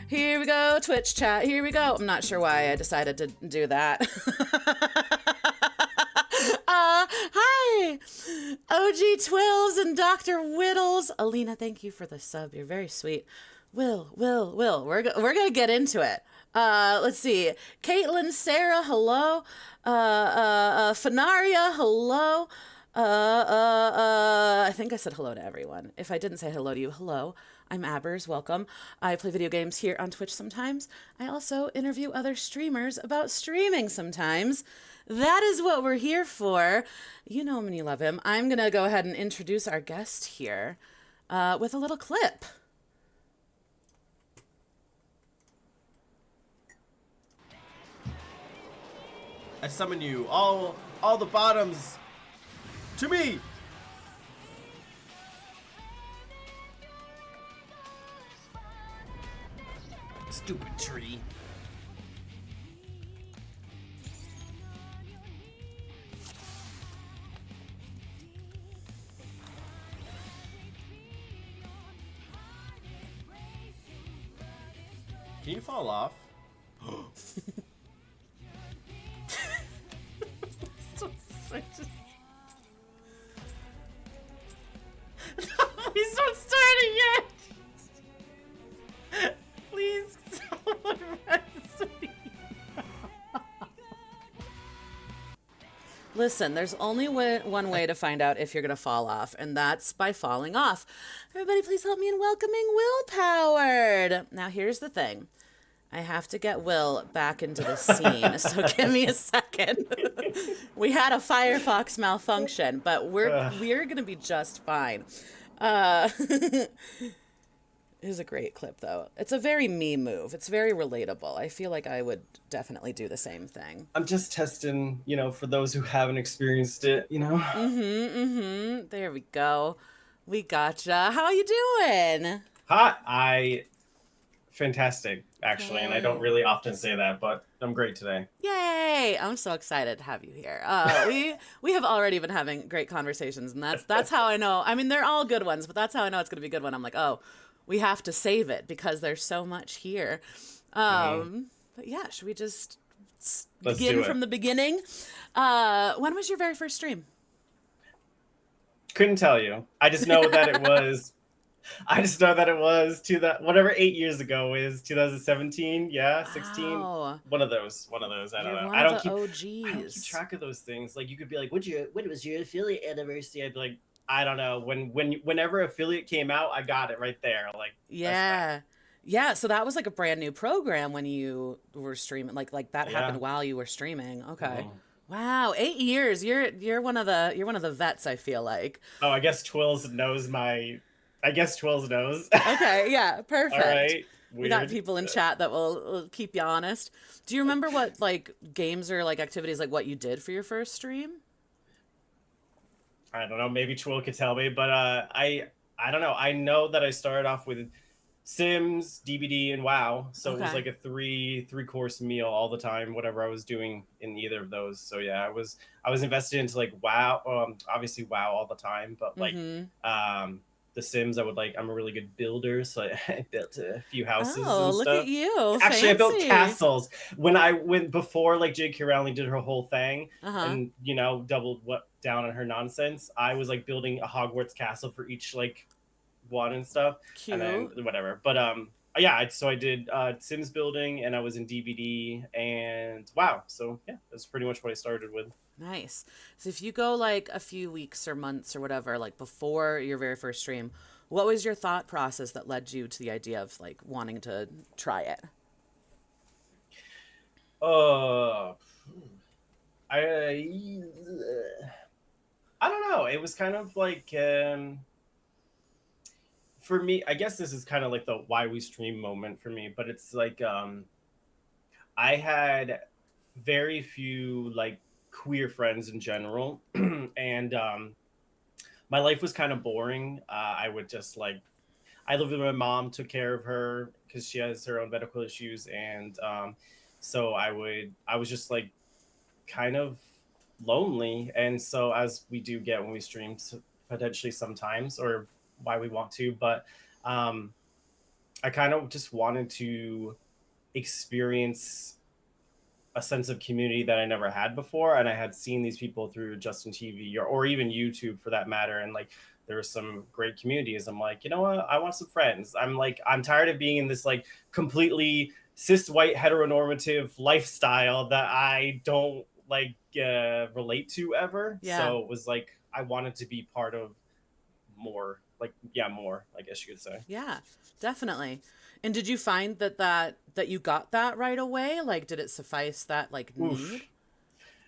Here we go, Twitch chat. Here we go. I'm not sure why I decided to do that. Hi, OG Twills and Dr. Whittles. Alina, thank you for the sub. You're very sweet. Will. We're gonna get into it. Let's see. Caitlin, Sarah, hello. Fanaria, hello. I think I said hello to everyone. If I didn't say hello to you, hello. I'm Abbers, welcome. I play video games here on Twitch sometimes. I also interview other streamers about streaming sometimes. That is what we're here for. You know him and you love him. I'm going to go ahead and introduce our guest here with a little clip. I summon you, all the bottoms, to me! Stupid tree. Can you fall off? Please don't start it yet! Please, someone rescue me. Listen, there's only one way to find out if you're going to fall off, and that's by falling off. Everybody, please help me in welcoming WillPow3red. Now, here's the thing. I have to get Will back into the scene, so give me a second. We had a Firefox malfunction, but we're going to be just fine. It is a great clip, though. It's a very me move. It's very relatable. I feel like I would definitely do the same thing. I'm just testing, for those who haven't experienced it, There we go. We gotcha. How you doing? Hi, fantastic, actually, and I don't really often say that, but I'm great today. Yay! I'm so excited to have you here. We have already been having great conversations, and that's how I know. I mean, they're all good ones, but that's how I know it's going to be a good one. I'm like, oh, we have to save it because there's so much here. But yeah, should we just begin from the beginning? When was your very first stream? Couldn't tell you. I just know that it was. Whatever 8 years ago is 2017. Yeah, 16. Wow. One of those. I don't know. I don't keep track of those things. Like, you could be like, when was your affiliate anniversary? I'd be like, I don't know. Whenever affiliate came out, I got it right there. Like, yeah. Yeah, so that was like a brand new program when you were streaming. Like that happened while you were streaming. Okay. Mm-hmm. Wow, 8 years. You're one of the vets, I feel like. Oh, I guess Twills knows. Okay, yeah, perfect. All right. Weird. We got people in chat that will keep you honest. Do you remember what like games or like activities like what you did for your first stream? I don't know. Maybe Twill could tell me, but I don't know. I know that I started off with Sims, DBD, and WoW. So It was like a three course meal all the time, whatever I was doing in either of those. So yeah, I was invested into like WoW, obviously WoW all the time, but like the Sims, I'm a really good builder, so I built a few houses. Oh, look at you! Actually, fancy. I built castles before like J.K. Rowling did her whole thing and doubled down on her nonsense. I was like building a Hogwarts castle for each like one and stuff. Cute. And then whatever. But yeah, so I did Sims building, and I was in DBD and WoW. So yeah, that's pretty much what I started with. Nice. So if you go like a few weeks or months or whatever, like before your very first stream, what was your thought process that led you to the idea of like wanting to try it? I don't know. It was kind of like for me, I guess this is kind of like the why we stream moment for me, but it's like I had very few like queer friends in general, and my life was kind of boring. I would just like, I lived with my mom, took care of her because she has her own medical issues, and so I was just like kind of lonely, and so as we do get when we stream potentially sometimes, or why we want to, but I kind of just wanted to experience a sense of community that I never had before. And I had seen these people through Justin TV or even YouTube for that matter. And like, there were some great communities. I'm like, you know what? I want some friends. I'm like, I'm tired of being in this like completely cis white heteronormative lifestyle that I don't like relate to ever. Yeah. So it was like, I wanted to be part of more, like, yeah, more, I guess you could say. Yeah, definitely. And did you find that you got that right away? Like, did it suffice that like need? Oof.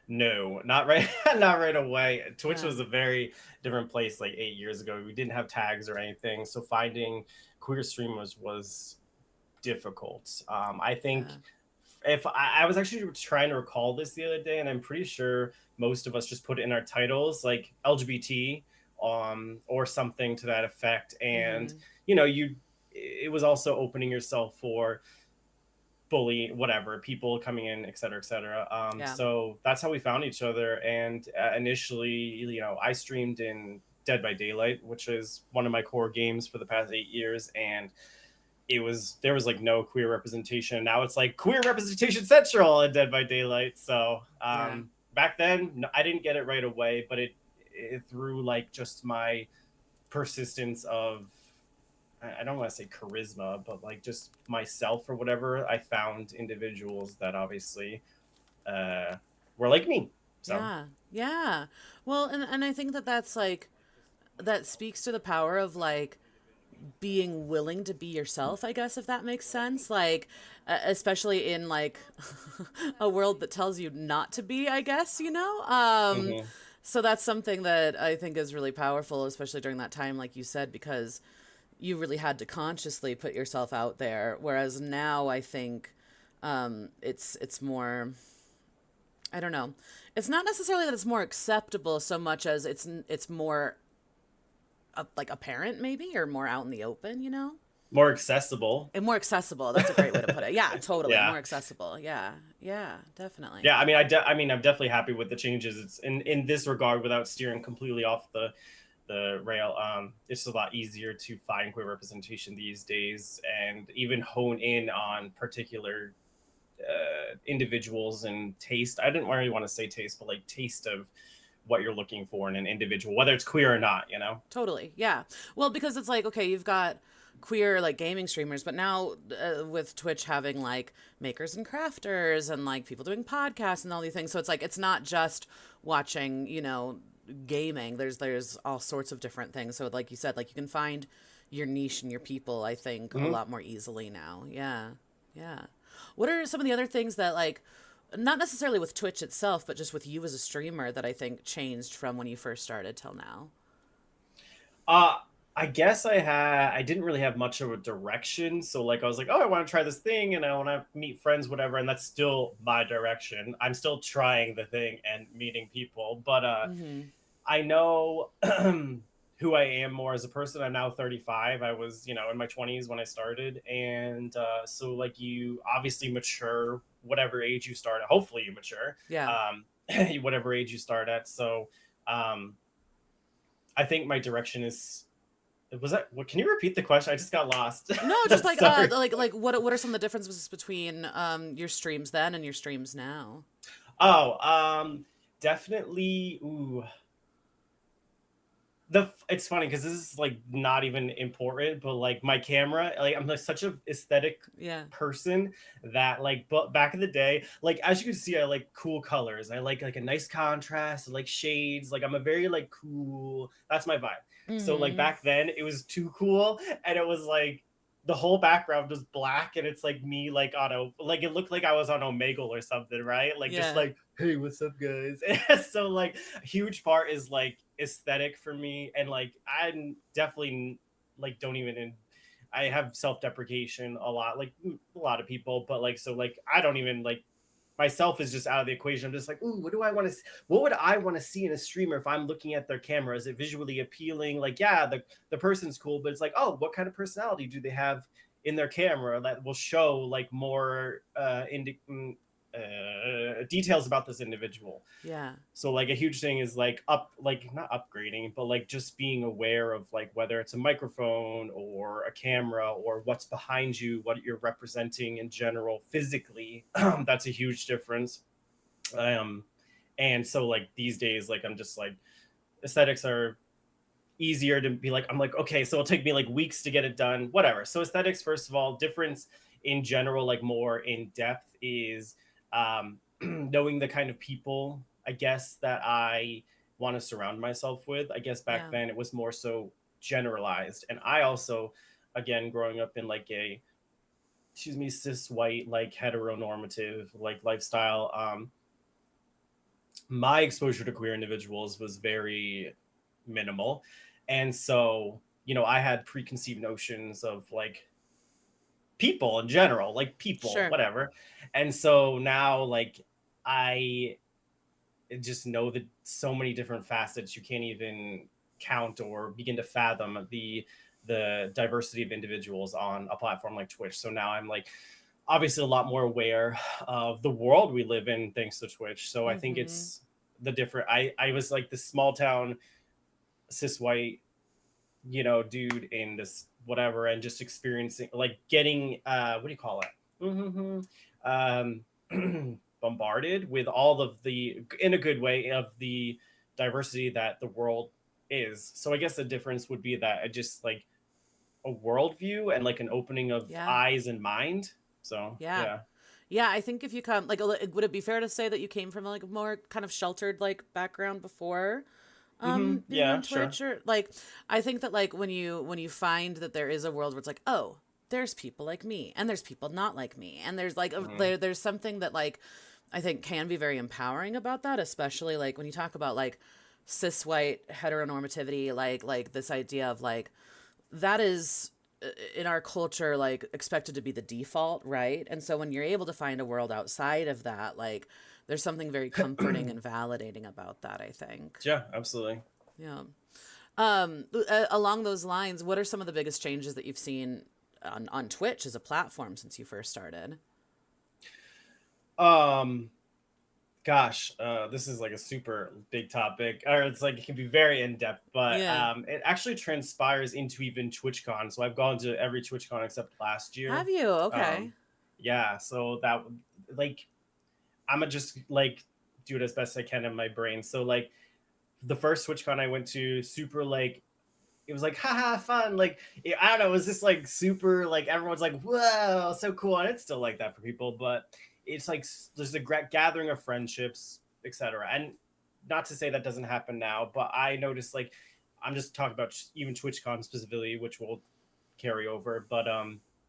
No, not right, not right away. Twitch Yeah. was a very different place like 8 years ago. We didn't have tags or anything, so finding queer streamers was difficult. I think Yeah. if I was actually trying to recall this the other day, and I'm pretty sure most of us just put it in our titles like LGBT, or something to that effect. And Mhm. you know, it was also opening yourself for bully whatever people coming in, et cetera, et cetera. Yeah. So that's how we found each other. And initially, you know, I streamed in Dead by Daylight, which is one of my core games for the past 8 years. And there was like no queer representation. Now it's like queer representation central in Dead by Daylight. So Yeah. back then, I didn't get it right away, but it through like just my persistence of, I don't want to say charisma, but like just myself or whatever, I found individuals that obviously uh, were like me. So, Yeah. Yeah. Well, and I think that that's like that speaks to the power of like being willing to be yourself, I guess, if that makes sense. Like, especially in like a world that tells you not to be, I guess, you know? mhm. So that's something that I think is really powerful, especially during that time, like you said, because you really had to consciously put yourself out there. Whereas now I think it's more, I don't know. It's not necessarily that it's more acceptable so much as it's more like apparent maybe or more out in the open, you know? More accessible. And more accessible. That's a great way to put it. Yeah, totally. Yeah. More accessible. Yeah. Yeah, definitely. Yeah, I mean, I mean, I'm definitely happy with the changes. It's in this regard, without steering completely off the rail. It's a lot easier to find queer representation these days, and even hone in on particular individuals and taste. I didn't really want to say taste, but like taste of what you're looking for in an individual, whether it's queer or not. You know. Totally. Yeah. Well, because it's like, okay, you've got queer like gaming streamers, but now with Twitch having like makers and crafters and like people doing podcasts and all these things. So it's like it's not just watching, you know, gaming. There's all sorts of different things. So like you said, like you can find your niche and your people, I think, a Mm-hmm. lot more easily now. Yeah. Yeah. What are some of the other things that like not necessarily with Twitch itself, but just with you as a streamer that I think changed from when you first started till now? Uh, I guess I didn't really have much of a direction. So like I was like, oh, I want to try this thing and I want to meet friends, whatever. And that's still my direction. I'm still trying the thing and meeting people. But Mhm. I know who I am more as a person. I'm now 35. I was, you know, in my 20s when I started. And so like you obviously mature whatever age you start at. Hopefully you mature. Yeah. Um, whatever age you start at. So um I think my direction is, was that what, can you repeat the question? I just got lost. No, just like Sorry. like what are some of the differences between your streams then and your streams now? Oh, definitely. Ooh, it's funny because this is like not even important, but like my camera, like I'm like such a aesthetic Yeah. person that like, but back in the day, like as you can see, I like cool colors. I like a nice contrast, I like shades. Like I'm a very like cool. That's my vibe. So like Mhm. back then, it was too cool, and it was like the whole background was black, and it's like me like on a, like it looked like I was on Omegle or something, right? Like just Yeah. like, hey, what's up, guys? So like a huge part is like aesthetic for me, and like I'm definitely like don't even, I have self-deprecation a lot, like a lot of people, but like so like I don't even like, myself is just out of the equation. I'm just like, ooh, what do I want to, what would I want to see in a streamer if I'm looking at their camera? Is it visually appealing? Like, yeah, the person's cool, but it's like, oh, what kind of personality do they have in their camera that will show like more details about this individual. Yeah. So like a huge thing is like like not upgrading, but like just being aware of like whether it's a microphone or a camera or what's behind you, what you're representing in general physically. That's a huge difference. Um, and so like these days, like I'm just like aesthetics are easier to be like, I'm like, okay, so it'll take me like weeks to get it done, whatever. So aesthetics, first of all, difference in general, like more in depth is knowing the kind of people, I guess, that I want to surround myself with. I guess back Yeah. then it was more so generalized. And I also, again, growing up in like a, excuse me, cis white, like heteronormative, like lifestyle, my exposure to queer individuals was very minimal. And so, I had preconceived notions of like people in general, like people, Sure. whatever. And so now, like, I just know that so many different facets you can't even count or begin to fathom the diversity of individuals on a platform like Twitch. So now I'm like obviously a lot more aware of the world we live in thanks to Twitch. So I think Mm-hmm. it's the different I was like this small town cis white, dude in this whatever, and just experiencing like getting what do you call it? Bombarded with all of the, in a good way, of the diversity that the world is. So I guess the difference would be that I just like a worldview and like an opening of Yeah. eyes and mind. So Yeah. yeah. Yeah, I think if you come like would it be fair to say that you came from like a more kind of sheltered like background before being Yeah, on sure. Twitch? Or like I think that like when you find that there is a world where it's like, "Oh, there's people like me and there's people not like me." And there's like Hmm. there's something that like I think can be very empowering about that, especially like when you talk about like cis white heteronormativity, like this idea of like that is in our culture like expected to be the default, right? And so when you're able to find a world outside of that, like there's something very comforting and validating about that, I think. Yeah, absolutely. Yeah. Along those lines, what are some of the biggest changes that you've seen on Twitch as a platform since you first started? um Gosh, this is like a super big topic, or it's like it can be very in depth, but Yeah. it actually transpires into even TwitchCon. So I've gone to every TwitchCon except last Have year. you? Um, Okay. yeah, so that like I'm gonna just like do it as best I can in my brain. So like the first TwitchCon I went to, super like it was like haha fun, like I don't know, it was just like super like everyone's like whoa so cool, and it's still like that for people, but it's like there's a gathering of friendships, etc. And not to say that doesn't happen now, but I noticed like I'm just talking about even TwitchCon specifically, which will carry over, but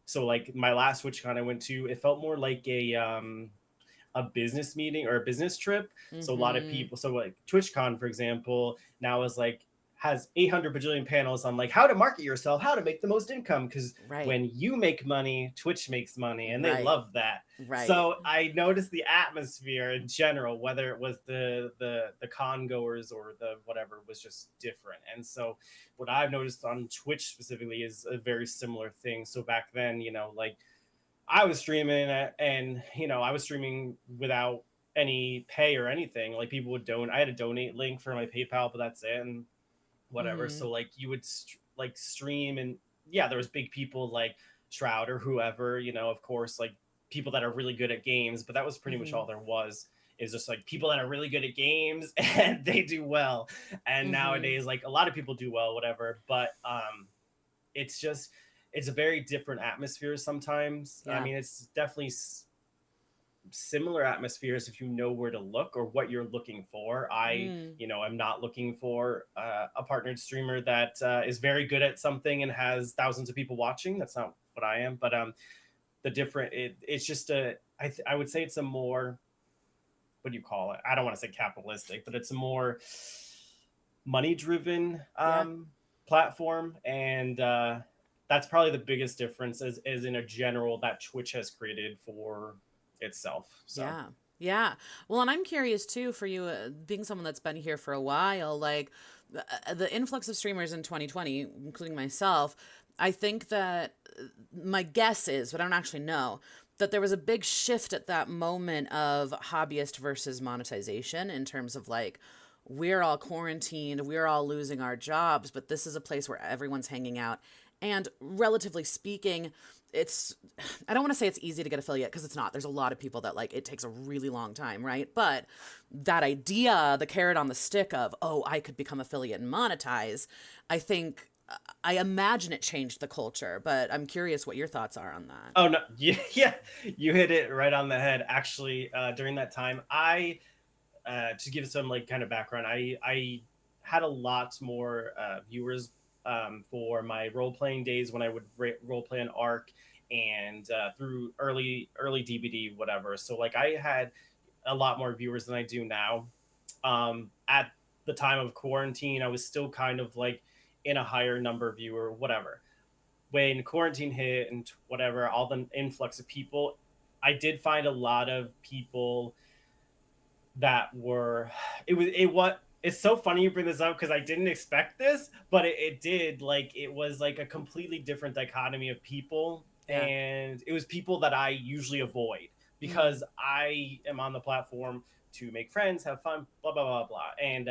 so like my last TwitchCon I went to, it felt more like a business meeting or a business trip. So a lot of Mm-hmm. people, so like TwitchCon, for example, now is like has 800 bajillion panels on like how to market yourself, how to make the most income. Because Right. when you make money, Twitch makes money, and they Right. love that. Right. So I noticed the atmosphere in general, whether it was the con goers or the whatever, was just different. And so what I've noticed on Twitch specifically is a very similar thing. So back then, like I was streaming and I was streaming without any pay or anything. Like people would donate. I had a donate link for my PayPal, but that's it, and whatever. Mm-hmm. So like you would like stream, and yeah, there was big people like Shroud or whoever, of course, like people that are really good at games, but that was pretty much Mm-hmm. all there was, is just like people that are really good at games and they do well. And Mm-hmm. nowadays like a lot of people do well, whatever, but it's just it's a very different atmosphere sometimes. I Yeah. mean, it's definitely similar atmospheres if you know where to look or what you're looking for. Mm. I'm not looking for a partnered streamer that is very good at something and has thousands of people watching. That's not what I am. But it's just I would say it's a more, what do you call it? I don't want to say capitalistic, but it's a more money driven Yeah. platform. And that's probably the biggest difference, is in a general that Twitch has created for itself. So Yeah. Yeah. Well, and I'm curious too for you, being someone that's been here for a while, like the influx of streamers in 2020, including myself. I think that my guess is, but I don't actually know, that there was a big shift at that moment of hobbyist versus monetization in terms of like, we're all quarantined, we're all losing our jobs, but this is a place where everyone's hanging out. And relatively speaking, it's, I don't want to say it's easy to get affiliate because it's not. There's a lot of people that like it takes a really long time, right? But that idea, the carrot on the stick of, oh, I could become affiliate and monetize, I think, I imagine it changed the culture, but I'm curious what your thoughts are on that. Oh no, yeah, yeah, you hit it right on the head. Actually, during that time, I to give some like kind of background, I had a lot more viewers for my role playing days when I would role play an arc and through early DBD whatever. So like I had a lot more viewers than I do now. At the time of quarantine, I was still kind of like in a higher number viewer, whatever. When quarantine hit and whatever, all the influx of people, I did find a lot of people that were it's so funny you bring this up because I didn't expect this, but it did like it was like a completely different dichotomy of people, Yeah. and it was people that I usually avoid because I am on the platform to make friends, have fun, blah blah blah blah, and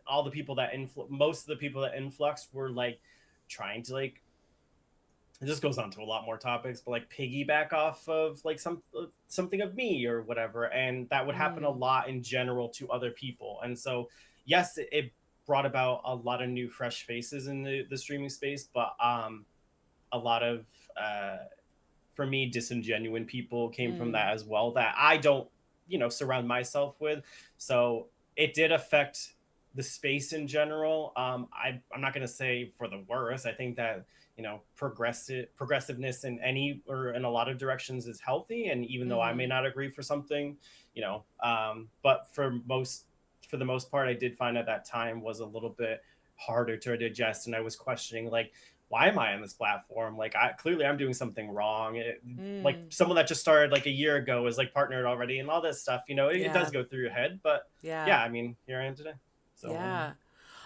all the people that most of the people that influx were like trying to like it just goes on to a lot more topics, but like piggyback off of like something of me or whatever, and that would happen a Mm. lot in general to other people. And so, yes, it brought about a lot of new, fresh faces in the streaming space, but a lot of for me disingenuine people came from Mm. that as well that I don't surround myself with. So it did affect the space in general. I'm not going to say for the worse. I think that progressiveness in any or in a lot of directions is healthy, and even though I may Mm-hmm. not agree for something, but for the most part, I did find at that time was a little bit harder to digest, and I was questioning like, why am I on this platform? Like, I'm doing something wrong. Like Mm. someone that just started like a year ago is like partnered already, and all this stuff. It does Yeah. go through your head, but Yeah. yeah, I mean, here I am today. So Yeah.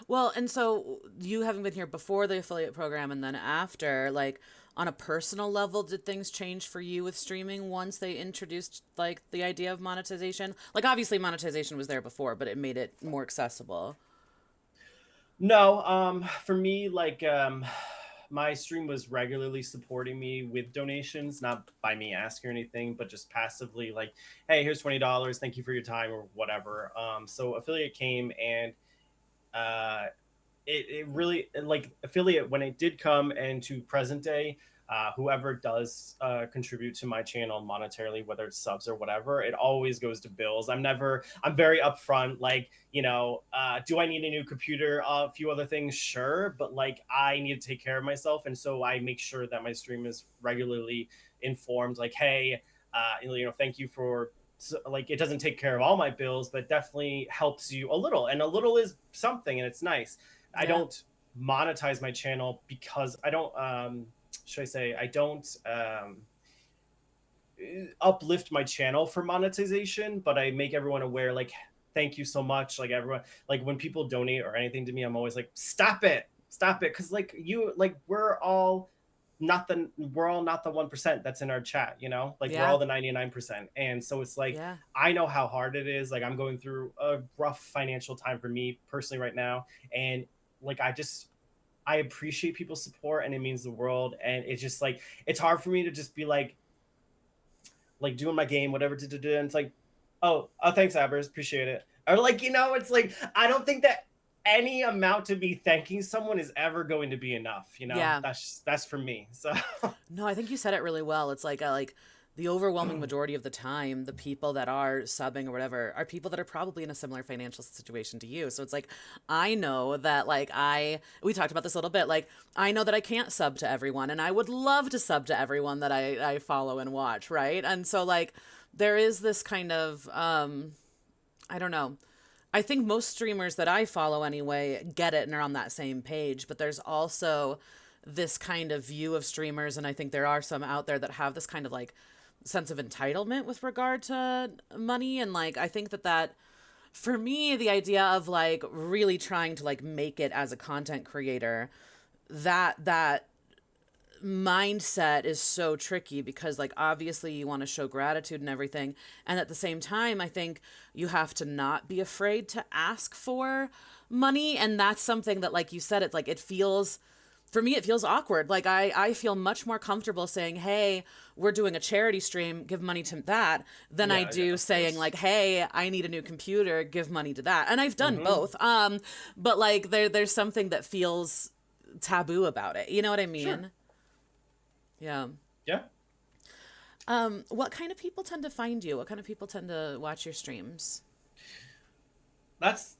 Well, and so you having been here before the affiliate program and then after, like on a personal level, did things change for you with streaming once they introduced like the idea of monetization? Like obviously monetization was there before, but it made it more accessible. no, for me, like my stream was regularly supporting me with donations, not by me asking or anything, but just passively, like, hey, here's $20, thank you for your time or whatever. So affiliate came and uh it really like affiliate when it did come into present day, whoever does contribute to my channel monetarily, whether it's subs or whatever, it always goes to bills. I'm very upfront, like, do I need a new computer, a few other things, sure, but like I need to take care of myself, and so I make sure that my stream is regularly informed, like, hey, thank you for, so, like, it doesn't take care of all my bills, but definitely helps you a little, and a little is something, and it's nice. I Yeah. don't monetize my channel because I don't should I say I don't uplift my channel for monetization, but I make everyone aware, like, thank you so much. Like everyone, like when people donate or anything to me, I'm always like, stop it, because like we're all not the 1% that's in our chat, like we're Yeah. all the 99%. And so it's like Yeah. I know how hard it is. Like I'm going through a rough financial time for me personally right now, and like I appreciate people's support and it means the world. And it's just like it's hard for me to just be like doing my game, whatever, and it's like, oh, thanks, Abbers, appreciate it. Or like, it's like I don't think that any amount to be thanking someone is ever going to be enough. Yeah. That's for me. So No, I think you said it really well. It's like the overwhelming majority of the time, the people that are subbing or whatever are people that are probably in a similar financial situation to you. So it's like, I know that we talked about this a little bit, like, I know that I can't sub to everyone and I would love to sub to everyone that I follow and watch. Right. And so like, there is this kind of, I don't know. I think most streamers that I follow anyway get it and are on that same page, but there's also this kind of view of streamers, and I think there are some out there that have this kind of like sense of entitlement with regard to money. And like, I think that for me, the idea of like really trying to like make it as a content creator, that mindset is so tricky because like obviously you want to show gratitude and everything, and at the same time I think you have to not be afraid to ask for money, and that's something that, like you said, it's like it feels, for me it feels awkward. Like I feel much more comfortable saying, hey, we're doing a charity stream, give money to that, than I Yeah, yeah, do of saying course. like, hey, I need a new computer, give money to that. And I've done Mm-hmm. both. But like there's something that feels taboo about it, you know what I Sure. mean? Yeah. Yeah. What kind of people tend to find you? What kind of people tend to watch your streams? That's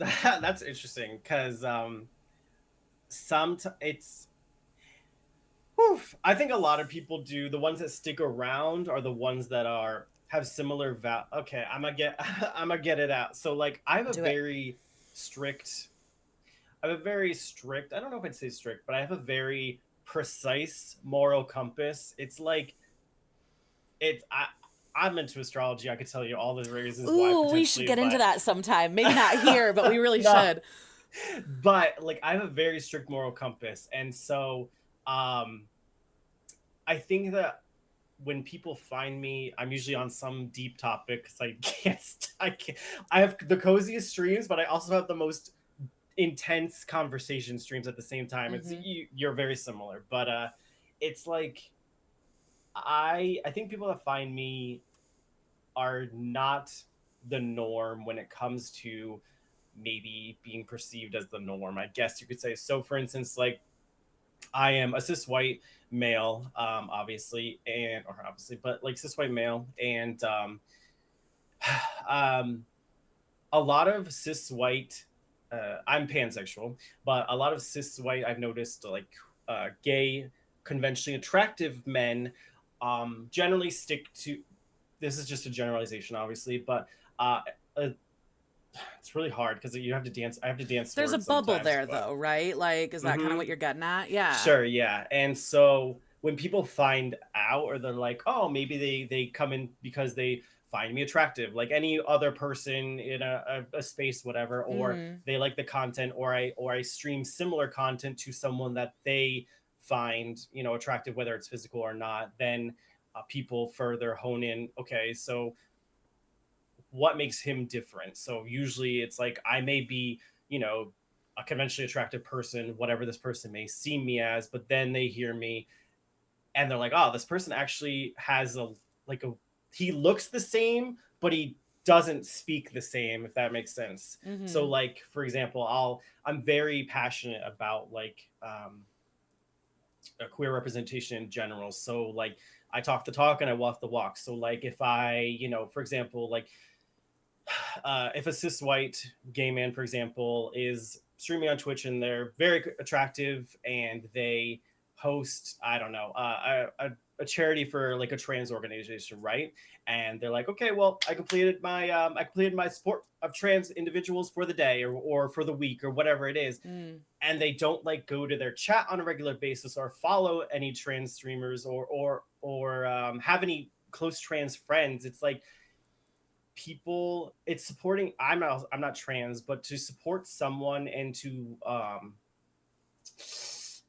interesting because it's whew, I think a lot of people do. The ones that stick around are the ones that are have similar Okay, I'm gonna get I'm gonna get it out. So like I have a Do it. very strict I have a very strict, I don't know if I'd say strict, but I have a very precise moral compass. It's like it's I'm into astrology. I could tell you all the reasons why Ooh, we should potentially, get into but that sometime. Maybe not here, but we really no. should. But like I have a very strict moral compass. And so um I think that when people find me, I'm usually on some deep topic because I can't. I have the coziest streams, but I also have the most intense conversation streams at the same time. It's Mm-hmm. you're very similar, but it's like I think people that find me are not the norm when it comes to maybe being perceived as the norm, I guess you could say. So for instance, like I am a cis white male, obviously, and or obviously, but like cis white male, and um, a lot of cis white. I'm pansexual, but a lot of cis white I've noticed like gay, conventionally attractive men generally stick to. This is just a generalization, obviously, but uh, uh, it's really hard because you have to dance. I have to dance There's a towards bubble sometimes, there, but though, right? Like, is that kind of mm-hmm. what you're getting at? Yeah. Sure, yeah. And so when people find out or they're like, "Oh, maybe they come in because they find me attractive, like any other person in a space, whatever, or Mm-hmm. they like the content, or I stream similar content to someone that they find, attractive, whether it's physical or not, then people further hone in, okay, so what makes him different? So usually it's like I may be, a conventionally attractive person, whatever this person may see me as, but then they hear me and they're like, oh, this person actually has like a he looks the same, but he doesn't speak the same, if that makes sense. So Mm-hmm. like for example, I'm very passionate about like a queer representation in general. So like I talk the talk and I walk the walk. So like if I, for example, like if a cis white gay man, for example, is streaming on Twitch and they're very attractive and they host, I don't know, a charity for like a trans organization, right? And they're like, okay, well, I completed my support of trans individuals for the day or for the week or whatever it is, Mm. and they don't like go to their chat on a regular basis or follow any trans streamers or have any close trans friends. It's like it's supporting. I'm not trans, but to support someone and to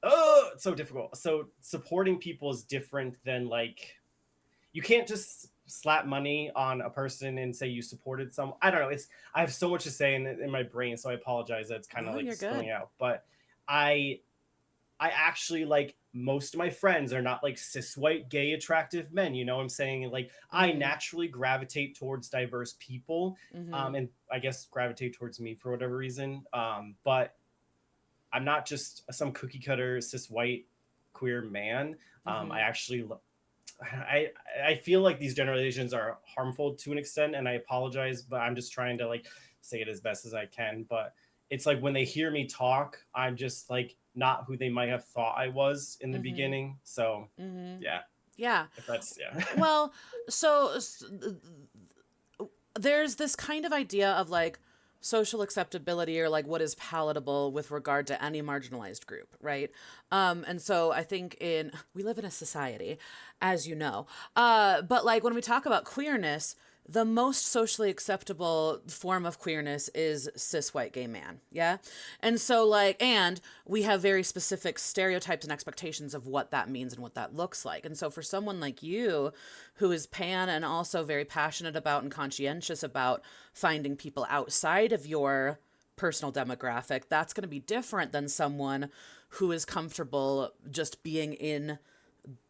oh, it's so difficult. So supporting people is different than like you can't just slap money on a person and say you supported some. I don't know. I have so much to say in my brain, so I apologize that it's kind of No, like you're spilling good. out. But I I actually like most of my friends are not like cis white gay attractive men. You know what I'm saying? Like I Mm-hmm. naturally gravitate towards diverse people, Mm-hmm. and I guess gravitate towards me for whatever reason. But I'm not just some cookie cutter cis white queer man. Mm-hmm. I actually I I feel like these generalizations are harmful to an extent, and I apologize, but I'm just trying to like say it as best as I can. But it's like when they hear me talk, I'm just like not who they might have thought I was in the Mm-hmm. beginning. So Mm-hmm. yeah, Yeah. if that's yeah. Well, so there's this kind of idea of like social acceptability or like what is palatable with regard to any marginalized group, right? And so I think we live in a society, as you know, but like when we talk about queerness, the most socially acceptable form of queerness is cis white gay man. Yeah. And so, like, and we have very specific stereotypes and expectations of what that means and what that looks like. And so, for someone like you, who is pan and also very passionate about and conscientious about finding people outside of your personal demographic, that's going to be different than someone who is comfortable just being in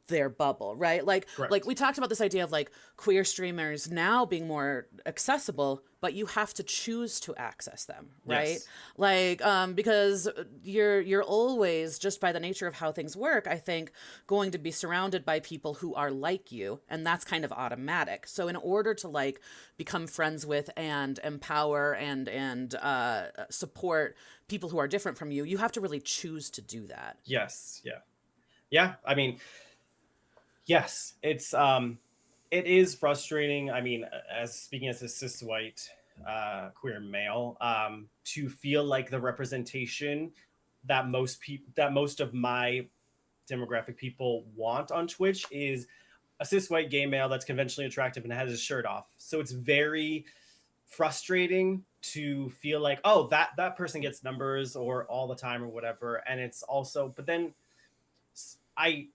their bubble, right? Like Correct. we talked about this idea of like queer streamers now being more accessible, but you have to choose to access them, right? Yes. Like because you're always, just by the nature of how things work, I think, going to be surrounded by people who are like you, and that's kind of automatic. So in order to like become friends with and empower and support people who are different from you, you have to really choose to do that. Yes. Yeah. Yeah. I mean, yes, it is frustrating. I mean, as speaking as a cis white queer male, to feel like the representation that most of my demographic people want on Twitch is a cis white gay male that's conventionally attractive and has his shirt off. So it's very frustrating to feel like, oh, that person gets numbers or all the time or whatever. And it's also, but then I'm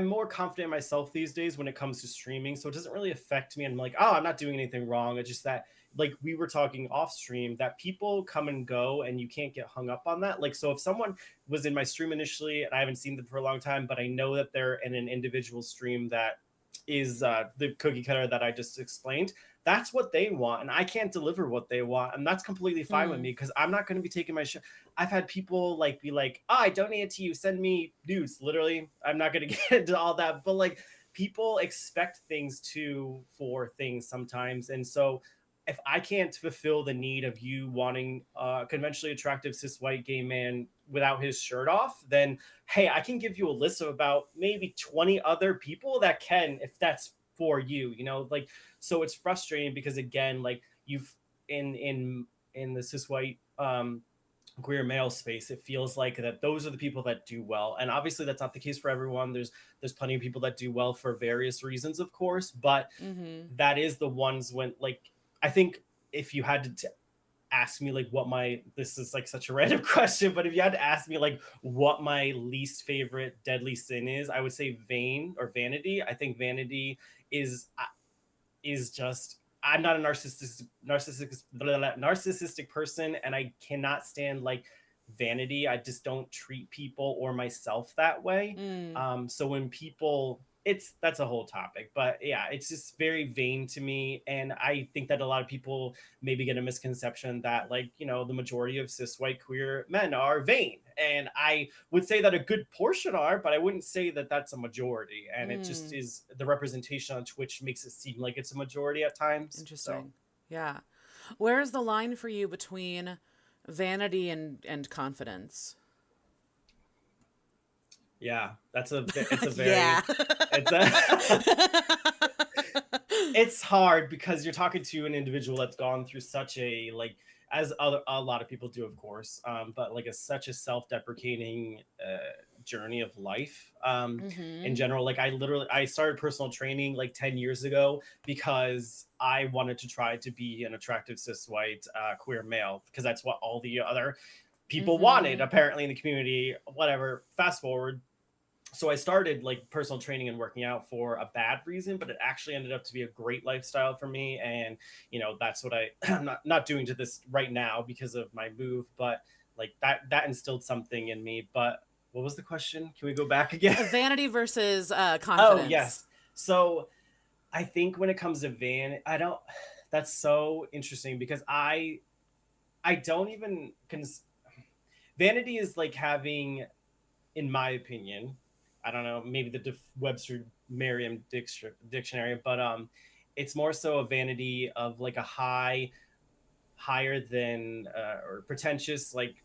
more confident in myself these days when it comes to streaming, so it doesn't really affect me. I'm like, oh, I'm not doing anything wrong. It's just that, like we were talking off stream, that people come and go, and you can't get hung up on that. Like, so if someone was in my stream initially, and I haven't seen them for a long time, but I know that they're in an individual stream that is the cookie cutter that I just explained. That's what they want, and I can't deliver what they want, and that's completely fine with Mm. me because I'm not going to be taking my shit. I've had people like be like, oh, I donated to you, send me nudes. Literally, I'm not going to get into all that, but like people expect things too for things sometimes, and so if I can't fulfill the need of you wanting a conventionally attractive cis white gay man without his shirt off, then hey, I can give you a list of about maybe 20 other people that can, if that's for you, you know, like, so it's frustrating because again, like you've in the cis white queer male space, it feels like that those are the people that do well, and obviously that's not the case for everyone. There's plenty of people that do well for various reasons, of course, but Mm-hmm. that is the ones when, like, I think if you had to ask me like what my, this is like such a random question, but if you had to ask me like what my least favorite deadly sin is, I would say vain or vanity. I think vanity is just, I'm not a narcissistic person, and I cannot stand like vanity. I just don't treat people or myself that way. Mm. So when people, it's, that's a whole topic, but yeah, it's just very vain to me, and I think that a lot of people maybe get a misconception that, like, you know, the majority of cis white queer men are vain, and I would say that a good portion are, but I wouldn't say that that's a majority, and it just Mm. is, the representation on Twitch makes it seem like it's a majority at times. So Interesting. Yeah. Where is the line for you between vanity and confidence? yeah, it's a Yeah. very, it's a it's hard because you're talking to an individual that's gone through such a, like, as other, a lot of people do, of course, but like a such a self-deprecating journey of life, in Mm-hmm. general. Like I started personal training like 10 years ago because I wanted to try to be an attractive cis white queer male, because that's what all the other people wanted Mm-hmm. apparently in the community, whatever. Fast forward, so I started like personal training and working out for a bad reason, but it actually ended up to be a great lifestyle for me. And you know, that's what I'm not doing to this right now because of my move, but like that instilled something in me. But what was the question? Can we go back again? Vanity versus Oh confidence. yes. So I think when it comes to I don't. That's so interesting because I don't even vanity is like having, in my opinion, I don't know, maybe the Webster Merriam dictionary, but it's more so a vanity of like a higher than or pretentious, like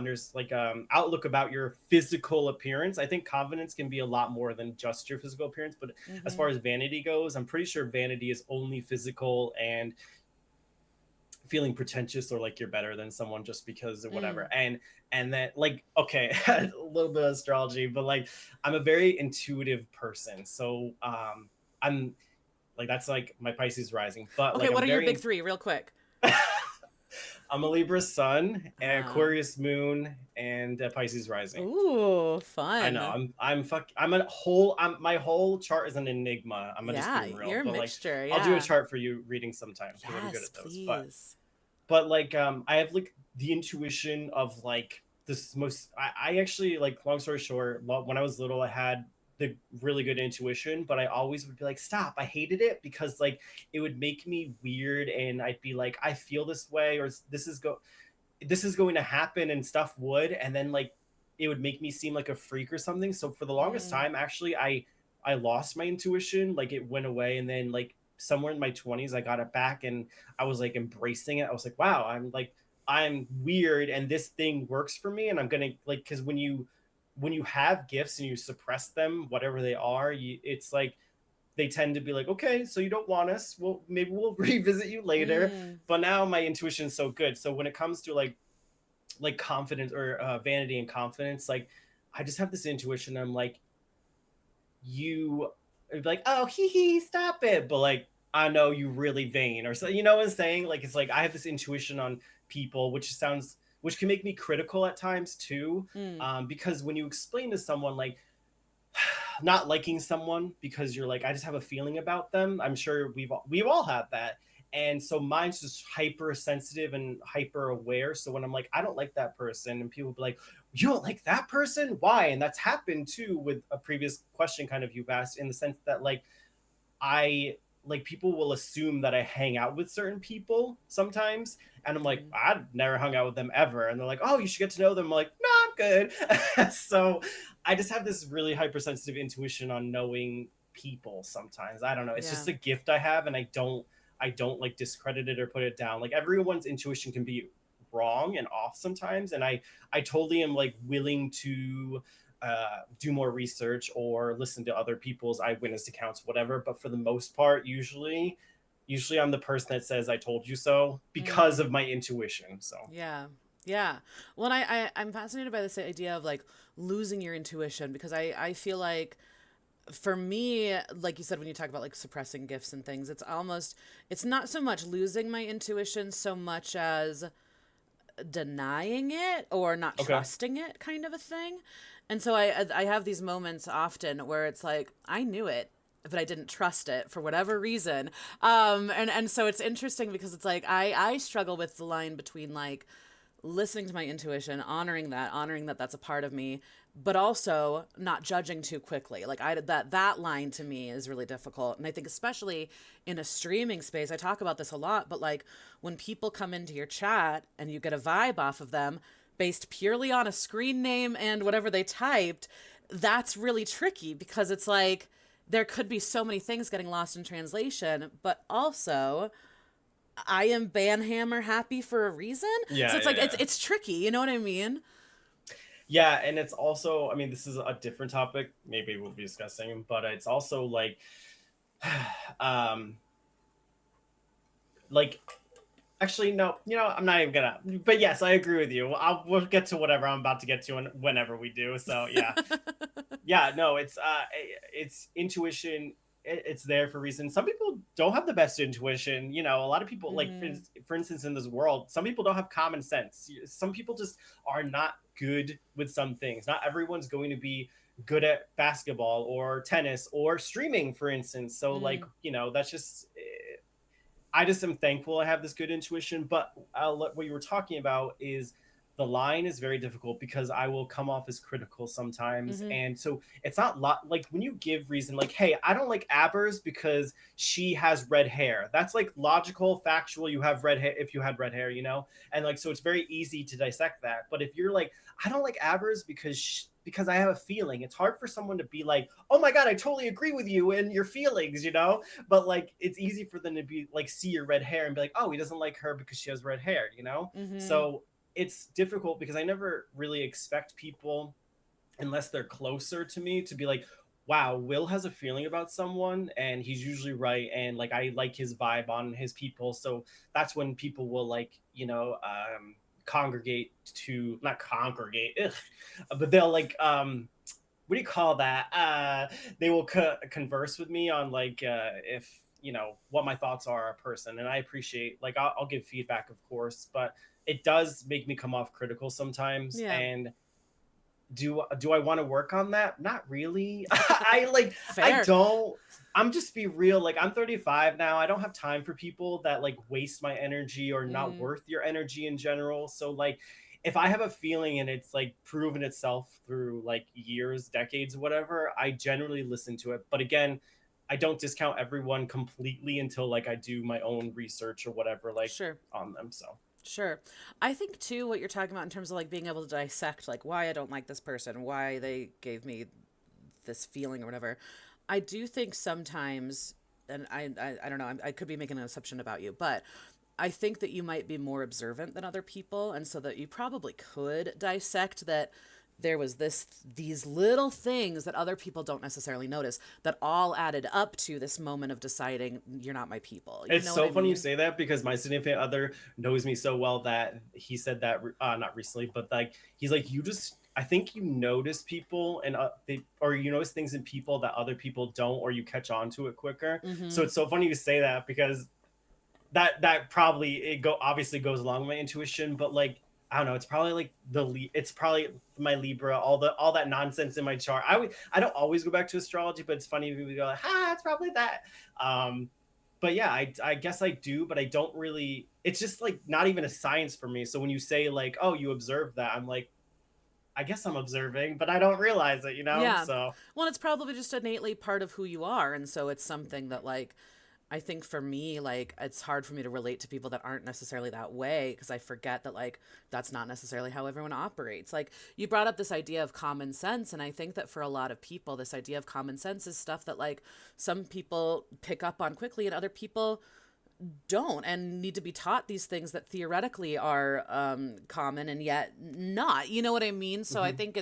there's like outlook about your physical appearance. I think confidence can be a lot more than just your physical appearance, but as Mm-hmm. far as vanity goes, I'm pretty sure vanity is only physical and feeling pretentious or like you're better than someone just because of Mm. whatever. And then, like, okay, a little bit of astrology, but like I'm a very intuitive person, so I'm Like that's like my Pisces rising. But Okay, like what I'm are your big very three, real quick? I'm a Libra sun, an Uh, Aquarius moon, and a Pisces rising. ooh, I know. fun. My whole chart is an enigma. I'm gonna just Yeah, be real, you're a but like mixture. I'll do a Yeah. chart for you reading sometime because I'm good Yes, at those. But please. like I have like the intuition of like this most I actually like long story short, when I was little I had the really good intuition, but I always would be like, stop. I hated it because like it would make me weird and I'd be like, I feel this way, or this is going to happen, and stuff would, and then like it would make me seem like a freak or something. So for the longest Mm, time actually I lost my intuition, like it went away, and then like somewhere in my 20s I got it back, and I was like embracing it. I was like, wow, I'm weird and this thing works for me, and I'm gonna like, because when you have gifts and you suppress them, whatever they are, it's like they tend to be like, okay, so you don't want us, well maybe we'll revisit you later. mm, But now my intuition is so good, so when it comes to like confidence or vanity and confidence, like I just have this intuition. I'm like, you like, oh hee hee, stop it, but like I know you really vain, or so, you know what I'm saying? Like it's like I have this intuition on people, which can make me critical at times too. mm, Because when you explain to someone like not liking someone because you're like, I just have a feeling about them. I'm sure we've all had that. And so mine's just hypersensitive and hyper aware. So when I'm like, I don't like that person, and people be like, you don't like that person? Why? And that's happened too with a previous question kind of you've asked, in the sense that like I like people will assume that I hang out with certain people sometimes. And I'm like, mm. I've never hung out with them ever. And they're like, oh, you should get to know them. I'm like, no, I'm good. So I just have this really hypersensitive intuition on knowing people sometimes. I don't know. It's Yeah. just a gift I have, and I don't like discredit it or put it down. Like everyone's intuition can be wrong and off sometimes. And I totally am like willing to do more research or listen to other people's eyewitness accounts, whatever. But for the most part, usually I'm the person that says I told you so because Mm, of my intuition. So yeah. Yeah. Well, and I'm fascinated by this idea of like losing your intuition because I feel like for me, like you said, when you talk about like suppressing gifts and things, it's not so much losing my intuition so much as denying it or not okay. trusting it kind of a thing. And so I have these moments often where it's like I knew it but I didn't trust it for whatever reason. And so it's interesting because it's like I struggle with the line between like listening to my intuition, honoring that that's a part of me, but also not judging too quickly. Like that line to me is really difficult. And I think especially in a streaming space, I talk about this a lot, but like when people come into your chat and you get a vibe off of them based purely on a screen name and whatever they typed, that's really tricky because it's like there could be so many things getting lost in translation, but also I am Banhammer happy for a reason. So Yeah, it's yeah, like yeah. it's tricky, you know what I mean? Yeah, and it's also, I mean, this is a different topic. Maybe we'll be discussing, but it's also um, like actually, no, I'm not even gonna. But yes, I agree with you. We'll get to whatever I'm about to get to, and whenever we do. So yeah, yeah, no, it's intuition. It's there for a reason. Some people don't have the best intuition. A lot of people, like Mm-hmm. for instance, in this world, some people don't have common sense. Some people just are not good with some things. Not everyone's going to be good at basketball or tennis or streaming, for instance. So like, Mm. that's just I just am thankful I have this good intuition. But what you were talking about is the line is very difficult because I will come off as critical sometimes. Mm-hmm. And so it's not like when you give reason, like, hey, I don't like Abbers because she has red hair. That's like logical, factual. You have red hair if you had red hair, and like, so it's very easy to dissect that. But if you're like, I don't like Abbers because I have a feeling, it's hard for someone to be like, oh my God, I totally agree with you and your feelings. But like it's easy for them to be like, see your red hair and be like, oh, he doesn't like her because she has red hair. Mm-hmm. So it's difficult because I never really expect people, unless they're closer to me, to be like, wow, Will has a feeling about someone and he's usually right, and like I like his vibe on his people. So that's when people will like, congregate to not congregate, but they'll like what do you call that? They will converse with me on like if what my thoughts are a person. And I appreciate, like, I'll give feedback, of course, but it does make me come off critical sometimes. Yeah. And do I want to work on that? Not really. I Fair. don't. I'm just be real. Like, I'm 35 now. I don't have time for people that like waste my energy or not Mm, worth your energy in general. So like, if I have a feeling and it's like proven itself through like years, decades, whatever, I generally listen to it. But again, I don't discount everyone completely until like I do my own research or whatever, like, sure. on them. So Sure. I think too what you're talking about in terms of like being able to dissect like why I don't like this person, why they gave me this feeling or whatever. I do think sometimes, and I don't know, I could be making an assumption about you, but I think that you might be more observant than other people, and so that you probably could dissect that there was these little things that other people don't necessarily notice that all added up to this moment of deciding you're not my people. You it's know what so I funny you mean? say that, because my significant other knows me so well that he said that, not recently, but like, he's like, you just, I think you notice people and or you notice things in people that other people don't, or you catch on to it quicker. So Mm-hmm. it's so funny you say that, because that probably, obviously goes along with my intuition, but like, I don't know, it's probably like it's probably my Libra, all that nonsense in my chart. I don't always go back to astrology, but it's funny when we go like, it's probably that. Um, but yeah, I guess I do, but I don't really. It's just like not even a science for me. So when you say like, oh, you observe that, I'm like, I guess I'm observing, but I don't realize it, you know. Yeah. So Well, it's probably just innately part of who you are. And so it's something that, like, I think for me, like, it's hard for me to relate to people that aren't necessarily that way because I forget that, like, that's not necessarily how everyone operates. Like, you brought up this idea of common sense. And I think that for a lot of people, this idea of common sense is stuff that, like, some people pick up on quickly and other people don't and need to be taught these things that theoretically are common and yet not. You know what I mean? So I mhm. think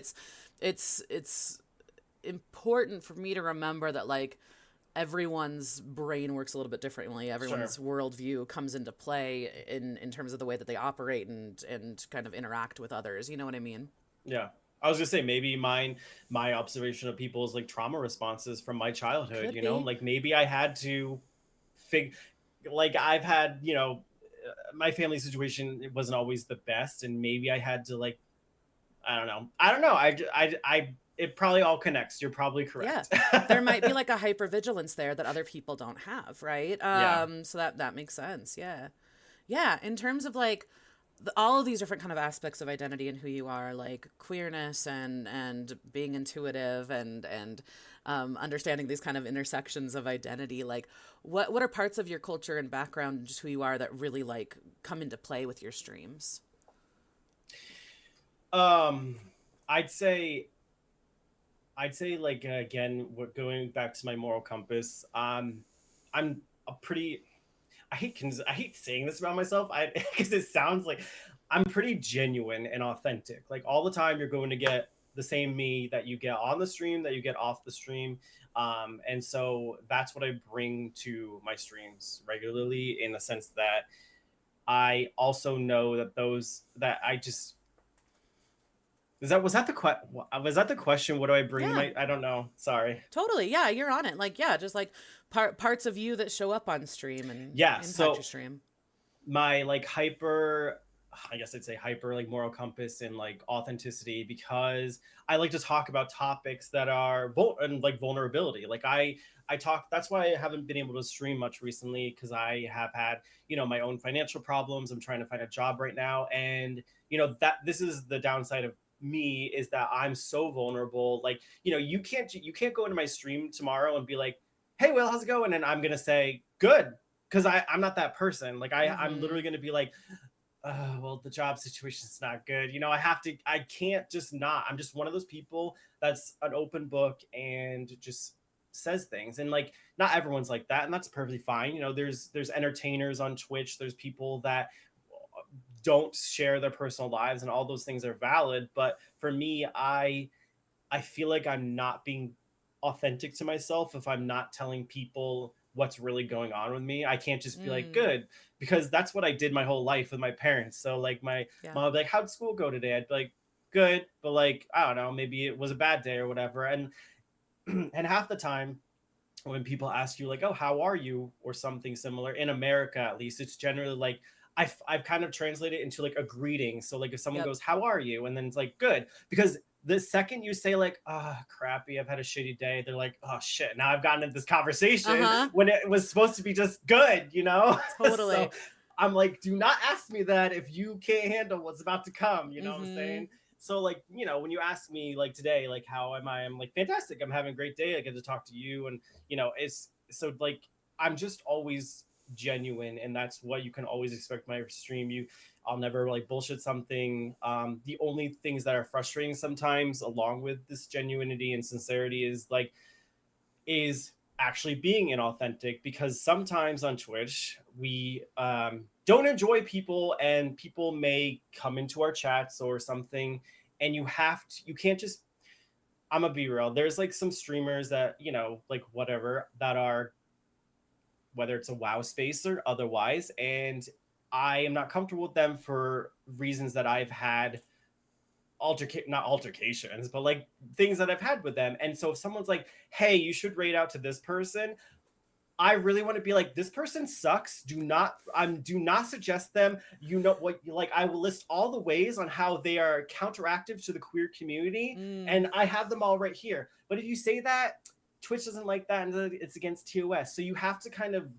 it's important for me to remember that like everyone's brain works a little bit differently. Sure. Everyone's worldview comes into play in terms of the way that they operate and kind of interact with others. You know what I mean? Yeah. I was gonna say, maybe my observation of people is like trauma responses from my childhood, Could be. like maybe I had to fig like, I've had, my family situation, it wasn't always the best, and maybe I had to like, I don't know, it probably all connects. You're probably Yeah. correct. There might be like a hypervigilance there that other people don't have, right? Yeah. So that makes sense. Yeah. Yeah, in terms of like all of these different kind of aspects of identity and who you are, like queerness and being intuitive and understanding these kind of intersections of identity, like what are parts of your culture and background and just who you are that really like come into play with your streams? um i'd say like, again, we're going back to my moral compass. I'm a pretty, I hate saying this about myself, I because it sounds like I'm pretty genuine and authentic. Like, all the time, you're going to get the same me that you get on the stream, that you get off the stream. And so that's what I bring to my streams regularly, in the sense that I also know that those that I just is that was that the question? What do I bring to Yeah, my? I don't know. Sorry. totally. Yeah, you're on it. Like, yeah, just like parts of you that show up on stream and Yeah. impact your So stream. my like hyper, I guess I'd say hyper, like, moral compass and like authenticity, because I like to talk about topics that are and like vulnerability. Like, I talk, that's why I haven't been able to stream much recently, because I have had, my own financial problems. I'm trying to find a job right now, and that this is the downside of me, is that I'm so vulnerable. Like, you can't go into my stream tomorrow and be like, hey, Will, how's it going? And I'm gonna say good, because I'm not that person. Like, I'm Mm-hmm. literally going to be like, well, the job situation's not good. I can't just not. I'm just one of those people that's an open book and just says things. And like, not everyone's like that, and that's perfectly fine. There's entertainers on Twitch. There's people that don't share their personal lives, and all those things are valid. But for me, I feel like I'm not being authentic to myself if I'm not telling people what's really going on with me. I can't just be like, Mm, good, because that's what I did my whole life with my parents. So like, my yeah. mom would be like, how'd school go today? I'd be like, good, but like, I don't know, maybe it was a bad day or whatever. And and half the time, when people ask you like, "Oh, how are you?" or something similar in America, at least, it's generally like I've kind of translated it into like a greeting. So like if someone Yep. goes, "How are you?" and then it's like, "Good," because the second you say like, "Ah, crappy, I've had a shitty day," they're like, "Oh shit, now I've gotten into this conversation Uh-huh. when it was supposed to be just good," you know? So Totally. I'm like, do not ask me that if you can't handle what's about to come, you know what I'm Mm-hmm. saying? So like, when you ask me like today, like how am I? I'm like, fantastic. I'm having a great day. I get to talk to you, and it's so like I'm just always genuine, and that's what you can always expect my stream. I'll never like bullshit something. The only things that are frustrating sometimes along with this genuinity and sincerity is actually being inauthentic, because sometimes on Twitch we don't enjoy people, and people may come into our chats or something, and you can't just. I'm gonna be real. There's like some streamers that like whatever, that are, whether it's a WoW space or otherwise, and I am not comfortable with them for reasons that I've had not altercations, but like things that I've had with them. And so if someone's like, "Hey, you should raid out to this person," I really want to be like, this person sucks. Do not suggest them. You know what? Like, I will list all the ways on how they are counteractive to the queer community, Mm. and I have them all right here. But if you say that, Twitch doesn't like that, and it's against TOS. So you have to kind of,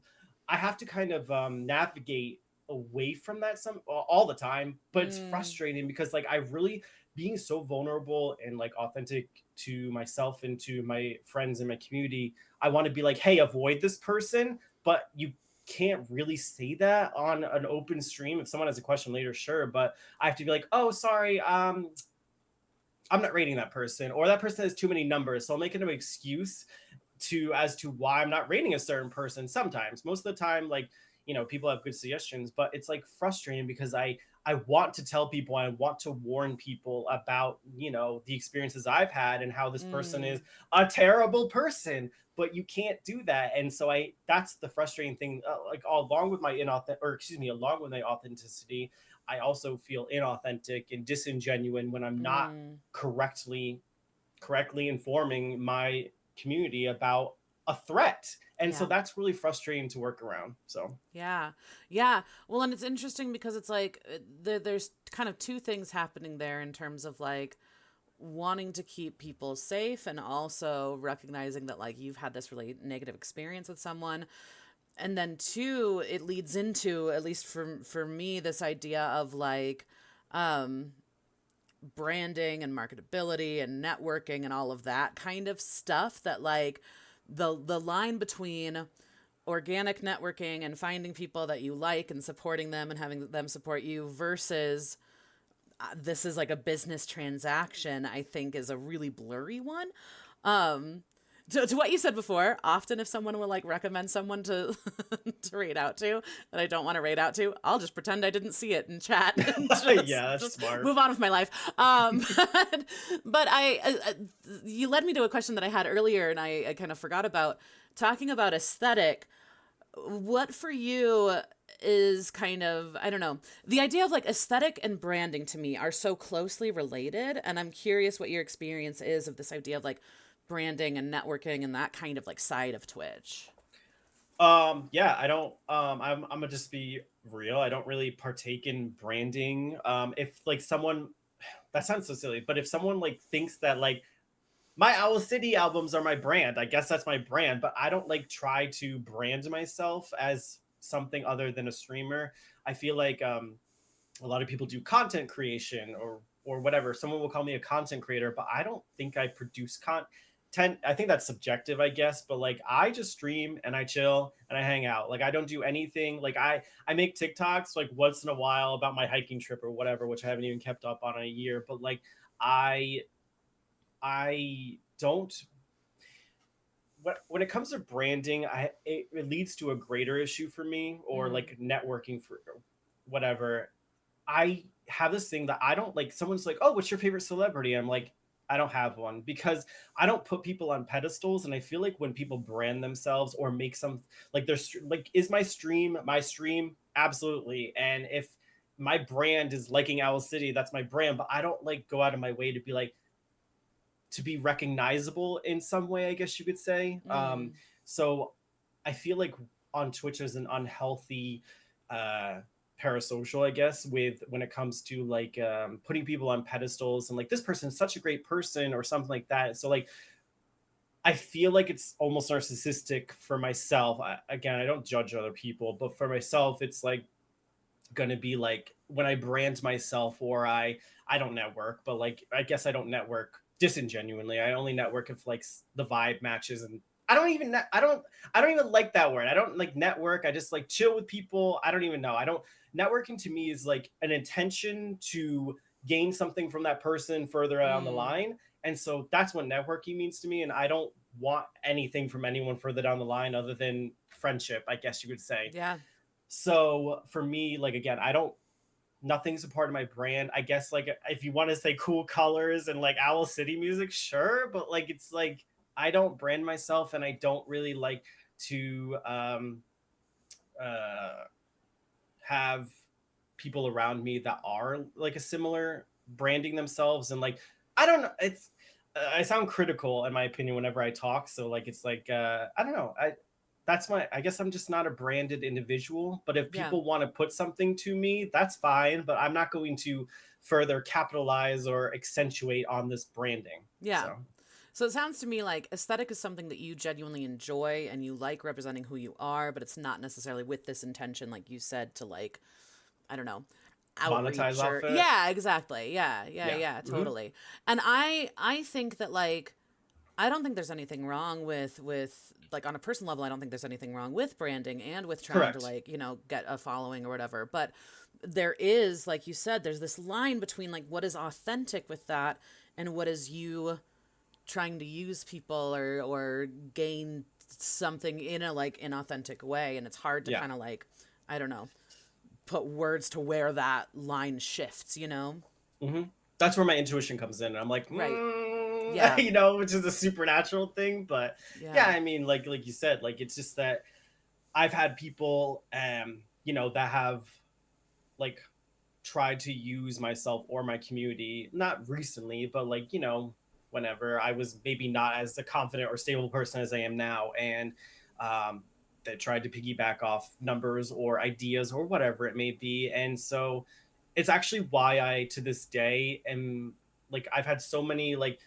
I have to kind of navigate away from that all the time. But it's Mm. frustrating because like I really being so vulnerable and like authentic to myself and to my friends and my community. I want to be like, hey, avoid this person, but you can't really say that on an open stream. If someone has a question later, sure, but I have to be like, oh, sorry, I'm not rating that person, or that person has too many numbers, so I'll make it an excuse as to why I'm not rating a certain person sometimes. Most of the time, like, people have good suggestions, but it's like frustrating because I want to tell people, I want to warn people about, the experiences I've had and how this person is Mm. a terrible person, but you can't do that. And so that's the frustrating thing. Like along with my along with my authenticity, I also feel inauthentic and disingenuine when I'm not Mm. correctly informing my community about a threat. And so Yeah. that's really frustrating to work around. So Yeah. Yeah. Well, and it's interesting because it's like there's kind of two things happening there in terms of like wanting to keep people safe and also recognizing that like you've had this really negative experience with someone. And then two, it leads into, at least for me, this idea of like branding and marketability and networking and all of that kind of stuff, that like the line between organic networking and finding people that you like and supporting them and having them support you versus this is like a business transaction, I think is a really blurry one. To what you said before, often if someone will like recommend someone to to rate out to that I don't want to rate out to, I'll just pretend I didn't see it in chat and yeah, that's just smart. move on with my life. But you led me to a question that I had earlier, and I kind of forgot about talking about aesthetic. What for you is kind of, I don't know, the idea of like aesthetic and branding to me are so closely related, and I'm curious what your experience is of this idea of like branding and networking and that kind of like side of Twitch. Yeah, I don't I'm gonna just be real. I don't really partake in branding. If like someone that sounds so silly, but if someone like thinks that like my Owl City albums are my brand, I guess that's my brand, but I don't like try to brand myself as something other than a streamer. I feel like a lot of people do content creation or whatever. Someone will call me a content creator, but I don't think I produce content. I think that's subjective, I guess, but like I just stream and I chill and I hang out. Like I don't do anything. Like I make TikToks like once in a while about my hiking trip or whatever, which I haven't even kept up on in a year, but like I I don't when it comes to branding, it leads to a greater issue for me, or Mm. like networking for whatever. I have this thing that I don't like. Someone's like, "Oh, what's your favorite celebrity?" I'm like, I don't have one, because I don't put people on pedestals. And I feel like when people brand themselves or make some like like, is my stream? Absolutely. And if my brand is liking Owl City, that's my brand. But I don't like go out of my way to be recognizable in some way, I guess you could say. Mm. So I feel like on Twitch there's an unhealthy uh parasocial, I guess, with when it comes to like putting people on pedestals and like this person's such a great person or something like that. So like I feel like it's almost narcissistic for myself. Again, I don't judge other people, but for myself, it's like going to be like when I brand myself or I don't network, but like I guess I don't network disingenuinely. I only network if like the vibe matches, and I don't even I don't even like that word. I don't like network. I just like chill with people. I don't even know. I don't Networking to me is like an intention to gain something from that person further down the Mm, line. And so that's what networking means to me, and I don't want anything from anyone further down the line other than friendship, I guess you could say. yeah. So for me, like again, I don't nothing's a part of my brand. I guess like if you want to say cool colors and like Owl City music, sure, but like it's like I don't brand myself and I don't really like to uh have people around me that are like a similar branding themselves. And like I don't know, it's I sound critical in my opinion whenever I talk, so like it's like I don't know, I guess I'm just not a branded individual, but if Yeah. people want to put something to me, that's fine, but I'm not going to further capitalize or accentuate on this branding. Yeah. So So it sounds to me like aesthetic is something that you genuinely enjoy and you like representing who you are, but it's not necessarily with this intention, like you said, to like, I don't know, monetize outreach off or it. yeah, exactly. Yeah, yeah, Yeah. yeah, Hmm. totally. And I think that like I don't think there's anything wrong with like on a personal level, I don't think there's anything wrong with branding and with trying to Correct. like, get a following or whatever. But there is, like you said, there's this line between like what is authentic with that and what is you trying to use people or gain something in a like inauthentic way, and it's hard to Yeah. kind of like, I don't know, put words to where that line shifts. Hmm. That's where my intuition comes in. And I'm like, Right. Yeah. which is a supernatural thing. But yeah, Yeah. I mean, like you said, like it's just that I've had people, that have like tried to use myself or my community, not recently, but like, whenever I was maybe not as a confident or stable person as I am now. And um, they tried to piggyback off numbers or ideas or whatever it may be. And so it's actually why I, to this day, am like, I've had so many like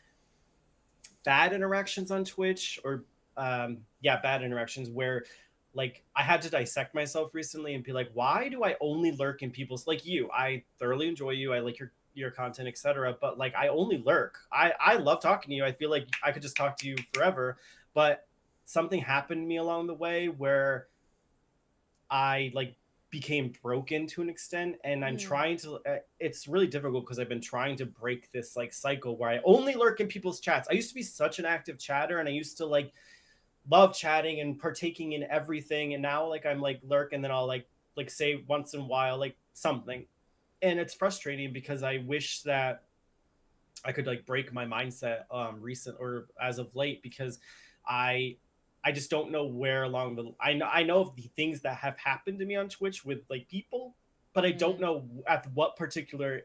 bad interactions on Twitch or bad interactions where like I had to dissect myself recently and be like, why do I only lurk in people's like you? I thoroughly enjoy you. I like your content, etc. But like I only lurk. I love talking to you. I feel like I could just talk to you forever. But something happened to me along the way where I like became broken to an extent, and I'm Mm. trying to it's really difficult because I've been trying to break this like cycle where I only lurk in people's chats. I used to be such an active chatter and I used to like love chatting and partaking in everything, and now like I'm like lurk and then I'll like say once in a while like something. And it's frustrating because I wish that I could like break my mindset recent or as of late, because I I just don't know where along the I know of the things that have happened to me on Twitch with like people, but I don't Mm. know at what particular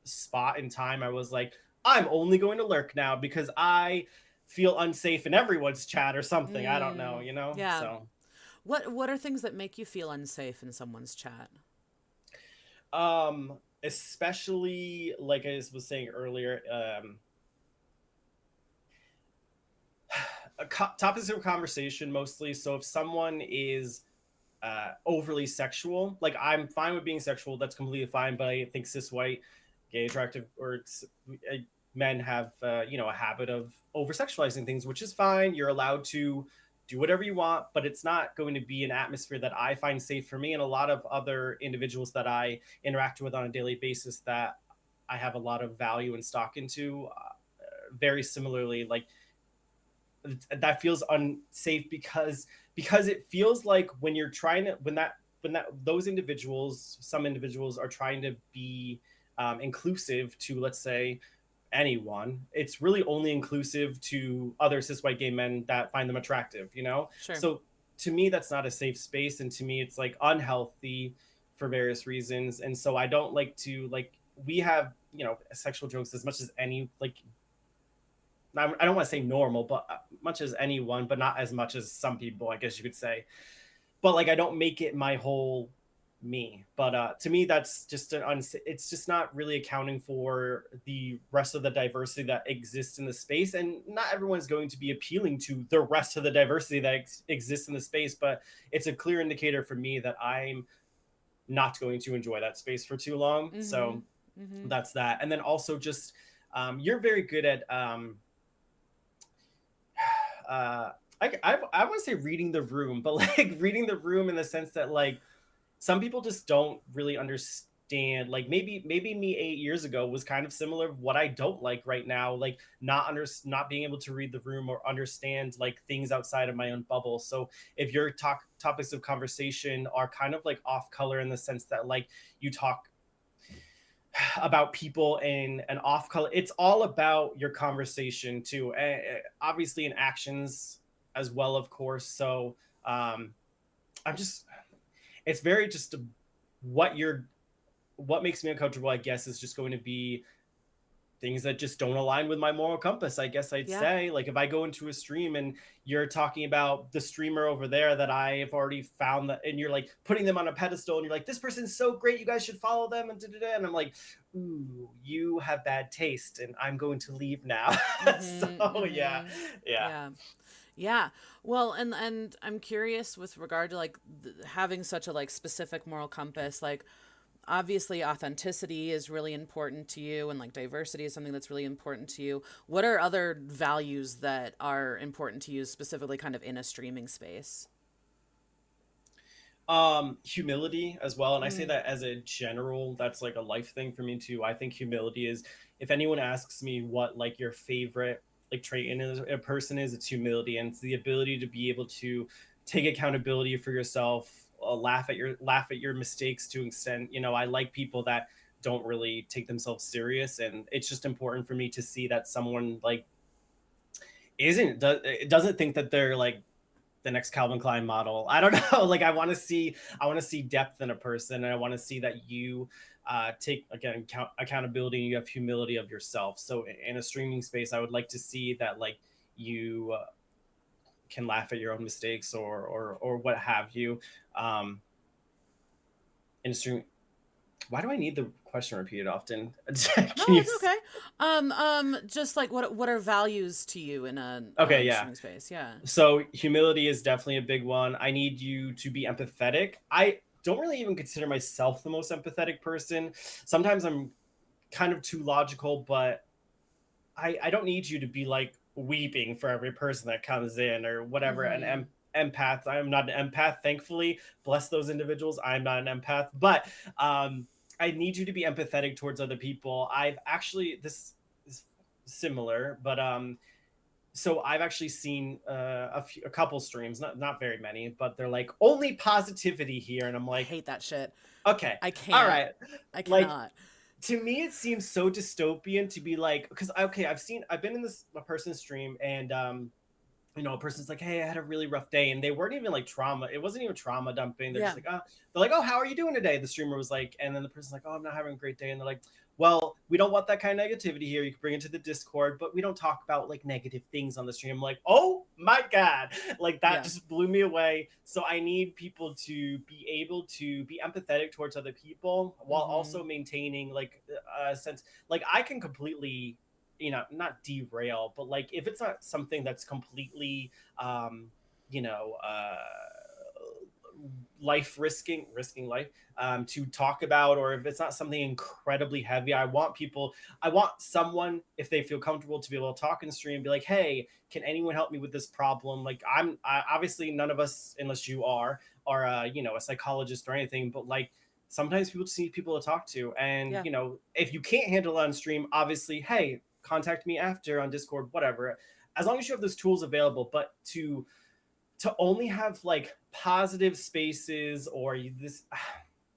spot in time I was like, I'm only going to lurk now because I feel unsafe in everyone's chat or something. I don't know, Mm. Yeah. So What are things that make you feel unsafe in someone's chat? especially like I was saying earlier, topics of conversation mostly. So if someone is overly sexual, like I'm fine with being sexual, that's completely fine. But I think cis white, gay, attractive, or men have a habit of over sexualizing things, which is fine. You're allowed to do whatever you want, but it's not going to be an atmosphere that I find safe for me and a lot of other individuals that I interact with on a daily basis that I have a lot of value and stock into. Very similarly, like that feels unsafe because it feels like when you're trying to when that those individuals, some individuals are trying to be inclusive to, let's say, anyone, it's really only inclusive to other cis white gay men that find them attractive. Sure. So to me that's not a safe space, and to me it's like unhealthy for various reasons. And so I don't like to like we have sexual jokes as much as any like I don't want to say normal, but much as anyone, but not as much as some people, I guess you could say. But like I don't make it my whole me. But to me, that's just it's just not really accounting for the rest of the diversity that exists in the space. And not everyone's going to be appealing to the rest of the diversity that exists in the space. But it's a clear indicator for me that I'm not going to enjoy that space for too long. Mm-hmm. So Mm-hmm. that's that. And then also just you're very good at uh, I want to say reading the room, but like reading the room in the sense that like some people just don't really understand. Like maybe me 8 years ago was kind of similar. What I don't like right now, like not being able to read the room or understand like things outside of my own bubble. So if your topics of conversation are kind of like off color in the sense that like you talk about people in an off color, it's all about your conversation too, obviously in actions as well, of course. So I'm just it's very just what you're what makes me uncomfortable, I guess, is just going to be things that just don't align with my moral compass, I guess I'd Yeah. say. Like if I go into a stream and you're talking about the streamer over there that I have already found that, and you're like putting them on a pedestal and you're like, this person's so great, you guys should follow them, and da-da-da. And I'm like, ooh, you have bad taste and I'm going to leave now. So Mm-hmm. yeah, Mm-hmm. yeah. Yeah. Yeah. Well, and I'm curious with regard to like having such a like specific moral compass, like obviously authenticity is really important to you and like diversity is something that's really important to you. What are other values that are important to you specifically kind of in a streaming space? Humility as well, and I say Mm, that as a general, that's like a life thing for me too. I think humility is, if anyone asks me what like your favorite like trait in a person is, it's humility, and it's the ability to be able to take accountability for yourself, laugh at your mistakes to an extent. I like people that don't really take themselves serious, and it's just important for me to see that someone like doesn't think that they're like the next Calvin Klein model. I don't know. Like I want to see depth in a person, and I want to see that you take again accountability and you have humility of yourself. So in a streaming space, I would like to see that like you can laugh at your own mistakes or what have you. Um, in a stream, why do I need the question repeated often? no, Can you? it's okay. Just like what are values to you in a Okay, yeah. streaming space? Yeah. So humility is definitely a big one. I need you to be empathetic. I don't really even consider myself the most empathetic person. Sometimes I'm kind of too logical, but I don't need you to be like weeping for every person that comes in or whatever. Mm-hmm. Empath. I'm not an empath, thankfully. Bless those individuals. I'm not an empath, but I need you to be empathetic towards other people. I've actually this is similar, but so I've actually seen a couple streams, not very many, but they're like only positivity here, and I'm I like, hate that shit. okay, I all can't. right, I like cannot. to me it seems so dystopian to be like, because okay, I've been in this a person's stream, and a person's like, hey, I had a really rough day, and they weren't even like trauma, it wasn't even trauma dumping, they're just Yeah. like, oh, they're like, oh, how are you doing today, the streamer was like, and then the person's like, oh, I'm not having a great day, and they're like, well, we don't want that kind of negativity here, you can bring it to the Discord, but we don't talk about like negative things on the stream. I'm like, oh my god, like that Yeah. just blew me away. So I need people to be able to be empathetic towards other people while Mm-hmm. also maintaining like a sense, like I can completely, not derail, but like if it's not something that's completely, um, you know, risking life, to talk about, or if it's not something incredibly heavy, I want someone, if they feel comfortable, to be able to talk in the stream and be like, hey, can anyone help me with this problem? Like obviously none of us, unless you are a psychologist or anything, but like sometimes people just need people to talk to. And Yeah. if you can't handle it on stream, obviously, hey, contact me after on Discord, whatever, as long as you have those tools available. But to only have like positive spaces or this,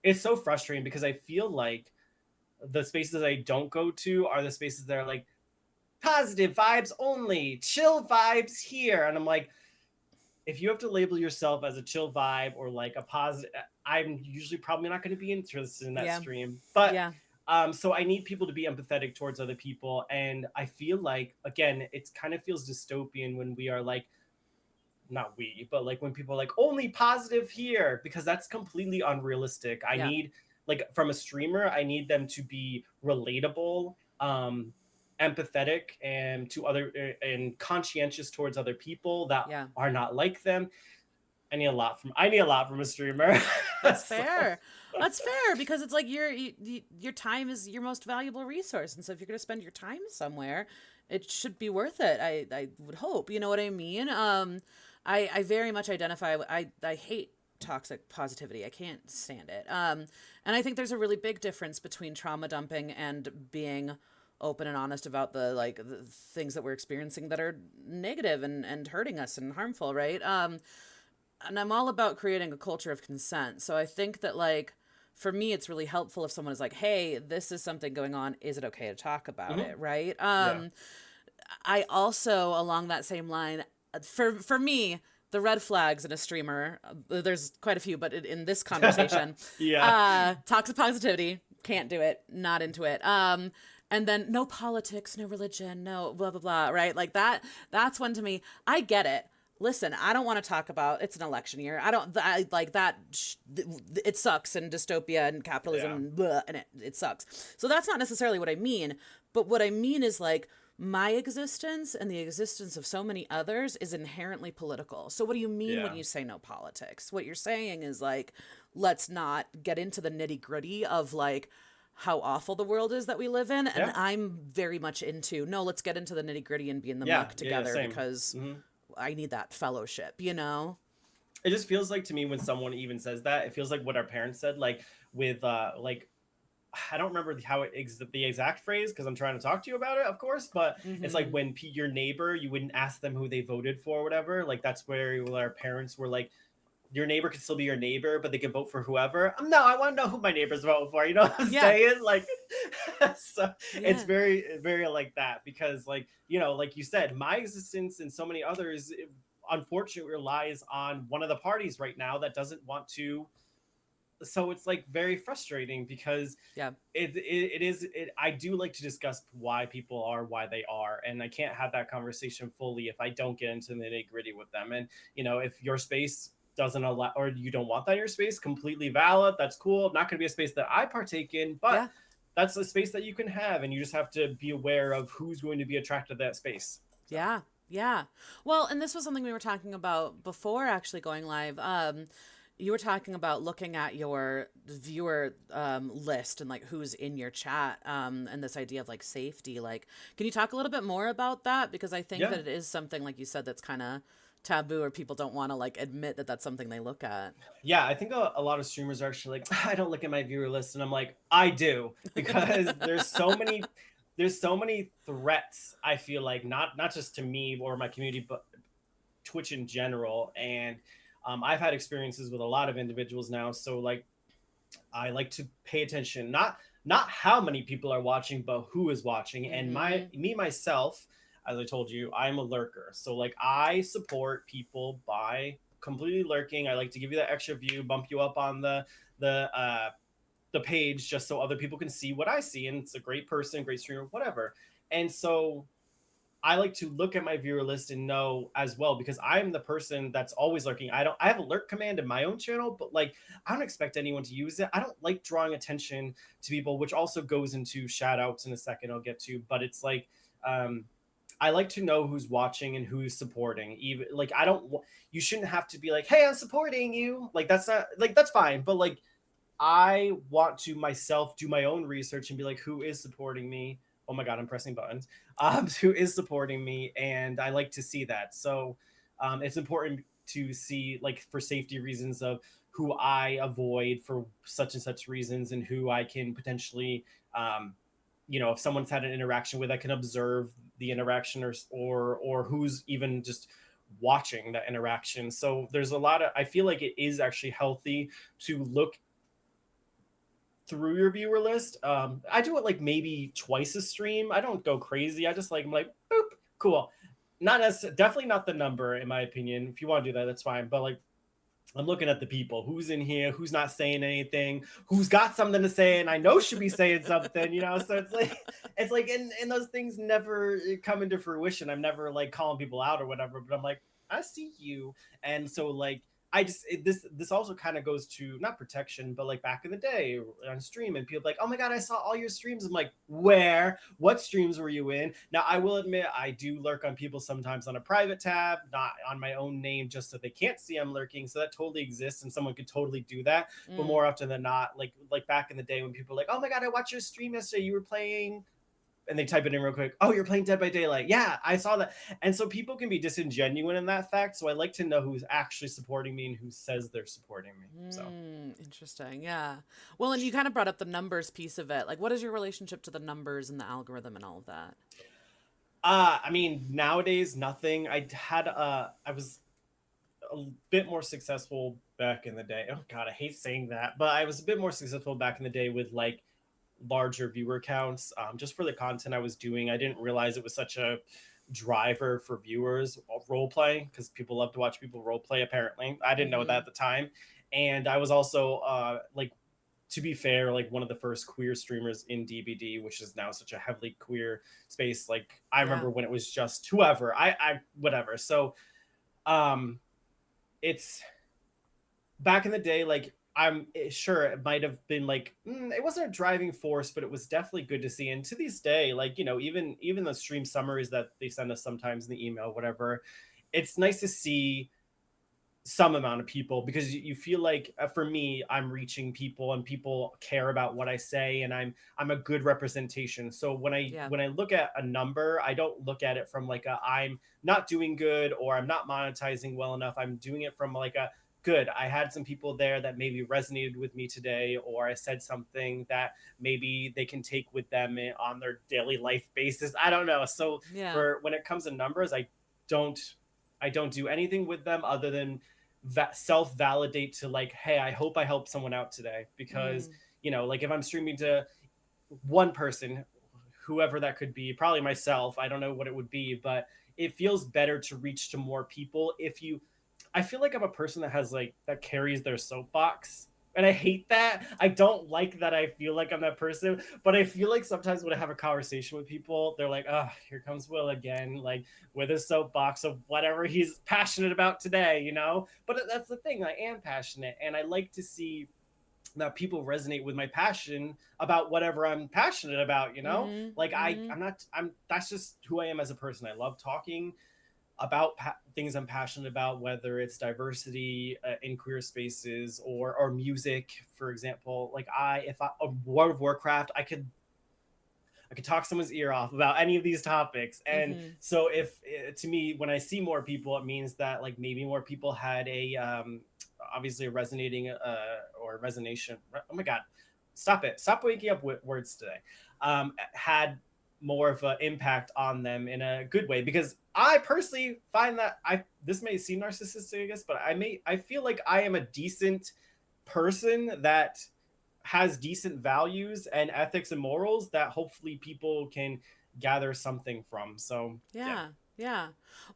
it's so frustrating because I feel like the spaces I don't go to are the spaces that are like positive vibes only, chill vibes here, and I'm like, if you have to label yourself as a chill vibe or like a positive, I'm usually probably not going to be interested in that Yeah. stream. But Yeah. So I need people to be empathetic towards other people. And I feel like, again, it kind of feels dystopian when we are like, not we, but like when people are like only positive here, because that's completely unrealistic. I Yeah. need, like, from a streamer, I need them to be relatable, empathetic, and to other, and conscientious towards other people that Yeah. are not like them. I need a lot from a streamer. That's So fair. That's fair because it's like your time is your most valuable resource, and so if you're going to spend your time somewhere, it should be worth it. I would hope. You know what I mean? I very much identify. I hate toxic positivity. I can't stand it. And I think there's a really big difference between trauma dumping and being open and honest about the things that we're experiencing that are negative and hurting us and harmful, right? And I'm all about creating a culture of consent. So I think that like for me it's really helpful if someone is like, "Hey, this is something going on. Is it okay to talk about mhm. it?" right? Yeah. I also along that same line for me the red flags in a streamer, there's quite a few, but in this conversation, Yeah. toxic positivity, can't do it, not into it. And then no politics, no religion, no blah blah blah, right? Like that's one to me. I get it. Listen, I don't want to talk about it's an election year. I like that. It sucks and dystopia and capitalism Yeah. and, blah, and it sucks. So that's not necessarily what I mean. But what I mean is like my existence and the existence of so many others is inherently political. So what do you mean when Yeah. you say no politics? What you're saying is like, let's not get into the nitty gritty of like how awful the world is that we live in. And Yeah. I'm very much into, no, let's get into the nitty gritty and be in the Yeah. muck Yeah. Yeah. together Same. because Hmm. I need that fellowship, you know? It just feels like to me when someone even says that, it feels like what our parents said, like with like I don't remember how the exact phrase because I'm trying to talk to you about it, of course. But it's like Mm-hmm. when your neighbor, you wouldn't ask them who they voted for, or whatever. Like that's where our parents were like, your neighbor could still be your neighbor, but they can vote for whoever. No, I want to know who my neighbor's voting for. You know what I'm Yeah. saying? Like, so it's Yeah. very, very like that because, like, like you said, my existence and so many others, unfortunately, relies on one of the parties right now that doesn't want to. So it's like very frustrating because Yeah. I do like to discuss why people are why they are, and I can't have that conversation fully if I don't get into the nitty gritty with them. And if your space doesn't allow or you don't want that in your space, completely valid. That's cool. Not going to be a space that I partake in, but Yeah. that's a space that you can have, and you just have to be aware of who's going to be attracted to that space. So Yeah. Yeah. Well, and this was something we were talking about before actually going live. You were talking about looking at your viewer list and like who's in your chat, and this idea of like safety. Like, can you talk a little bit more about that? Because I think yeah. that it is something, like you said, that's kind of taboo or people don't want to like admit that that's something they look at. Yeah, I think a lot of streamers are actually like, I don't look at my viewer list, and I'm like, I do because there's so many threats. I feel like not just to me or my community, but Twitch in general. And I've had experiences with a lot of individuals now, so like I like to pay attention, not how many people are watching, but who is watching. And Mm-hmm. myself, as I told you, I'm a lurker. So like I support people by completely lurking. I like to give you that extra view, bump you up on the the page just so other people can see what I see. And it's a great person, great streamer, whatever. And so I like to look at my viewer list and know as well because I'm the person that's always lurking. I have a lurk command in my own channel, but like I don't expect anyone to use it. I don't like drawing attention to people, which also goes into shout outs in a second I'll get to, but it's like um I like to know who's watching and who's supporting. Even like you shouldn't have to be like, "Hey, I'm supporting you." Like that's not like that's fine, but like I want to myself do my own research and be like, who is supporting me? Oh my God, I'm pressing buttons. Who is supporting me? And I like to see that. So it's important to see, like, for safety reasons of who I avoid for such and such reasons and who I can potentially, if someone's had an interaction with, I can observe the interaction or who's even just watching that interaction. So there's a lot of, I feel like it is actually healthy to look through your viewer list. I do it like maybe twice a stream. I don't go crazy. I just like I'm like boop, cool. Not as definitely not the number in my opinion. If you want to do that, that's fine. But like I'm looking at the people, who's in here, who's not saying anything, who's got something to say, and I know should be saying something, you know. So it's like, and those things never come into fruition. I'm never like calling people out or whatever, but I'm like, I see you, and so like this also kind of goes to not protection, but like back in the day on stream, and people like, oh my god, I saw all your streams. I'm like, where? What streams were you in? Now I will admit I do lurk on people sometimes on a private tab, not on my own name, just so they can't see I'm lurking. So that totally exists, and someone could totally do that. But Mm. more often than not, like back in the day when people are like, oh my god, I watched your stream yesterday. You were playing, and they type it in real quick. Oh, you're playing Dead by Daylight. Yeah, I saw that. And so people can be disingenuous in that fact. So I like to know who's actually supporting me and who says they're supporting me. So, Interesting. Yeah. Well, and you kind of brought up the numbers piece of it. Like, what is your relationship to the numbers and the algorithm and all of that? I mean, nowadays nothing. I was a bit more successful back in the day. Oh God, I hate saying that, but I was a bit more successful back in the day with like larger viewer counts, just for the content I was doing. I didn't realize it was such a driver for viewers of role play, because people love to watch people role play. Apparently, I didn't know that Mm-hmm. at the time, and I was also like, to be fair, like one of the first queer streamers in DBD, which is now such a heavily queer space. Like I Yeah. remember when it was just whoever, I whatever. So um it's back in the day, like I'm sure it might have been like, it wasn't a driving force, but it was definitely good to see. And to this day, like, you know, even the stream summaries that they send us sometimes in the email, whatever, it's nice to see some amount of people, because you feel like, for me, I'm reaching people and people care about what I say, and I'm a good representation. So Yeah. when I look at a number, I don't look at it from like a I'm not doing good or I'm not monetizing well enough. I'm doing it from like a good, I had some people there that maybe resonated with me today, or I said something that maybe they can take with them on their daily life basis. I don't know. So Yeah. for when it comes to numbers, don't I don't do anything with them other than self validate to like, hey, I hope I helped someone out today, because Mm. you know, like if I'm streaming to one person, whoever that could be, probably myself, I don't know what it would be, but it feels better to reach to more people if you, I feel like I'm a person that has like that carries their soapbox. And I hate that. I don't like that. I feel like I'm that person, but I feel like sometimes when I have a conversation with people, they're like, "Oh, here comes Will again, like with his soapbox of whatever he's passionate about today," you know? But that's the thing. I am passionate, and I like to see that people resonate with my passion about whatever I'm passionate about, you know? Mm-hmm. Like Mm-hmm. I'm that's just who I am as a person. I love talking about things I'm passionate about, whether it's diversity in queer spaces, or music, for example. Like if I World of Warcraft, I could talk someone's ear off about any of these topics. And Mm-hmm. so if to me, when I see more people, it means that like maybe more people had a obviously a resonating or resonation. Oh my god, stop it! Stop waking up with words today. Had more of an impact on them in a good way, because I personally find that I this may seem narcissistic, I guess, but I feel like I am a decent person that has decent values and ethics and morals that hopefully people can gather something from. So yeah. Yeah. Yeah.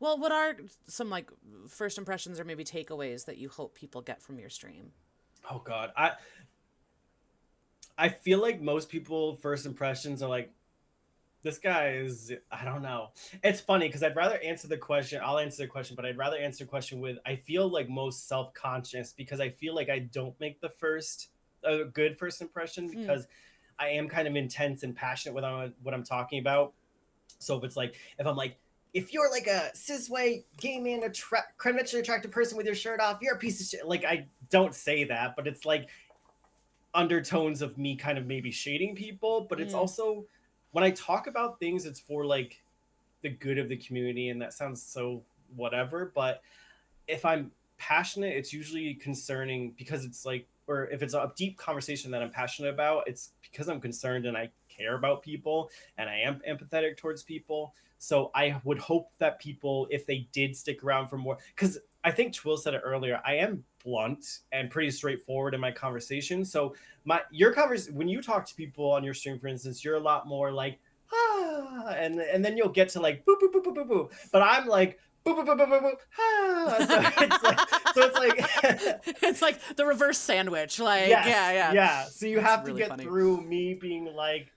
Well, what are some like first impressions or maybe takeaways that you hope people get from your stream? Oh God, I feel like most people first impressions are like, this guy is, I don't know. It's funny because I'd rather answer the question. I'll answer the question, but I'd rather answer the question with, I feel like most self conscious, because I feel like I don't make the first a good first impression, Mm. because I am kind of intense and passionate with what I'm talking about. So if it's like, if I'm like, if you're like a cis white gay man, conventionally attractive person with your shirt off, you're a piece of shit. Like I don't say that, but it's like undertones of me kind of maybe shading people. But it's Mm. also, when I talk about things, it's for like the good of the community, and that sounds so whatever. But if I'm passionate, it's usually concerning, because it's like, or if it's a deep conversation that I'm passionate about, it's because I'm concerned and I care about people and I am empathetic towards people. So I would hope that people, if they did stick around for more, because I think Twill said it earlier, I am blunt and pretty straightforward in my conversation. So your conversation, when you talk to people on your stream, for instance, you're a lot more like, and then you'll get to like boop boop boop boop boop boop. But I'm like boop, boop, boop, boop, boop, boop, ah. So it's like It's like the reverse sandwich. Like, yeah, yes, yeah. yeah. So you That's have to really get funny. through me being like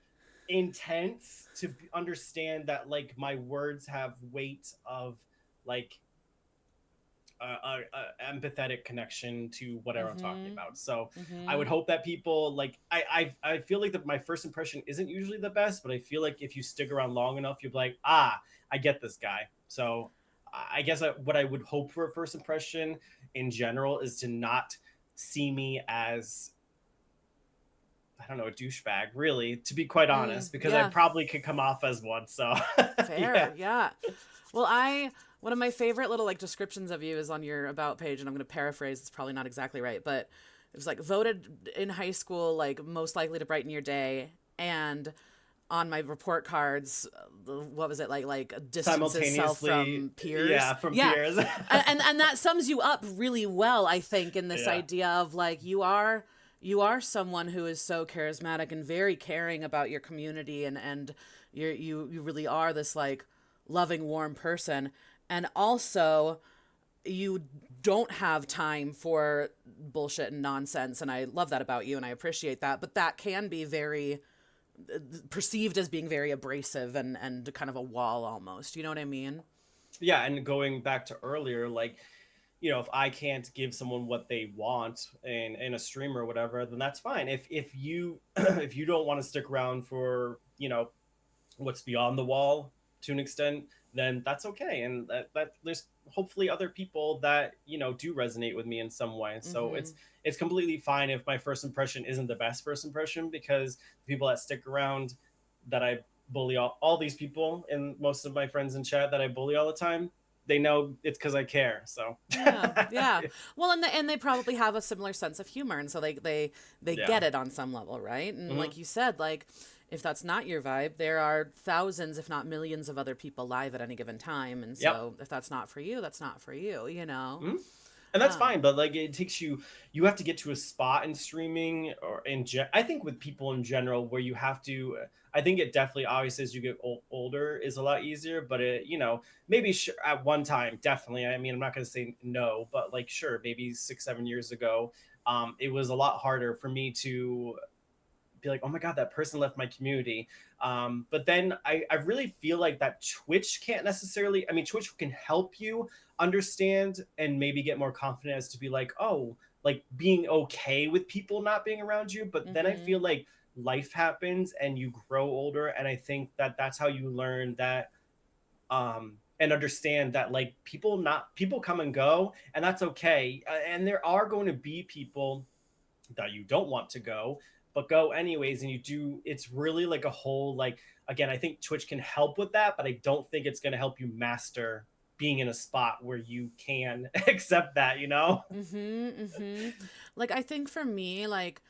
intense to understand that like my words have weight of like empathetic connection to whatever I'm talking Mm-hmm. about. So I Mm-hmm. would hope that people like I feel like that my first impression isn't usually the best, but I feel like if you stick around long enough, you'll be like, ah, I get this guy. So I guess what I would hope for a first impression in general is to not see me as, I don't know, a douchebag, really, to be quite honest, because I Yeah. probably could come off as one. So yeah. Fair. Yeah. Well, one of my favorite little like descriptions of you is on your about page, and I'm going to paraphrase. It's probably not exactly right, but it was like voted in high school like most likely to brighten your day, and on my report cards, what was it like distances self Simultaneously, from peers. yeah, from Yeah, peers. and that sums you up really well, I think, in this Yeah. idea of like you are someone who is so charismatic and very caring about your community, and you really are this like loving, warm person, and also you don't have time for bullshit and nonsense, and I love that about you and I appreciate that, but that can be very perceived as being very abrasive and kind of a wall almost. You know what I mean? Yeah, and going back to earlier, like, if I can't give someone what they want in a stream or whatever, then that's fine. If you if you don't want to stick around for, what's beyond the wall to an extent, then that's okay. And that there's hopefully other people that, do resonate with me in some way. So Mm-hmm. it's completely fine if my first impression isn't the best first impression, because the people that stick around, that I bully, all these people and most of my friends in chat that I bully all the time, they know it's because I care. So Yeah, yeah. Well, and they probably have a similar sense of humor, and so they yeah. get it on some level, right? And Hmm. like you said, like if that's not your vibe, there are thousands, if not millions, of other people live at any given time, and Yep. so if that's not for you, that's not for you, you know. Mhm. And that's Um, fine, but like it takes you have to get to a spot in streaming or I think with people in general where you have to, I think it definitely, obviously, as you get older is a lot easier, but it, maybe at one time, definitely, I mean, I'm not going to say no, but like sure, maybe 6 7 years ago, it was a lot harder for me to be like, oh my God, that person left my community. But then I really feel like that Twitch can't necessarily, I mean, Twitch can help you understand and maybe get more confident as to be like, oh, like being okay with people not being around you. But then I mm-hmm. feel like life happens and you grow older. And I think that that's how you learn that, and understand that like people come and go, and that's okay. And there are going to be people that you don't want to go, but go anyways. And you do, it's really like a whole, like, again, I think Twitch can help with that, but I don't think it's going to help you master being in a spot where you can accept that. Mm-hmm, mm-hmm. Like I think for me, like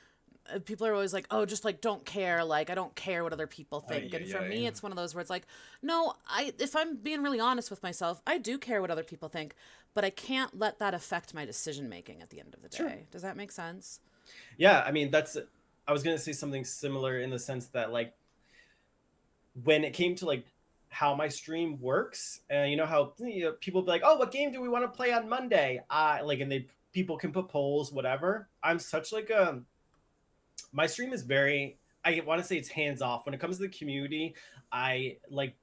people are always like, "Oh, just like don't care." Like I don't care what other people think. Ay, And ay, for ay. me, it's one of those where it's like, "No, if I'm being really honest with myself, I do care what other people think, but I can't let that affect my decision making at the end of the Sure. day." Does that make sense? Yeah, I mean, I was going to say something similar in the sense that like when it came to like how my stream works, and how, people be like, oh, what game do we want to play on Monday, like, and they people can put polls, whatever. I'm such like a My stream is very, I want to say it's hands off when it comes to the community. I like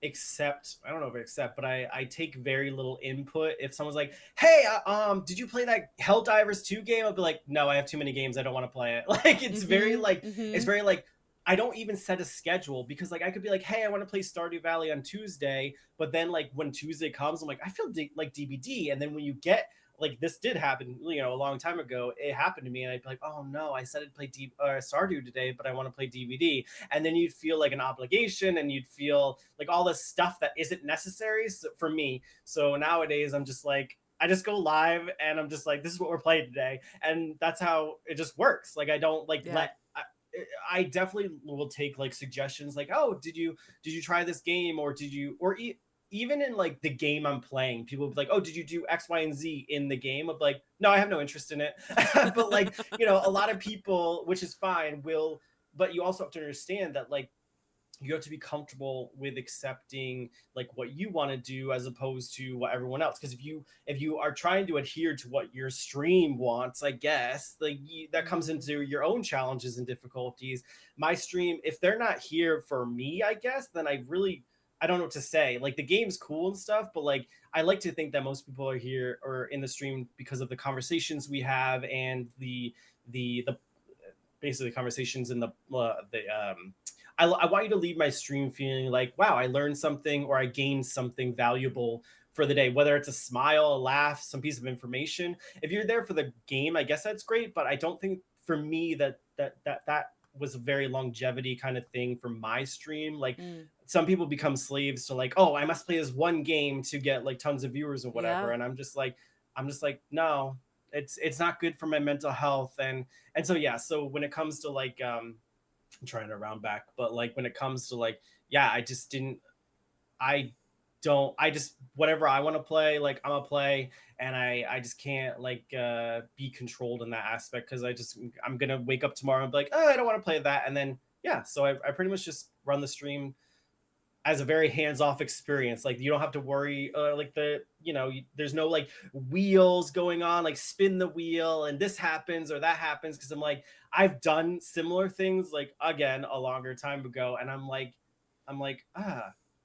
accept, I don't know if I accept, but I take very little input. If someone's like, hey, did you play that Helldivers 2 game, I'll be like, no, I have too many games, I don't want to play it. Like Mm-hmm. Mm-hmm. it's very like, I don't even set a schedule, because like I could be like, hey, I want to play Stardew Valley on Tuesday, but then like when Tuesday comes, I'm like, I feel like DBD. And then when you get, like, this did happen, a long time ago, it happened to me, and I'd be like, oh no, I said I'd play Stardew today, but I want to play DVD. And then you'd feel like an obligation, and you'd feel like all this stuff that isn't necessary for me. So nowadays I'm just like, I just go live, and I'm just like, this is what we're playing today, and that's how it just works. Like I don't like Yeah. I definitely will take like suggestions, like, oh, did you try this game, or did you, or even in like the game I'm playing, people will be like, oh, did you do X, Y, and Z in the game? I'm like, no, I have no interest in it. But like, a lot of people, which is fine, will, but you also have to understand that like you have to be comfortable with accepting like what you want to do as opposed to what everyone else, because if you are trying to adhere to what your stream wants, I guess, like that comes Mm-hmm. into your own challenges and difficulties. My stream, if they're not here for me, I guess, then I don't know what to say. Like the game's cool and stuff, but like I like to think that most people are here or in the stream because of the conversations we have and the basically conversations in the I want you to leave my stream feeling like, wow, I learned something or I gained something valuable for the day, whether it's a smile, a laugh, some piece of information. If you're there for the game, I guess that's great, but I don't think for me that was a very longevity kind of thing for my stream. Like Mm. some people become slaves to like, oh, I must play this one game to get like tons of viewers or whatever, Yeah. and I'm just like, no, it's not good for my mental health. And so yeah, so when it comes to like I'm trying to round back, but like when it comes to like, yeah, I I just whatever I want to play, like I'm gonna play, and I just can't like be controlled in that aspect, because I'm gonna wake up tomorrow and be like, oh, I don't want to play that, and then yeah, so I pretty much just run the stream as a very hands-off experience. Like you don't have to worry like there's no like wheels going on, like spin the wheel and this happens or that happens, because I'm like, I've done similar things like again a longer time ago, and I'm like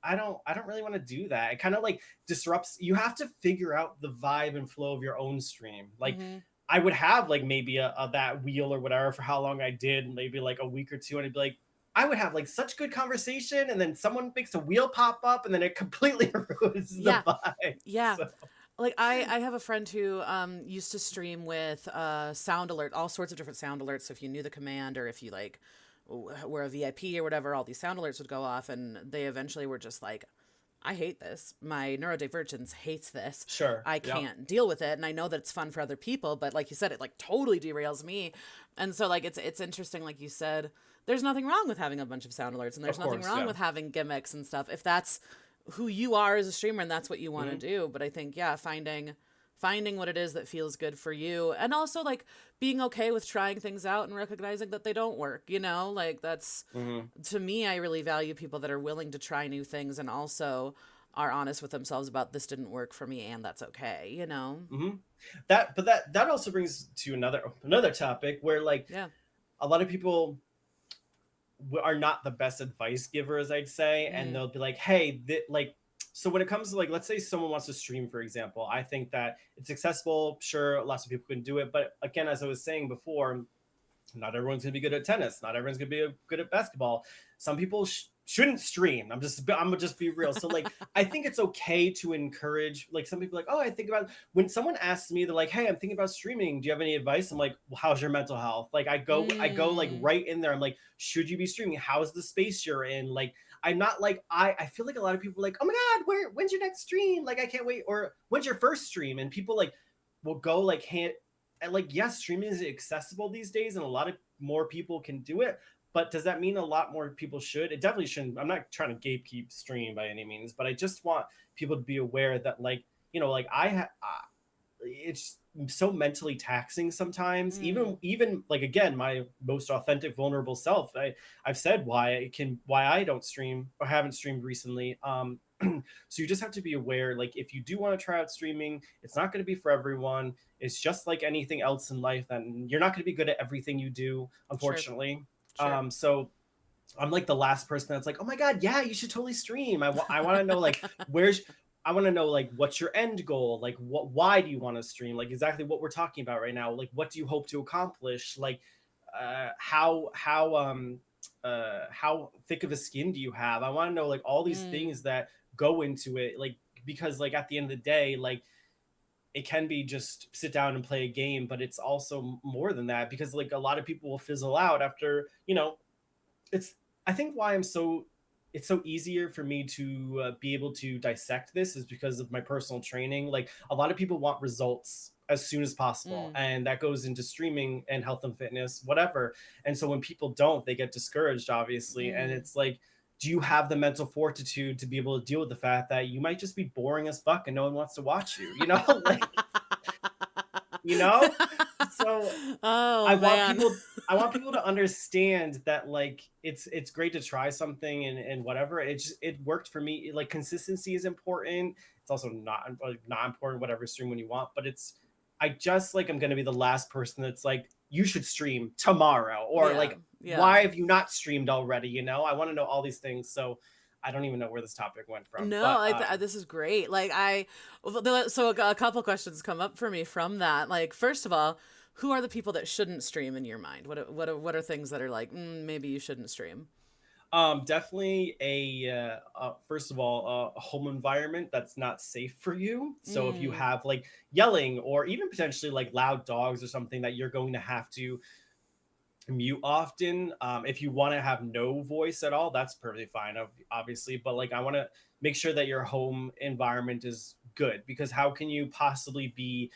I don't really want to do that. It kind of like disrupts. You have to figure out the vibe and flow of your own stream. Like Mm-hmm. I would have like maybe a that wheel or whatever for how long I did, maybe like a week or two, and I'd be like, I would have like such good conversation, and then someone makes a wheel pop up, and then it completely ruins the Yeah. vibe. Yeah. So Like I have a friend who used to stream with sound alert, all sorts of different sound alerts. So if you knew the command, or if you like were a VIP or whatever, all these sound alerts would go off, and they eventually were just like, I hate this. My neurodivergence hates this. sure, I yeah, can't deal with it. And I know that it's fun for other people, but like you said, it like totally derails me. And so like it's interesting, like you said, there's nothing wrong with having a bunch of sound alerts, and of there's nothing course, wrong yeah. with having gimmicks and stuff if that's who you are as a streamer and that's what you want to Hmm. do. But I think, yeah, finding what it is that feels good for you, and also like being okay with trying things out and recognizing that they don't work, like that's, Hmm. to me, I really value people that are willing to try new things and also are honest with themselves about this didn't work for me and that's okay. Hmm. But that also brings to another topic where like Yeah. a lot of people are not the best advice givers, I'd say, and Mm, they'll be like, "Hey, like." So when it comes to like, let's say someone wants to stream, for example, I think that it's accessible. Sure, lots of people can do it, but again, as I was saying before, not everyone's going to be good at tennis. Not everyone's going to be good at basketball. Some people shouldn't stream. I'm gonna just be real. So like, I think it's okay to encourage. Like some people are like, oh, I think about when someone asks me, they're like, hey, I'm thinking about streaming. Do you have any advice? I'm like, well, how's your mental health? Like I go like mm, right in there. I'm like, should you be streaming? How's the space you're in? Like I'm not like I feel like a lot of people are like, oh my god, when's your next stream? Like I can't wait. Or when's your first stream? And people like will go like hand and like yes, streaming is accessible these days, and a lot of more people can do it. But does that mean a lot more people should? It definitely shouldn't. I'm not trying to gatekeep stream by any means, but I just want people to be aware that like like it's so mentally taxing sometimes. mm, Even like again, my most authentic, vulnerable self. I've said why I don't stream or haven't streamed recently. So you just have to be aware. Like if you do want to try out streaming, it's not going to be for everyone. It's just like anything else in life, that you're not going to be good at everything you do, sure, unfortunately. sure. So I'm like the last person that's like, oh my god, yeah, you should totally stream. I want to know like where's I want to know like what's your end goal? Like why do you want to stream? Like exactly what we're talking about right now. Like what do you hope to accomplish? Like how thick of a skin do you have? I want to know like all these Mm, things that go into it, like because like at the end of the day, like it can be just sit down and play a game, but it's also more than that, because like a lot of people will fizzle out after it's I think why it's so easier for me to be able to dissect this is because of my personal training. Like a lot of people want results as soon as possible, mm, and that goes into streaming and health and fitness, whatever. And so when people don't, they get discouraged, obviously. And mm. it's like, do you have the mental fortitude to be able to deal with the fact that you might just be boring as fuck and no one wants to watch you, like you know so Oh I want man. people. I want people to understand that like it's great to try something and whatever. It worked for me. Like consistency is important. It's also not like not important, whatever, stream when you want, but it's I just like I'm gonna be the last person that's like, you should stream tomorrow, or Yeah. like, Yeah. why have you not streamed already? You know, I want to know all these things. So I don't even know where this topic went from, No, but this is great. Like so a couple questions come up for me from that. Like, first of all, who are the people that shouldn't stream in your mind? What are things that are like, maybe you shouldn't stream? Definitely first of all, a home environment that's not safe for you. So if you Mm, have like yelling or even potentially like loud dogs or something that you're going to have to mute often. If you want to have no voice at all, that's perfectly fine, obviously. But like, I want to make sure that your home environment is good, because how can you possibly be,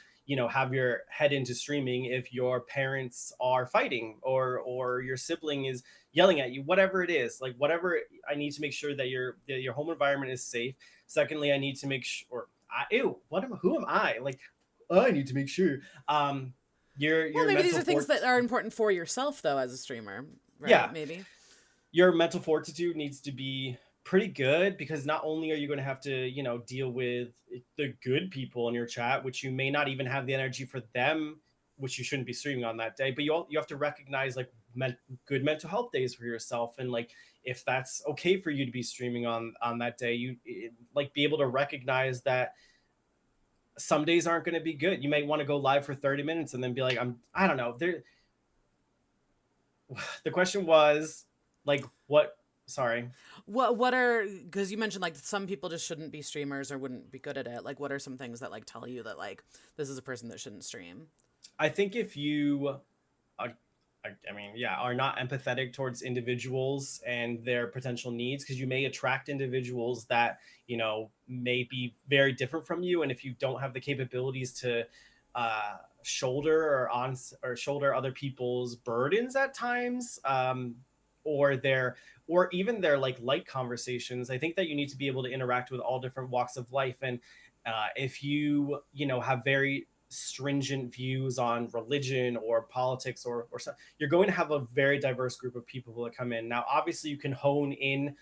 have your head into streaming if your parents are fighting, or your sibling is yelling at you, whatever it is, like whatever. I need to make sure that your home environment is safe. Secondly, I need to make sure. Ew, who am I? Like, I need to make sure. Um, well, your maybe these mental are things fort that are important for yourself, though, as a streamer, right? yeah, Maybe. your mental fortitude needs to be pretty good, because not only are you going to have to, deal with the good people in your chat, which you may not even have the energy for them, which you shouldn't be streaming on that day, but you have to recognize like good mental health days for yourself, and like if that's okay for you to be streaming on that day, like be able to recognize that some days aren't going to be good. You might want to go live for 30 minutes and then be like, I don't know, there. The question was like, what? Sorry. What are, because you mentioned like some people just shouldn't be streamers or wouldn't be good at it. Like, what are some things that like tell you that like this is a person that shouldn't stream? I think if you, are, I mean, yeah, are not empathetic towards individuals and their potential needs, because you may attract individuals that, may be very different from you. And if you don't have the capabilities to shoulder or shoulder other people's burdens at times, or even their like light conversations, I think that you need to be able to interact with all different walks of life. And if you have very stringent views on religion or politics, or so, you're going to have a very diverse group of people that come in. Now obviously you can hone in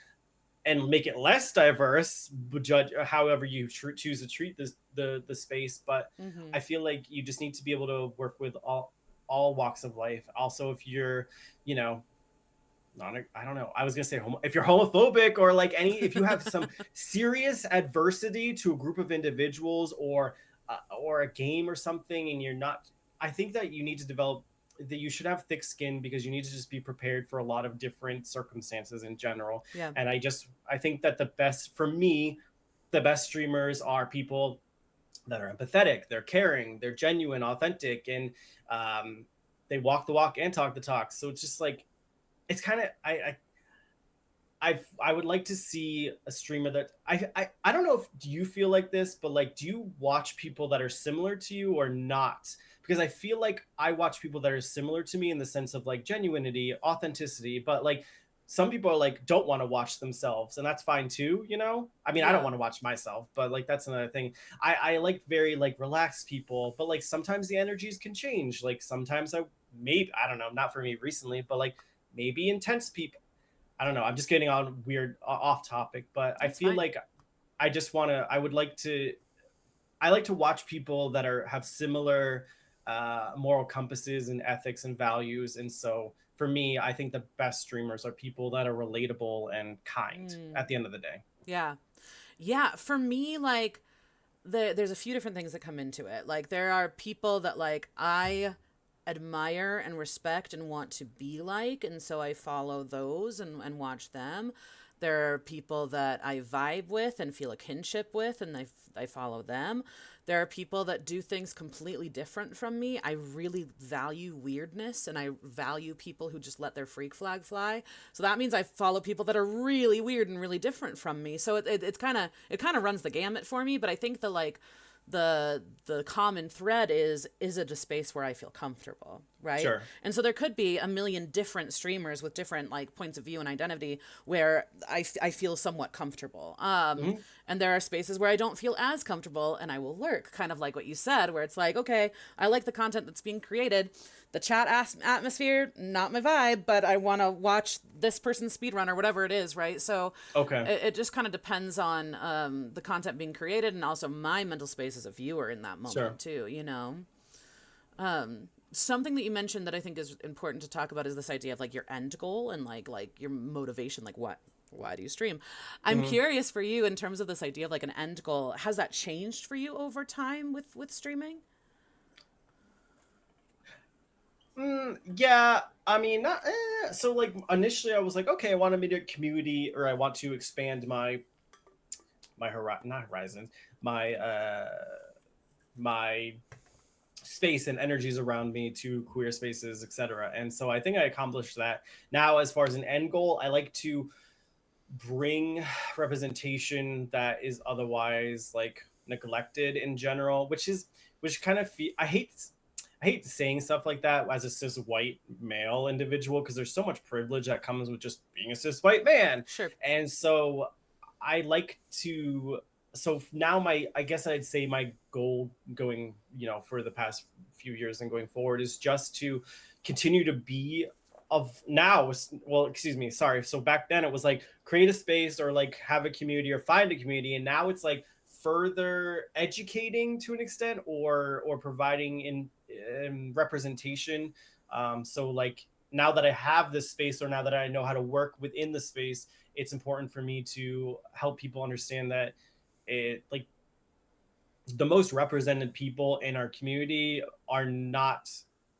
and make it less diverse, judge however you choose to treat the space, but Mm-hmm. I feel like you just need to be able to work with all walks of life. Also, if you're, you know not I don't know. I was gonna say if you're homophobic, or like if you have some serious adversity to a group of individuals, or a game or something, and you're not. I think that you need to develop that you should have thick skin, because you need to just be prepared for a lot of different circumstances in general. Yeah. And I think that the best streamers are people that are empathetic, they're caring, they're genuine, authentic, and they walk the walk and talk the talk. So it's just like, it's kind of I would like to see a streamer that I don't know if, do you feel like this, but like, do you watch people that are similar to you or not? Because I feel like I watch people that are similar to me in the sense of like genuinity, authenticity, but like some people are like don't want to watch themselves, and that's fine too, I mean, I don't Yeah. want to watch myself, but like that's another thing. I like very like relaxed people, but like sometimes the energies can change. Like sometimes I don't know, not for me recently, but like maybe intense people. I don't know. I'm just getting on weird off topic, but I That's feel fine. like I would like to, I like to watch people that have similar moral compasses and ethics and values. And so for me, I think the best streamers are people that are relatable and kind Mm, at the end of the day. yeah. Yeah. For me, like there's a few different things that come into it. Like there are people that like I admire and respect and want to be like, and so I follow those and watch them. There are people that I vibe with and feel a kinship with, and I follow them. There are people that do things completely different from me. I really value weirdness, and I value people who just let their freak flag fly. So that means I follow people that are really weird and really different from me. So it's kind of runs the gamut for me. But I think the common thread is it a space where I feel comfortable, right? Sure. And so there could be a million different streamers with different like points of view and identity where I feel somewhat comfortable. Hmm. And there are spaces where I don't feel as comfortable and I will lurk, kind of like what you said, where it's like, okay, I like the content that's being created. The chat atmosphere, not my vibe, but I want to watch this person's speedrun or whatever it is, right? So Okay. it just kind of depends on the content being created and also my mental space as a viewer in that moment, Sure. too, you know? Something that you mentioned that I think is important to talk about is this idea of like your end goal and like your motivation, like why do you stream? I'm Mhm. curious for you in terms of this idea of like an end goal. Has that changed for you over time with streaming? Yeah, I mean, not, so like initially I was like, okay, I want to meet a community, or I want to expand not horizons, my my space and energies around me to queer spaces, etc. And so I think I accomplished that. Now, as far as an end goal, I like to bring representation that is otherwise like neglected in general, which kind of I hate saying stuff like that as a cis white male individual, because there's so much privilege that comes with just being a cis white man. Sure. And so I like to, so now my, I guess I'd say my goal going, for the past few years and going forward is just to continue to be of now, well, excuse me, sorry, so back then it was like create a space or like have a community or find a community, and now it's like further educating to an extent, or providing in representation. So like now that I have this space, or now that I know how to work within the space, it's important for me to help people understand that it like the most represented people in our community are not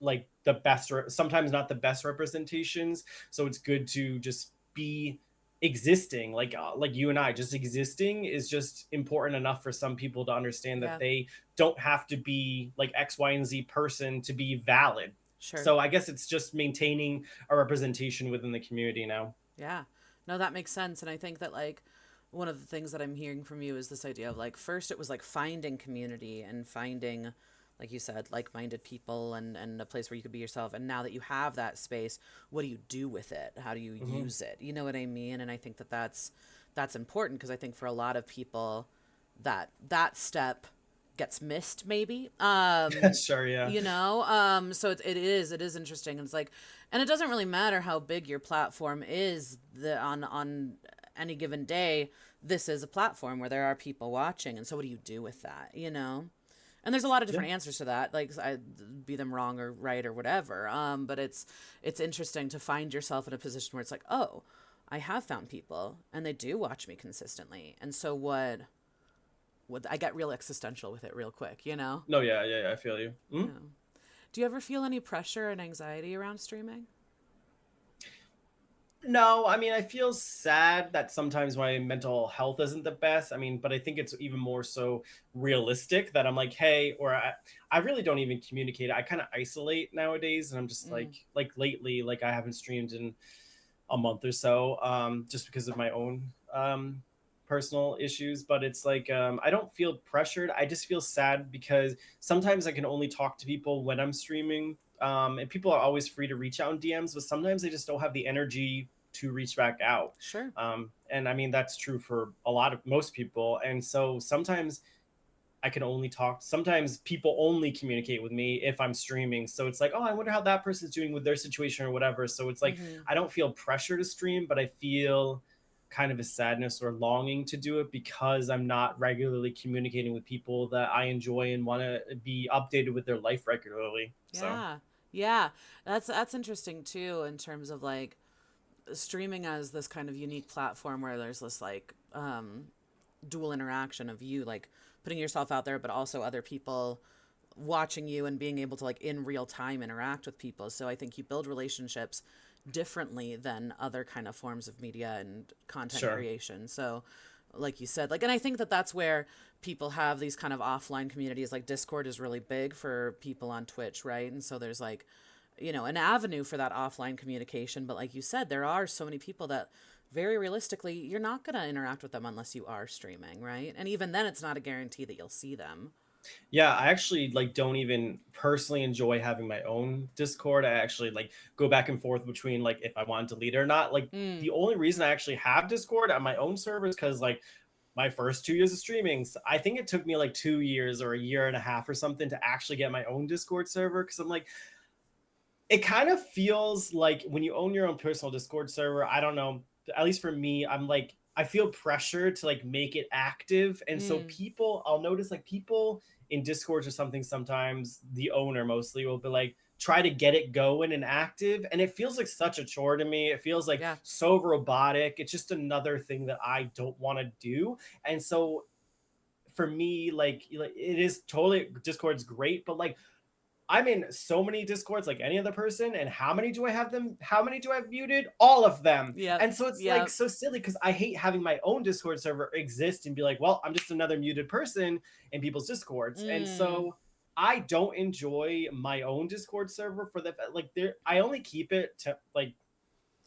like the best, sometimes not the best representations. So it's good to just be existing, like you and I just existing is just important enough for some people to understand that Yeah. they don't have to be like X, Y, and Z person to be valid. Sure. So I guess it's just maintaining a representation within the community now. Yeah. No, that makes sense. And I think that like one of the things that I'm hearing from you is this idea of like first it was like finding community and finding, like you said, like-minded people and a place where you could be yourself. And now that you have that space, what do you do with it? How do you Hmm. use it? You know what I mean? And I think that that's important because I think for a lot of people that step gets missed maybe. Sure, yeah. So it is interesting. And it's like, and it doesn't really matter how big your platform is on any given day. This is a platform where there are people watching, and so what do you do with that, and there's a lot of Yeah. different answers to that, like be them wrong or right or whatever. But it's interesting to find yourself in a position where it's like, oh, I have found people and they do watch me consistently, and so what I get real existential with it real quick. No, yeah, yeah, yeah, I feel you. Mhm. Yeah. Do you ever feel any pressure and anxiety around streaming? No, I mean, I feel sad that sometimes my mental health isn't the best. I mean, but I think it's even more so realistic that I'm like, hey, I really don't even communicate. I kind of isolate nowadays, and I'm just Mm, like lately, like I haven't streamed in a month or so, just because of my own personal issues. But it's like I don't feel pressured. I just feel sad because sometimes I can only talk to people when I'm streaming. And people are always free to reach out in DMs, but sometimes they just don't have the energy to reach back out. sure. And I mean, that's true for a lot of most people. And so sometimes I can only talk. Sometimes people only communicate with me if I'm streaming. So it's like, oh, I wonder how that person's doing with their situation or whatever. So it's like, Mm-hmm. I don't feel pressure to stream, but I feel kind of a sadness or longing to do it because I'm not regularly communicating with people that I enjoy and want to be updated with their life regularly. So, Yeah. Yeah. That's interesting too in terms of like streaming as this kind of unique platform where there's this like dual interaction of you like putting yourself out there but also other people watching you and being able to like in real time interact with people. So I think you build relationships differently than other kind of forms of media and content sure. creation. So like you said, like, and I think that that's where people have these kind of offline communities. Like Discord is really big for people on Twitch, right? And so there's like, an avenue for that offline communication. But like you said, there are so many people that very realistically, you're not going to interact with them unless you are streaming, right? And even then, it's not a guarantee that you'll see them. Yeah, I actually like don't even personally enjoy having my own Discord. I actually like go back and forth between like if I want to delete it or not. Like Mm, the only reason I actually have Discord on my own server is because like my first 2 years of streaming, so I think it took me like 2 years or a year and a half or something to actually get my own Discord server. Cause I'm like, it kind of feels like when you own your own personal Discord server, I don't know, at least for me, I'm like, I feel pressure to like make it active. And so Mm, people, I'll notice like people in Discords or something, sometimes the owner mostly will be like, try to get it going and active. And it feels like such a chore to me. It feels like yeah. so robotic. It's just another thing that I don't want to do. And so for me, like it is totally Discord's great, but like I'm in so many Discords like any other person, and how many do I have them? How many do I have muted? All of them. Yep. And so it's like Yep. so silly because I hate having my own Discord server exist and be like, well, I'm just another muted person in people's Discords. And Mm, so I don't enjoy my own Discord server for the like there I only keep it to like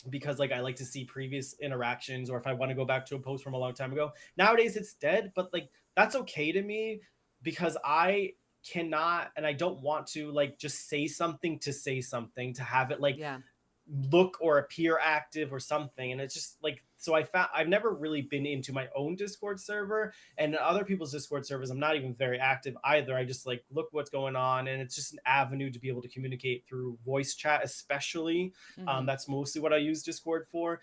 because like I like to see previous interactions or if I want to go back to a post from a long time ago. Nowadays it's dead, but like that's okay to me because I cannot and I don't want to like just say something to have it like yeah. look or appear active or something. And it's just like so I found I've never really been into my own Discord server, and other people's Discord servers I'm not even very active either. I just like look what's going on, and it's just an avenue to be able to communicate through voice chat especially. Hmm. That's mostly what I use Discord for.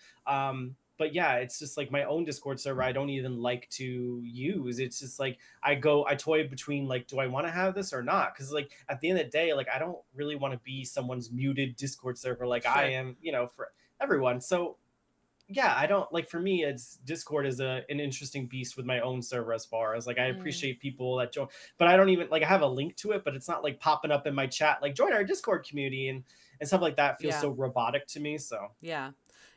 But yeah, it's just like my own Discord server I don't even like to use. It's just like I toy between like, do I want to have this or not? Because like at the end of the day, like I don't really want to be someone's muted Discord server like I Sure. am, for everyone. So yeah, I don't like for me it's Discord is an interesting beast with my own server as far as like I Mm, appreciate people that join, but I don't even like I have a link to it, but it's not like popping up in my chat like join our Discord community and stuff like that feels yeah. so robotic to me. So Yeah.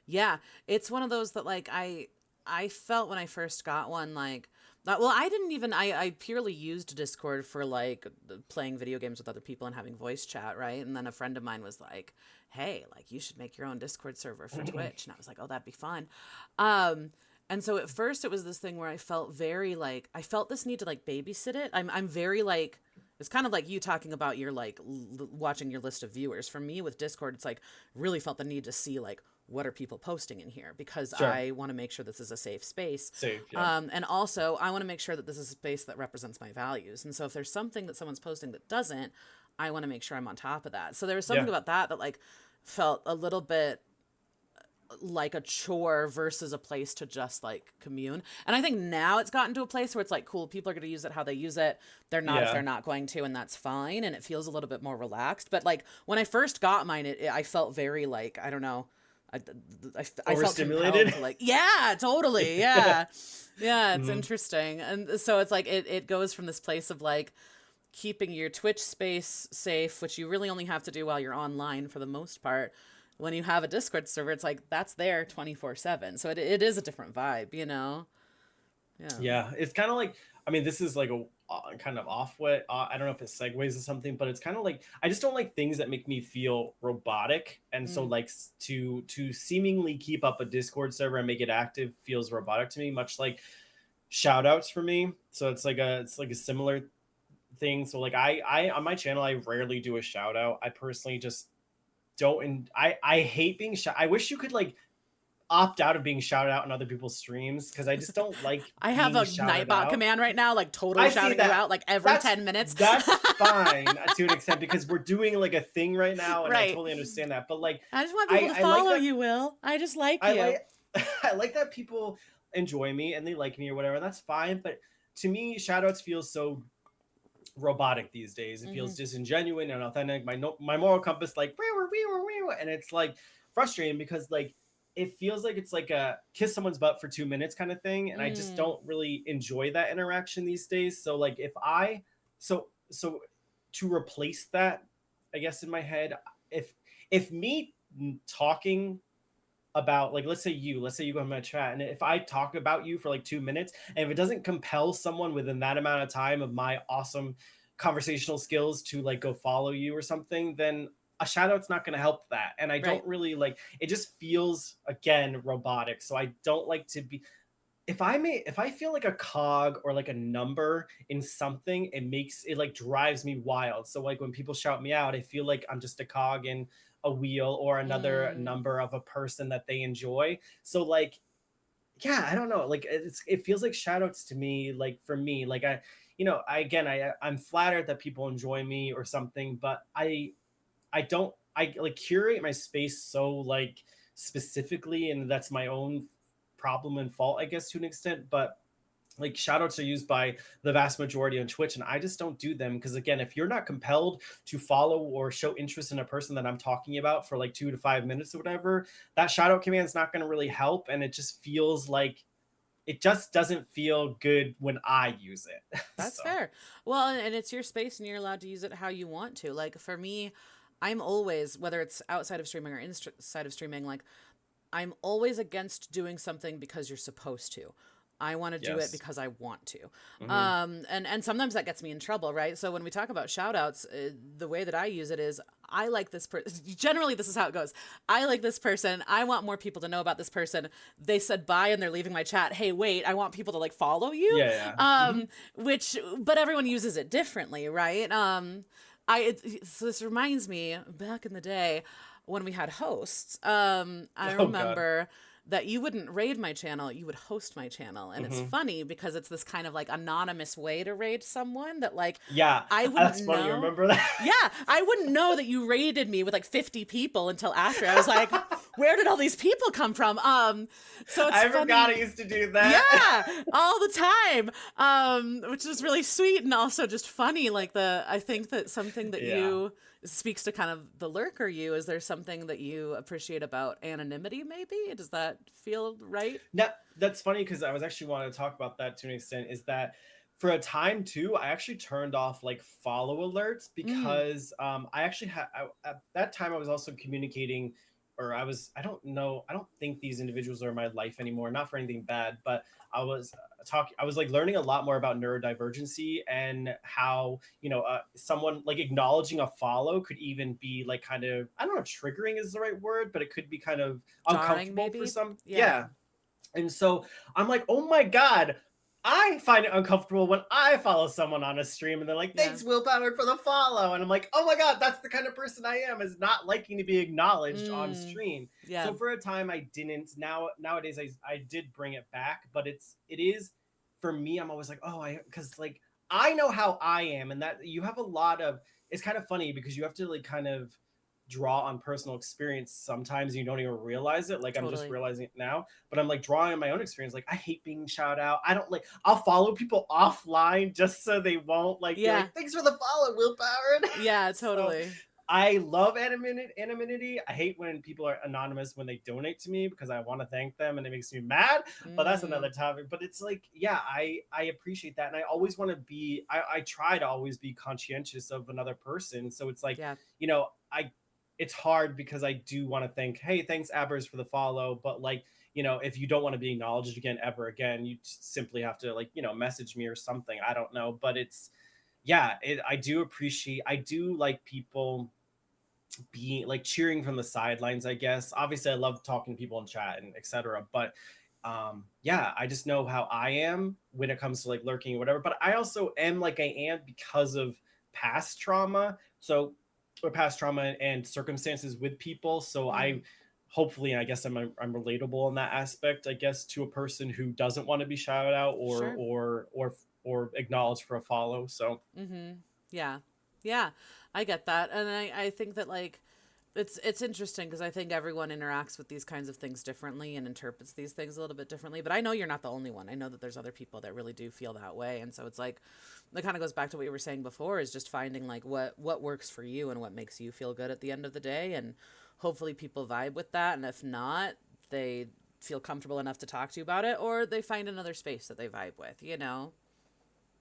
Yeah. It's one of those that like I felt when I first got one like that, well, I didn't even I purely used Discord for like playing video games with other people and having voice chat, right? And then a friend of mine was like, "Hey, like you should make your own Discord server for Twitch." And I was like, "Oh, that'd be fun." Um and so at first it was this thing where I felt very like I felt this need to like babysit it. I'm very like it's kind of like you talking about your like watching your list of viewers. For me with Discord, it's like really felt the need to see like what are people posting in here because sure, I want to make sure this is a safe space. safe, yeah, And also I want to make sure that this is a space that represents my values. And so if there's something that someone's posting that doesn't, I want to make sure I'm on top of that. So there was something yeah, about that that like felt a little bit like a chore versus a place to just like commune. And I think now it's gotten to a place where it's like, cool, people are going to use it how they use it. They're not if yeah. they're not going to, and that's fine. And it feels a little bit more relaxed. But like when I first got mine, I felt very like, I don't know. I, I felt compelled Overstimulated. to like, yeah, totally. Yeah. Yeah. It's Mhm. interesting. And so it's like, it goes from this place of like, keeping your Twitch space safe, which you really only have to do while you're online for the most part. When you have a Discord server, it's like that's there 24/7. So it is a different vibe, you know? Yeah. Yeah, it's kind of like I mean, this is like a kind of off what I don't know if it segues to something, but it's kind of like I just don't like things that make me feel robotic, and so Mm, like to seemingly keep up a Discord server and make it active feels robotic to me, much like shout outs for me. So it's like a similar thing. So like I on my channel I rarely do a shout out. I personally just don't, and I hate being I wish you could like opt out of being shouted out in other people's streams because I just don't like I have being a shouted Nightbot out. command right now, like totally I see shouting you that. out like every That's 10 minutes. that's fine to an extent because we're doing like a thing right now, and I Right. totally understand that. But like, I just want people to I like follow that you, Will. I just like I you. like I like that people enjoy me and they like me or whatever. That's fine. But to me, shoutouts feel so robotic these days. It Hmm. feels disingenuous and authentic. My moral compass like and it's like frustrating because like it feels like it's like a kiss someone's butt for 2 minutes kind of thing, and I just Mm, don't really enjoy that interaction these days. So like if I so to replace that, I guess in my head, if me talking about like let's say you go in my chat, and if I talk about you for like 2 minutes and if it doesn't compel someone within that amount of time of my awesome conversational skills to like go follow you or something, then a shout out's not going to help that. And I right. don't really like it, just feels again robotic. So I don't like to be, if I feel like a cog or like a number in something, it makes it like drives me wild. So like when people shout me out, I feel like I'm just a cog in a wheel or another Mm, number of a person that they enjoy. So like yeah, I don't know. Like it feels like shout outs to me, like for me, like I'm flattered that people enjoy me or something, but I don't I like curate my space so like specifically, and that's my own problem and fault, I guess, to an extent. But like shout outs are used by the vast majority on Twitch, and I just don't do them because again, if you're not compelled to follow or show interest in a person that I'm talking about for like 2 to 5 minutes or whatever, that shout out command is not going to really help, and it just feels like it just doesn't feel good when I use it. That's So fair. Well, and it's your space and you're allowed to use it how you want to. Like for me, I'm always, whether it's outside of streaming or inside of streaming, like I'm always against doing something because you're supposed to. I want to do it yes. because I want to. Hmm. And sometimes that gets me in trouble, right? So when we talk about shout outs, the way that I use it is I like this person. Generally, this is how it goes. I like this person. I want more people to know about this person. They said bye and they're leaving my chat. Hey, wait, I want people to like follow you. Yeah, yeah. Hmm. But everyone uses it differently, right? So this reminds me back in the day when we had hosts. I Oh God. remember that you wouldn't raid my channel, you would host my channel. And it's Hmm. funny because it's this kind of like anonymous way to raid someone that like Yeah, I wouldn't that's funny. know. Remember that? Yeah, I wouldn't know that you raided me with like 50 people until after. I was like, where did all these people come from? So it's I forgot I funny. used to do that. Yeah, all the time. Which is really sweet and also just funny. Like I think that something that Yeah. you speaks to kind of the lurker you. Is there something that you appreciate about anonymity? Maybe does that feel right? No, that's funny because I was actually wanting to talk about that to an extent. Is that for a time too, I actually turned off like follow alerts Mm, because I actually had at that time I was also communicating, or I don't know, I don't think these individuals are in my life anymore. Not for anything bad, but I was talking. I was like learning a lot more about neurodivergency and how someone like acknowledging a follow could even be like kind of, I don't know, triggering is the right word, but it could be kind of jarring, uncomfortable for maybe. some. Yeah. Yeah, and so I'm like, oh my God, I find it uncomfortable when I follow someone on a stream and they're like, Yeah. thanks, Willpower, for the follow. And I'm like, oh my God, that's the kind of person I am, is not liking to be acknowledged on Mm, stream. yeah. So for a time I didn't. Nowadays I did bring it back, but it is for me, I'm always like, oh, because like I know how I am, and that you have a lot of, it's kind of funny because you have to like kind of draw on personal experience sometimes, you don't even realize it, like I'm just Totally. realizing it now, but I'm like drawing on my own experience. Like I hate being shout out. I don't like, I'll follow people offline just so they won't like be Yeah. like, thanks for the follow, Willpower. Yeah. So Totally. I love anonymity. I hate when people are anonymous when they donate to me because I want to thank them and it makes me mad. But that's Mm, another topic. But it's like, yeah, I appreciate that, and I always want to be. I try to always be conscientious of another person. So it's like, yeah. I it's hard because I do want to thank, hey, thanks Abbers for the follow, but like, if you don't want to be acknowledged again ever again, you just simply have to like, message me or something. I don't know, but it's, yeah, I do like people being like cheering from the sidelines, I guess. Obviously I love talking to people in chat and etc., but yeah, I just know how I am when it comes to like lurking or whatever, but I also am like I am because of past trauma, so or past trauma and circumstances with people. So Mm, I hopefully, and I guess I'm relatable in that aspect, I guess, to a person who doesn't want to be shouted out sure. or acknowledged for a follow. So Mm-hmm. Yeah. Yeah. I get that. And I think that like it's interesting because I think everyone interacts with these kinds of things differently and interprets these things a little bit differently. But I know you're not the only one. I know that there's other people that really do feel that way. And so it's like that kind of goes back to what you were saying before, is just finding like what works for you and what makes you feel good at the end of the day. And hopefully people vibe with that. And if not, they feel comfortable enough to talk to you about it, or they find another space that they vibe with, you know?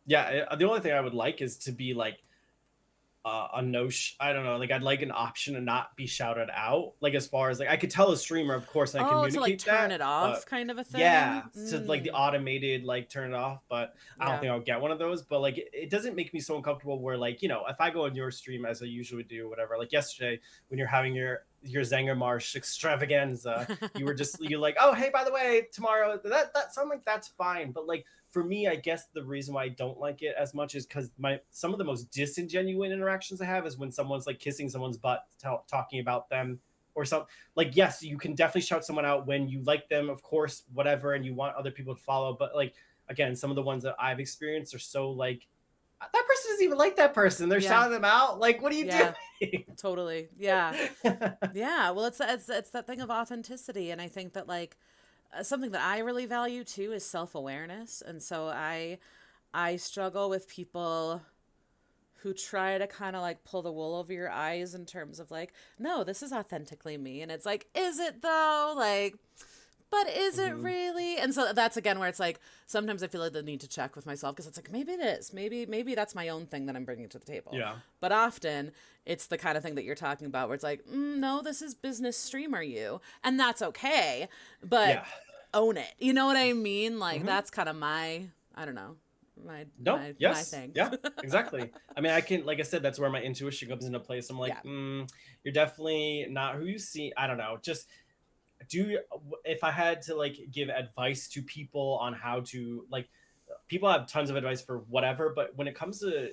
yeah, the only thing I would like is to be like a no I don't know, like I'd like an option to not be shouted out, like as far as like I could tell a streamer, of course, and I Oh, to like communicate turn that, it off but kind of a thing. yeah, so like the Mm, automated like turn it off, but I don't yeah. think I'll get one of those. But like it doesn't make me so uncomfortable where like, if I go on your stream as I usually do, whatever, like yesterday when you're having your Zanger Marsh extravaganza, you're like, oh hey, by the way, tomorrow, that sound like that's fine. But like for me, I guess the reason why I don't like it as much is because some of the most disingenuous interactions I have is when someone's like kissing someone's butt, talking about them or something. Like, yes, you can definitely shout someone out when you like them, of course, whatever, and you want other people to follow. But like, again, some of the ones that I've experienced are so like, that person doesn't even like that person. They're Yeah. shouting them out. Like, what are you Yeah. doing? Totally. Yeah. Yeah. Well, it's that thing of authenticity, and I think that like something that I really value too is self-awareness. And so I struggle with people who try to kind of like pull the wool over your eyes in terms of like, no, this is authentically me. And it's like, is it though? Like, but is it Mhm. really? And so that's again where it's like sometimes I feel like the need to check with myself because it's like maybe it is, maybe that's my own thing that I'm bringing to the table. Yeah. But often it's the kind of thing that you're talking about where it's like, no, this is business streamer you, and that's okay, but Yeah. own it. You know what I mean? Like Hmm. that's kind of my, I don't know, my No. my Yes. thing. Yeah. Exactly. I mean, I can, like I said, that's where my intuition comes into place. I'm like, Yeah. you're definitely not who you see. I don't know. Just do, if I had to like give advice to people on how to like, people have tons of advice for whatever, but when it comes to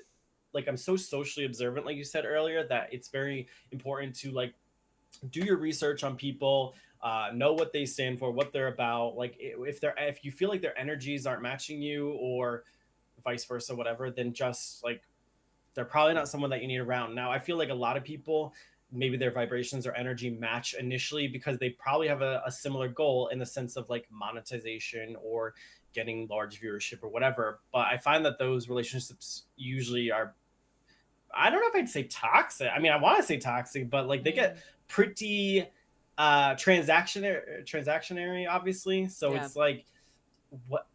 like, I'm so socially observant, like you said earlier, that it's very important to like do your research on people, know what they stand for, what they're about. Like if you feel like their energies aren't matching you or vice versa, whatever, then just like they're probably not someone that you need around. Now, I feel like a lot of people, maybe their vibrations or energy match initially because they probably have a similar goal in the sense of like monetization or getting large viewership or whatever. But I find that those relationships usually are, I don't know if I'd say toxic. I mean, I want to say toxic, but like they get Mm, pretty transactionary obviously. So yeah. it's like, what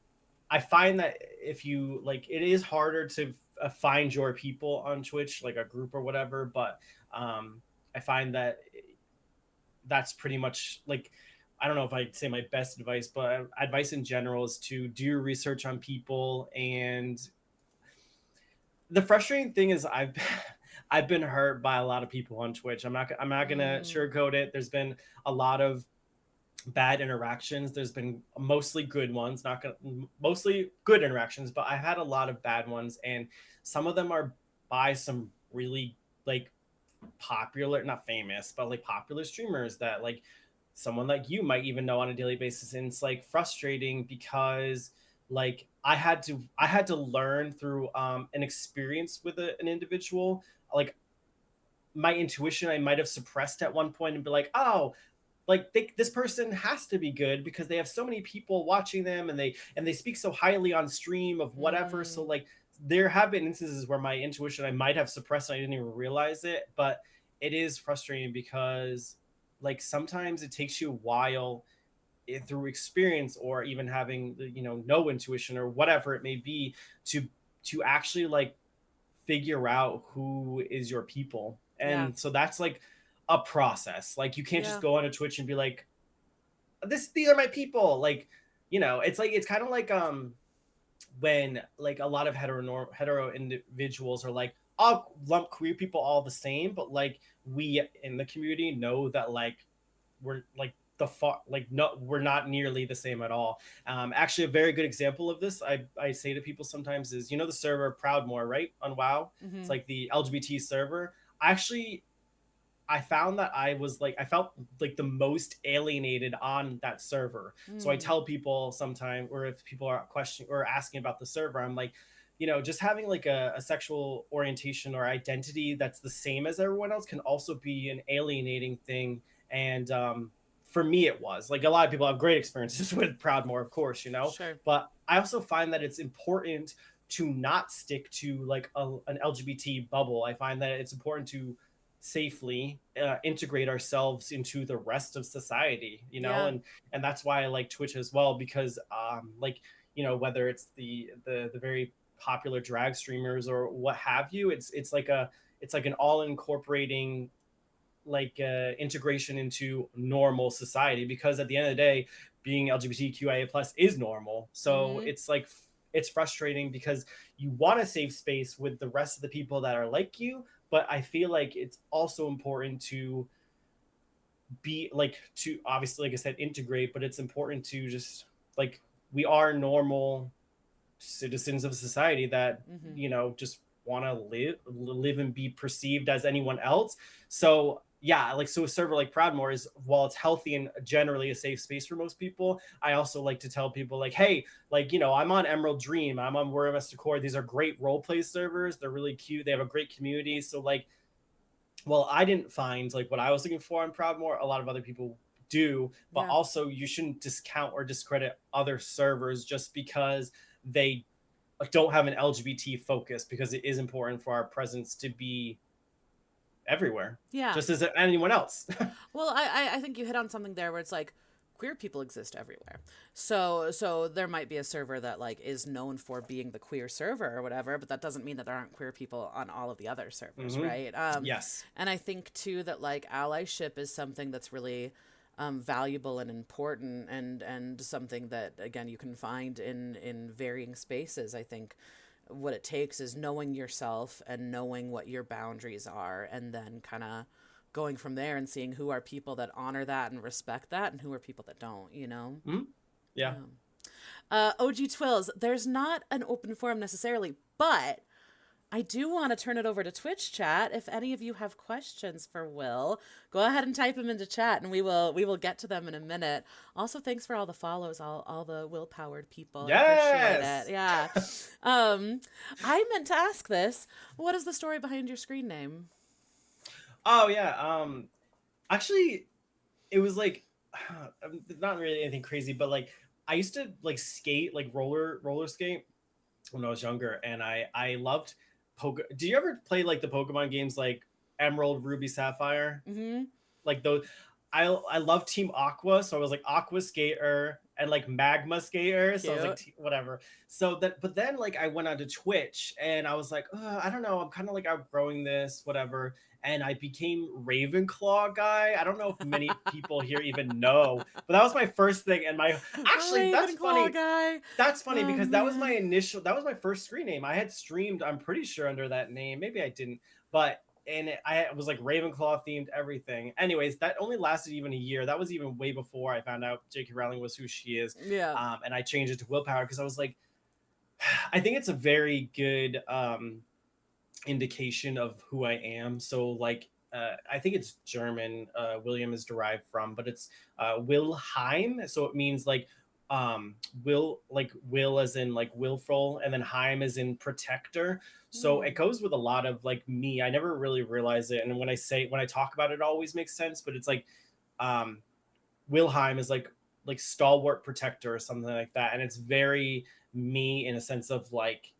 I find that if you like, it is harder to find your people on Twitch, like a group or whatever. But I find that that's pretty much like, I don't know if I'd say my best advice, but advice in general is to do your research on people. And the frustrating thing is, I've been hurt by a lot of people on Twitch. I'm not gonna Mm, sugarcoat it. There's been a lot of bad interactions. There's been mostly good ones, not gonna mostly good interactions, but I've had a lot of bad ones, and some of them are by some really like popular, not famous, but like popular streamers that like someone like you might even know on a daily basis. And it's like frustrating because like I had to learn through an experience with an individual. Like my intuition I might have suppressed at one point and be like, oh, like this person has to be good because they have so many people watching them, and they speak so highly on stream of whatever. So mm, like there have been instances where my intuition I might have suppressed and I didn't even realize it. But it is frustrating because like sometimes it takes you a while, through experience or even having no intuition or whatever it may be, to actually like figure out who is your people. yeah. And so that's like a process. Like you can't just Yeah. go on a Twitch and be like, these are my people. Like, it's like, it's kind of like when like a lot of hetero individuals are like, I'll lump queer people all the same, but like we in the community know that like we're like the far like no, we're not nearly the same at all. Actually, a very good example of this I say to people sometimes is, the server Proudmore, right, on WoW. It's Mm-hmm. like the LGBT server. Actually, I found that I felt like the most alienated on that server. So I Mm, tell people sometimes, or if people are questioning or asking about the server, I'm like, just having like a sexual orientation or identity that's the same as everyone else can also be an alienating thing. And for me, it was like, a lot of people have great experiences with Proudmore, of course, sure. but I also find that it's important to not stick to like an LGBT bubble. I find that it's important to safely integrate ourselves into the rest of society, Yeah. and that's why I like Twitch as well, because like, whether it's the very popular drag streamers or what have you, it's like an all incorporating like integration into normal society, because at the end of the day, being LGBTQIA plus is normal. So Mm-hmm. it's like, it's frustrating because you want to save space with the rest of the people that are like you, but I feel like it's also important to be like, to obviously, like I said, integrate, but it's important to just like, we are normal citizens of society that Mm-hmm. just want to live and be perceived as anyone else. So yeah, like, so a server like Proudmore is, while it's healthy and generally a safe space for most people, I also like to tell people like, hey, like, I'm on Emerald Dream, I'm on Word MS Decor. These are great role play servers. They're really cute. They have a great community. So like, well, I didn't find like what I was looking for on Proudmore. A lot of other people do, but Yeah. also you shouldn't discount or discredit other servers just because they don't have an LGBT focus, because it is important for our presence to be everywhere, Yeah. just as anyone else. Well, I think you hit on something there where it's like queer people exist everywhere. So there might be a server that like is known for being the queer server or whatever, but that doesn't mean that there aren't queer people on all of the other servers, Hmm. right? Yes. And I think too that like allyship is something that's really valuable and important, and something that again you can find in varying spaces. I think what it takes is knowing yourself and knowing what your boundaries are, and then kind of going from there and seeing who are people that honor that and respect that and who are people that don't, you know? Hmm. Yeah. Yeah. OG Twills, there's not an open forum necessarily, but I do want to turn it over to Twitch chat. If any of you have questions for Will, go ahead and type them into chat, and we will get to them in a minute. Also, thanks for all the follows, all the Will powered people. I appreciate it. Yes. Yeah. I meant to ask this. What is the story behind your screen name? Oh yeah. Actually, it was like not really anything crazy, but like I used to like skate, like roller skate when I was younger, and I loved Do you ever play like the Pokemon games like Emerald, Ruby, Sapphire? Mm-hmm. Like those, I love Team Aqua, so I was like Aqua Skater and like Magma Skater, so I was like Cute. whatever. So that, but then like I went onto Twitch and I was like, I don't know, I'm kind of like outgrowing this, whatever. And I became Ravenclaw guy. I don't know if many people here even know, but that was my first thing. And my actually, that's Ravenclaw funny. guy. That's funny Oh because man. that was my first screen name. I had streamed, I'm pretty sure, under that name. Maybe I didn't, but I was like Ravenclaw themed everything. Anyways, that only lasted even a year. That was even way before I found out J.K. Rowling was who she is. Yeah. And I changed it to Willpower because I was like, I think it's a very good indication of who I am. So like, I think it's German. William is derived from, but it's Wilhelm. So it means like will as in like willful, and then Heim as in protector. So it Hmm. goes with a lot of like me. I never really realized it, and when I talk about it, it always makes sense. But it's like um, Wilhelm is like stalwart protector or something like that, and it's very me in a sense of like,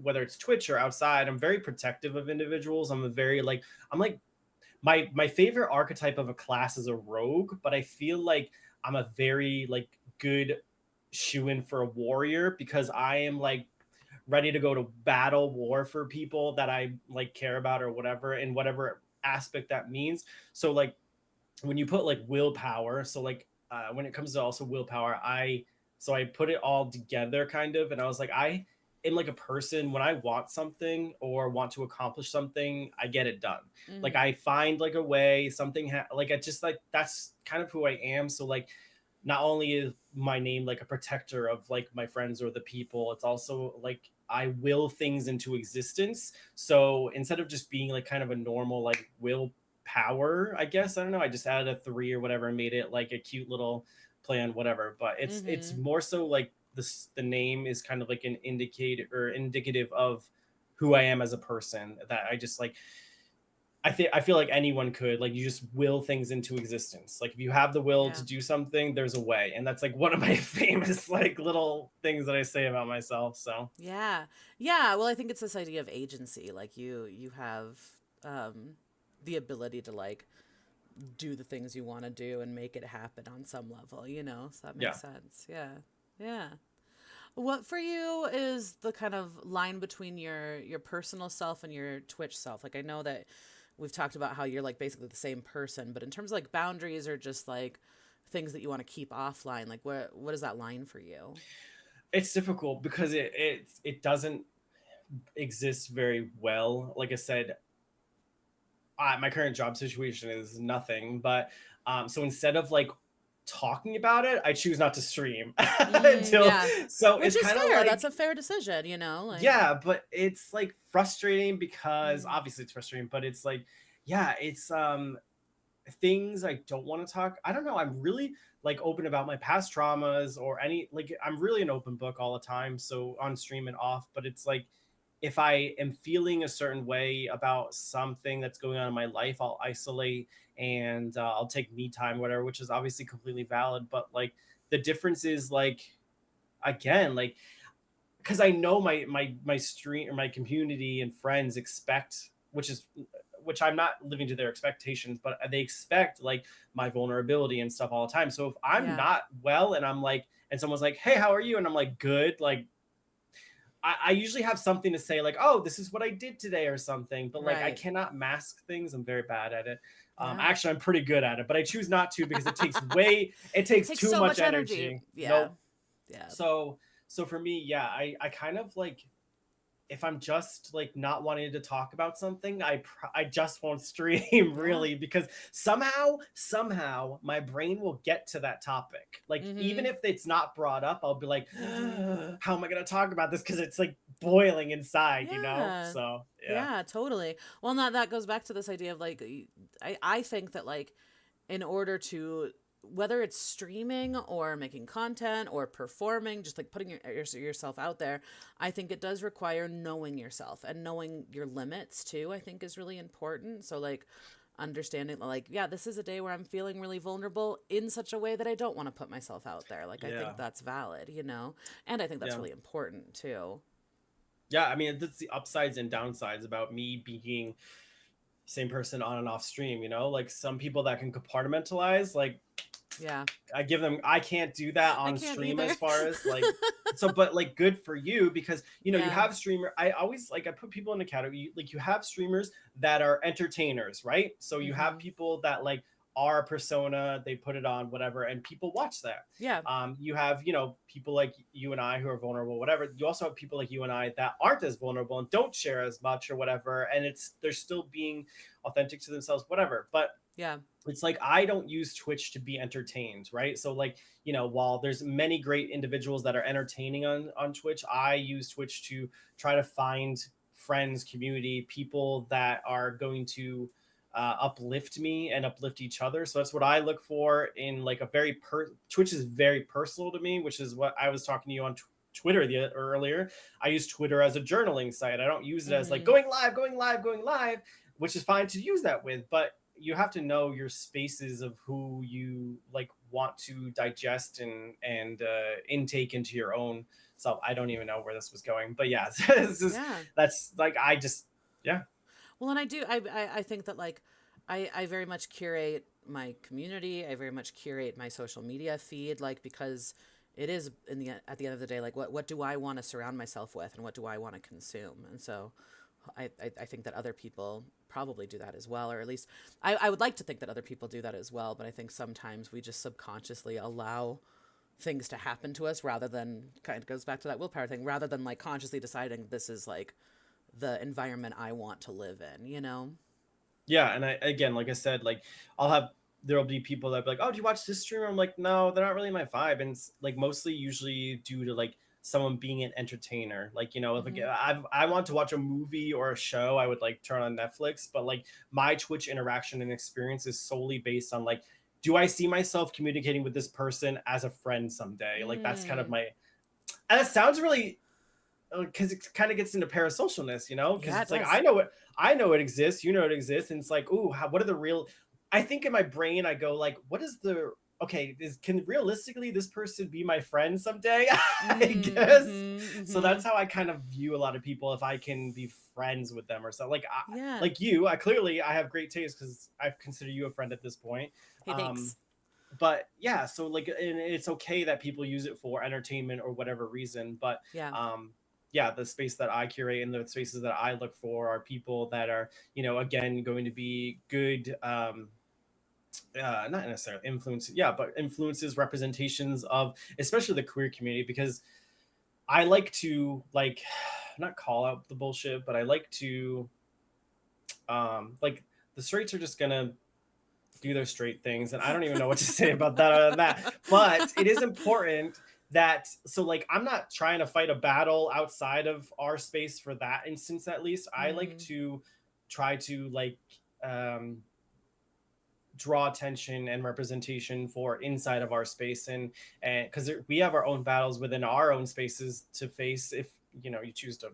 whether it's Twitch or outside, I'm very protective of individuals. I'm like my favorite archetype of a class is a rogue, but I feel like I'm a very like good shoe in for a warrior because I am like ready to go to battle war for people that I like care about or whatever, in whatever aspect that means. So like when you put like willpower, so like when it comes to also willpower, I put it all together kind of, and I was like, I am like a person, when I want something or want to accomplish something, I get it done. Like Hmm. I find like a way, like I just like, that's kind of who I am. So like, not only is my name like a protector of like my friends or the people, it's also like I will things into existence. So instead of just being like kind of a normal like will power, I guess, I don't know, I just added a 3 or whatever and made it like a cute little plan, whatever. But it's Hmm. more so like the name is kind of like an indicator or indicative of who I am as a person, that I just like, I feel like anyone could, like, you just will things into existence. Like if you have the will to Yeah. do something, there's a way. And that's like one of my famous like little things that I say about myself. So Yeah. Yeah. Well, I think it's this idea of agency. Like you have um the ability to like do the things you want to do and make it happen on some level, you know? So that yeah. makes sense. Yeah. Yeah. What for you is the kind of line between your personal self and your Twitch self? Like I know that we've talked about how you're like basically the same person, but in terms of like boundaries or just like things that you want to keep offline, like what is that line for you? It's difficult because it doesn't exist very well. Like I said, my current job situation is nothing, but so instead of like talking about it, I choose not to stream until, Yeah. so Which it's is kind of fair. That's like, a fair decision, you know? Like yeah, but it's like frustrating because mm, obviously it's frustrating, but it's like, yeah, it's things I don't want to talk. I don't know. I'm really like open about my past traumas or any, like, I'm really an open book all the time. So on stream and off, but it's like, if I am feeling a certain way about something that's going on in my life, I'll isolate and I'll take me time, whatever, which is obviously completely valid. But like the difference is like, again, like, because I know my stream or my community and friends expect, which I'm not living to their expectations, but they expect like my vulnerability and stuff all the time. So if I'm Yeah. not well and I'm like, and someone's like, "Hey, how are you?" and I'm like, "Good," like I usually have something to say, like, "Oh, this is what I did today," or something. But like, I Right. cannot mask things. I'm very bad at it. Yeah. Actually, I'm pretty good at it, but I choose not to because it It takes takes too so much much energy. energy. Yeah. Nope. Yeah. So for me, yeah, I kind of like, if I'm just like not wanting to talk about something, I just won't stream Yeah. really, because somehow my brain will get to that topic. Like even Mhm. if it's not brought up, I'll be like, Mhm. how am I going to talk about this? Because it's like boiling inside, you know? Yeah. So yeah. Yeah, totally. Well, that goes back to this idea of like I think that like in order to, whether it's streaming or making content or performing, just like putting yourself out there, I think it does require knowing yourself and knowing your limits too. I think is really important. So like understanding like, yeah, this is a day where I'm feeling really vulnerable in such a way that I don't want to put myself out there. Like I Yeah. think that's valid, you know? And I think that's Yeah. really important too. Yeah. I mean, that's the upsides and downsides about me being same person on and off stream, you know? Like some people that can compartmentalize, like Yeah. I give them, I can't do that I on can't stream either. as far as like, so, but like good for you because, you know, you Yeah. have streamer, I always like, I put people in a category, like you have streamers that are entertainers, right? So you have Mhm. people that like are a persona, they put it on, whatever, and people watch that. Yeah. You have, you know, people like you and I who are vulnerable, whatever. You also have people like you and I that aren't as vulnerable and don't share as much or whatever. And they're still being authentic to themselves, whatever. But Yeah. it's like I don't use Twitch to be entertained, right? So like, you know, while there's many great individuals that are entertaining on Twitch, I use Twitch to try to find friends, community, people that are going to uplift me and uplift each other. So that's what I look for in like a Twitch is very personal to me, which is what I was talking to you on Twitter earlier. I use Twitter as a journaling site. I don't use it as like Mhm. going live, going live, going live, which is fine to use that with, but you have to know your spaces of who you like want to digest and intake into your own self. I don't even know where this was going, but yeah, Yeah. that's like I just yeah. Well, and I do. I think that like, I very much curate my community. I very much curate my social media feed, like because it is at the end of the day, like what do I want to surround myself with, and what do I want to consume, and so. I think that other people probably do that as well, or at least I would like to think that other people do that as well. But I think sometimes we just subconsciously allow things to happen to us rather than, kind of goes back to that willpower thing, rather than like consciously deciding this is like the environment I want to live in, you know? Yeah, and I again, like I said, like I'll have there'll be people that be like, "Oh, do you watch this streamer?" I'm like, "No, they're not really my vibe." And it's like mostly usually due to like someone being an entertainer. Like, you know, if like Hmm. I want to watch a movie or a show, I would like turn on Netflix, but like my Twitch interaction and experience is solely based on like, do I see myself communicating with this person as a friend someday? Like that's kind of Mm. my, and it sounds really, because it kind of gets into parasocialness, you know, because Yeah, it it's like does. I know it exists, you know it exists, and it's like, ooh, what are the real? I think in my brain I go like, what is the okay? Can realistically this person be my friend someday? I Mm, guess. mm-hmm, So mm-hmm. that's how I kind of view a lot of people if I can be friends with them or something. Yeah. Like you, I clearly I have great taste because I consider you a friend at this point. Hey, Um, thanks. but yeah, so like, and it's okay that people use it for entertainment or whatever reason, but Yeah. yeah, the space that I curate and the spaces that I look for are people that are, you know, again, going to be good, not necessarily influences, yeah, but influences, representations of especially the queer community, because I like to like not call out the bullshit, but I like to like the straights are just gonna do their straight things, and I don't even know what to say about that other than that. But it is important that, so like I'm not trying to fight a battle outside of our space for that instance. At least I like Mm. to try to like um draw attention and representation for inside of our space, and because we have our own battles within our own spaces to face, if you choose to.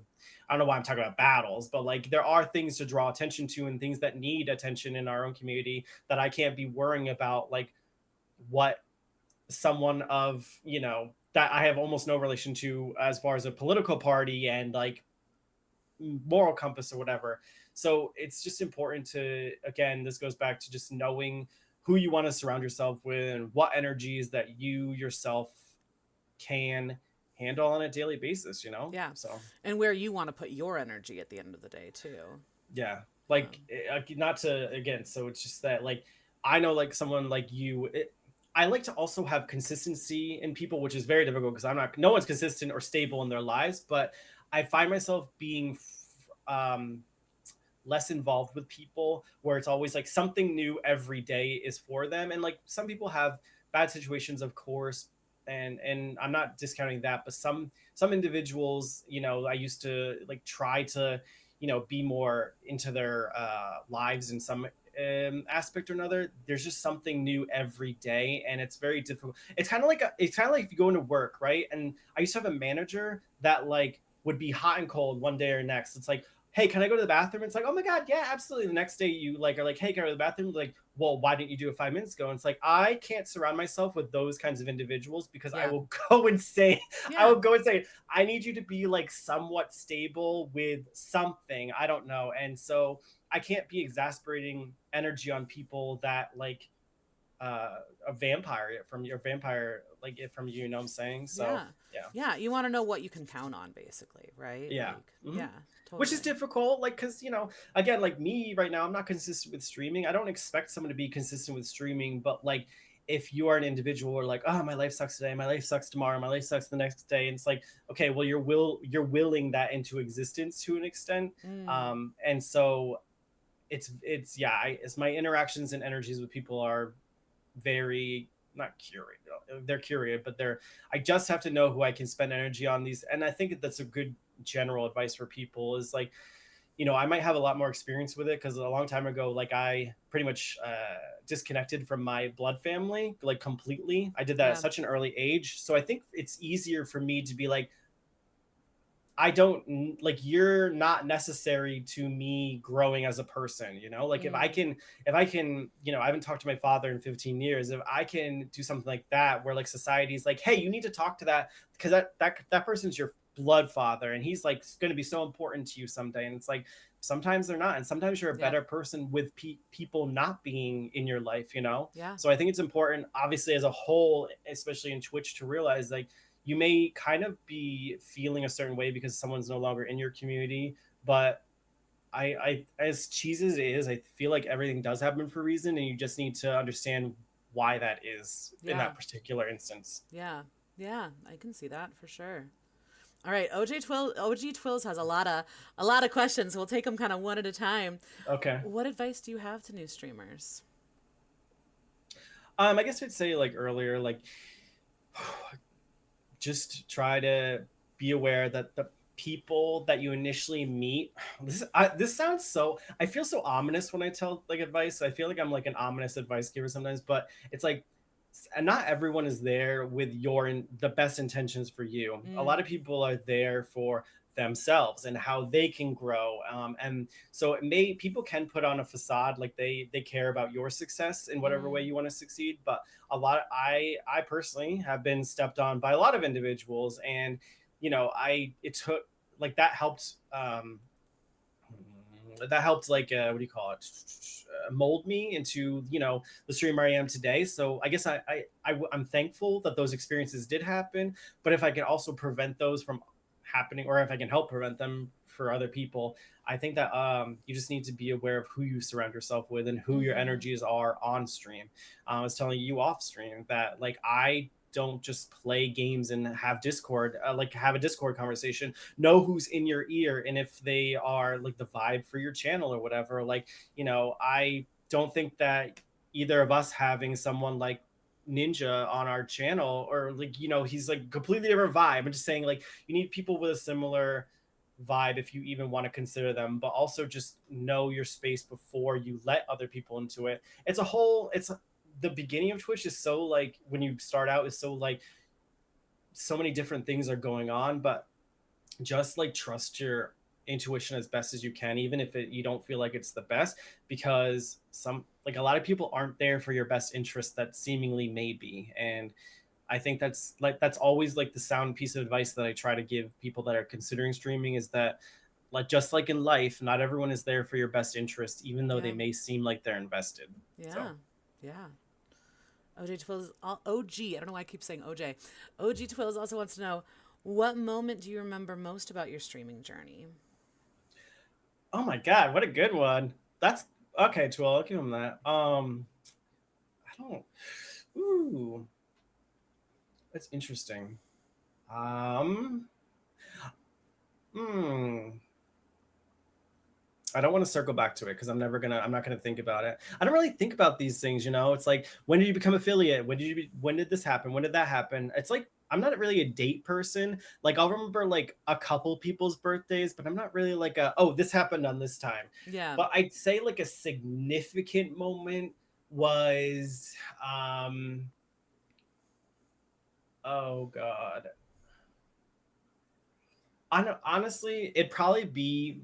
I don't know why I'm talking about battles, but like there are things to draw attention to and things that need attention in our own community that I can't be worrying about, like what someone of that I have almost no relation to as far as a political party and like moral compass or whatever. So it's just important to, again, this goes back to just knowing who you want to surround yourself with and what energies that you yourself can handle on a daily basis, Yeah. So And where you want to put your energy at the end of the day, too. yeah, like not to, again, so it's just that like I know like someone like you, I like to also have consistency in people, which is very difficult because I'm not, no one's consistent or stable in their lives, but I find myself being less involved with people where it's always like something new every day is for them. And like some people have bad situations, of course, and I'm not discounting that, but some individuals, I used to like try to be more into their lives in some aspect or another. There's just something new every day, and it's very difficult. It's kind of like if you go into work, right? And I used to have a manager that like would be hot and cold one day or next. It's like, hey, can I go to the bathroom? It's like, oh my God, yeah, absolutely. The next day you like are like, hey, can I go to the bathroom? Like, well, why didn't you do it 5 minutes ago? And it's like, I can't surround myself with those kinds of individuals because I Yeah. will go insane. I Yeah. will go insane. I need you to be like somewhat stable with something. I don't know. And so I can't be exasperating energy on people that like a vampire from your vampire like it from you, you know what I'm saying? So Yeah. yeah. Yeah. You want to know what you can count on, basically, right? Yeah. Like, Hmm. yeah, Which is totally. difficult, like, because again, like me right now, I'm not consistent with streaming. I don't expect someone to be consistent with streaming, but like if you are an individual or like, oh, my life sucks today, my life sucks tomorrow, my life sucks the next day, and it's like, okay, well, you're willing that into existence to an extent. Mm. And so it's yeah, it's my interactions and energies with people are very not curated. They're curated, but they're, I just have to know who I can spend energy on these. And I think that's a good general advice for people is like, I might have a lot more experience with it because a long time ago, like I pretty much disconnected from my blood family, like completely. I did that at Yeah. such an early age. So I think it's easier for me to be like, I don't like, you're not necessary to me growing as a person, like Mm. if I can, I haven't talked to my father in 15 years. If I can do something like that, where like society's like, hey, you need to talk to that because that person's your blood father and he's like going to be so important to you someday. And it's like, sometimes they're not. And sometimes you're a Yeah. better person with people not being in your life. Yeah. So I think it's important, obviously, as a whole, especially in Twitch, to realize like, you may kind of be feeling a certain way because someone's no longer in your community, but I as cheesy as it is, I feel like everything does happen for a reason, and you just need to understand why that is in Yeah. that particular instance. Yeah. Yeah. I can see that for sure. All right, OG Twills has a lot of questions. So we'll take them kind of one at a time. Okay. What advice do you have to new streamers? I guess I'd say like earlier, like just try to be aware that the people that you initially meet, this sounds so, I feel so ominous when I tell like advice. I feel like I'm like an ominous advice giver sometimes, but it's like, and not everyone is there with the best intentions for you. A Mm. lot of people are there for themselves and how they can grow, and so people can put on a facade like they care about your success in whatever way Mm. you want to succeed. But I personally have been stepped on by a lot of individuals, and I it took like that helped like what do you call it, mold me into the streamer I am today. So I guess I'm thankful that those experiences did happen, but if I can also prevent those from happening, or if I can help prevent them for other people, I think that you just need to be aware of who you surround yourself with and who your Mm-hmm. energies are on stream. I was telling you off stream that like I don't just play games and have Discord, like have a Discord conversation. Know who's in your ear and if they are like the vibe for your channel or whatever. Like, I don't think that either of us having someone like Ninja on our channel, or like, he's like completely different vibe. I'm just saying like you need people with a similar vibe if you even want to consider them, but also just know your space before you let other people into it. It's the beginning of Twitch is so like when you start out is so like so many different things are going on, but just like trust your intuition as best as you can, even if you don't feel like it's the best, because some like a lot of people aren't there for your best interest that seemingly may be. And I think that's always like the sound piece of advice that I try to give people that are considering streaming is that like just like in life, not everyone is there for your best interest, even though they Yeah. may seem like they're invested. So Yeah. Yeah. OJ Twills, OG, I don't know why I keep saying OJ. OG Twills also wants to know, what moment do you remember most about your streaming journey? oh my god, what a good one. That's okay, 12, I'll give him that. I don't ooh, that's interesting. Um, hmm. I don't want to circle back to it because I'm not gonna think about it. I don't really think about these things, you know. It's like when did you become affiliate? When did this happen? When did that happen? It's like I'm not really a date person. Like I'll remember like a couple people's birthdays, but I'm not really like a oh this happened on this time. Yeah. But I'd say like a significant moment was oh god. Honestly, it'd probably be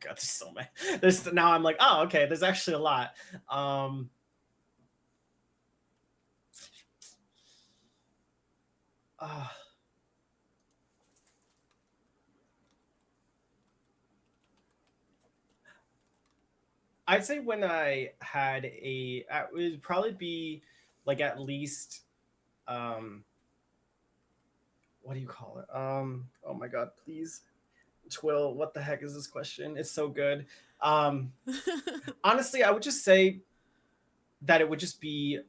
God, there's so many. There's now I'm like, oh, okay, there's actually a lot. Um, uh, I'd say when I had it would probably be like at least um, what do you call it? Oh my God, please, Twill, what the heck is this question? It's so good. Um, honestly, I would just say that it would just be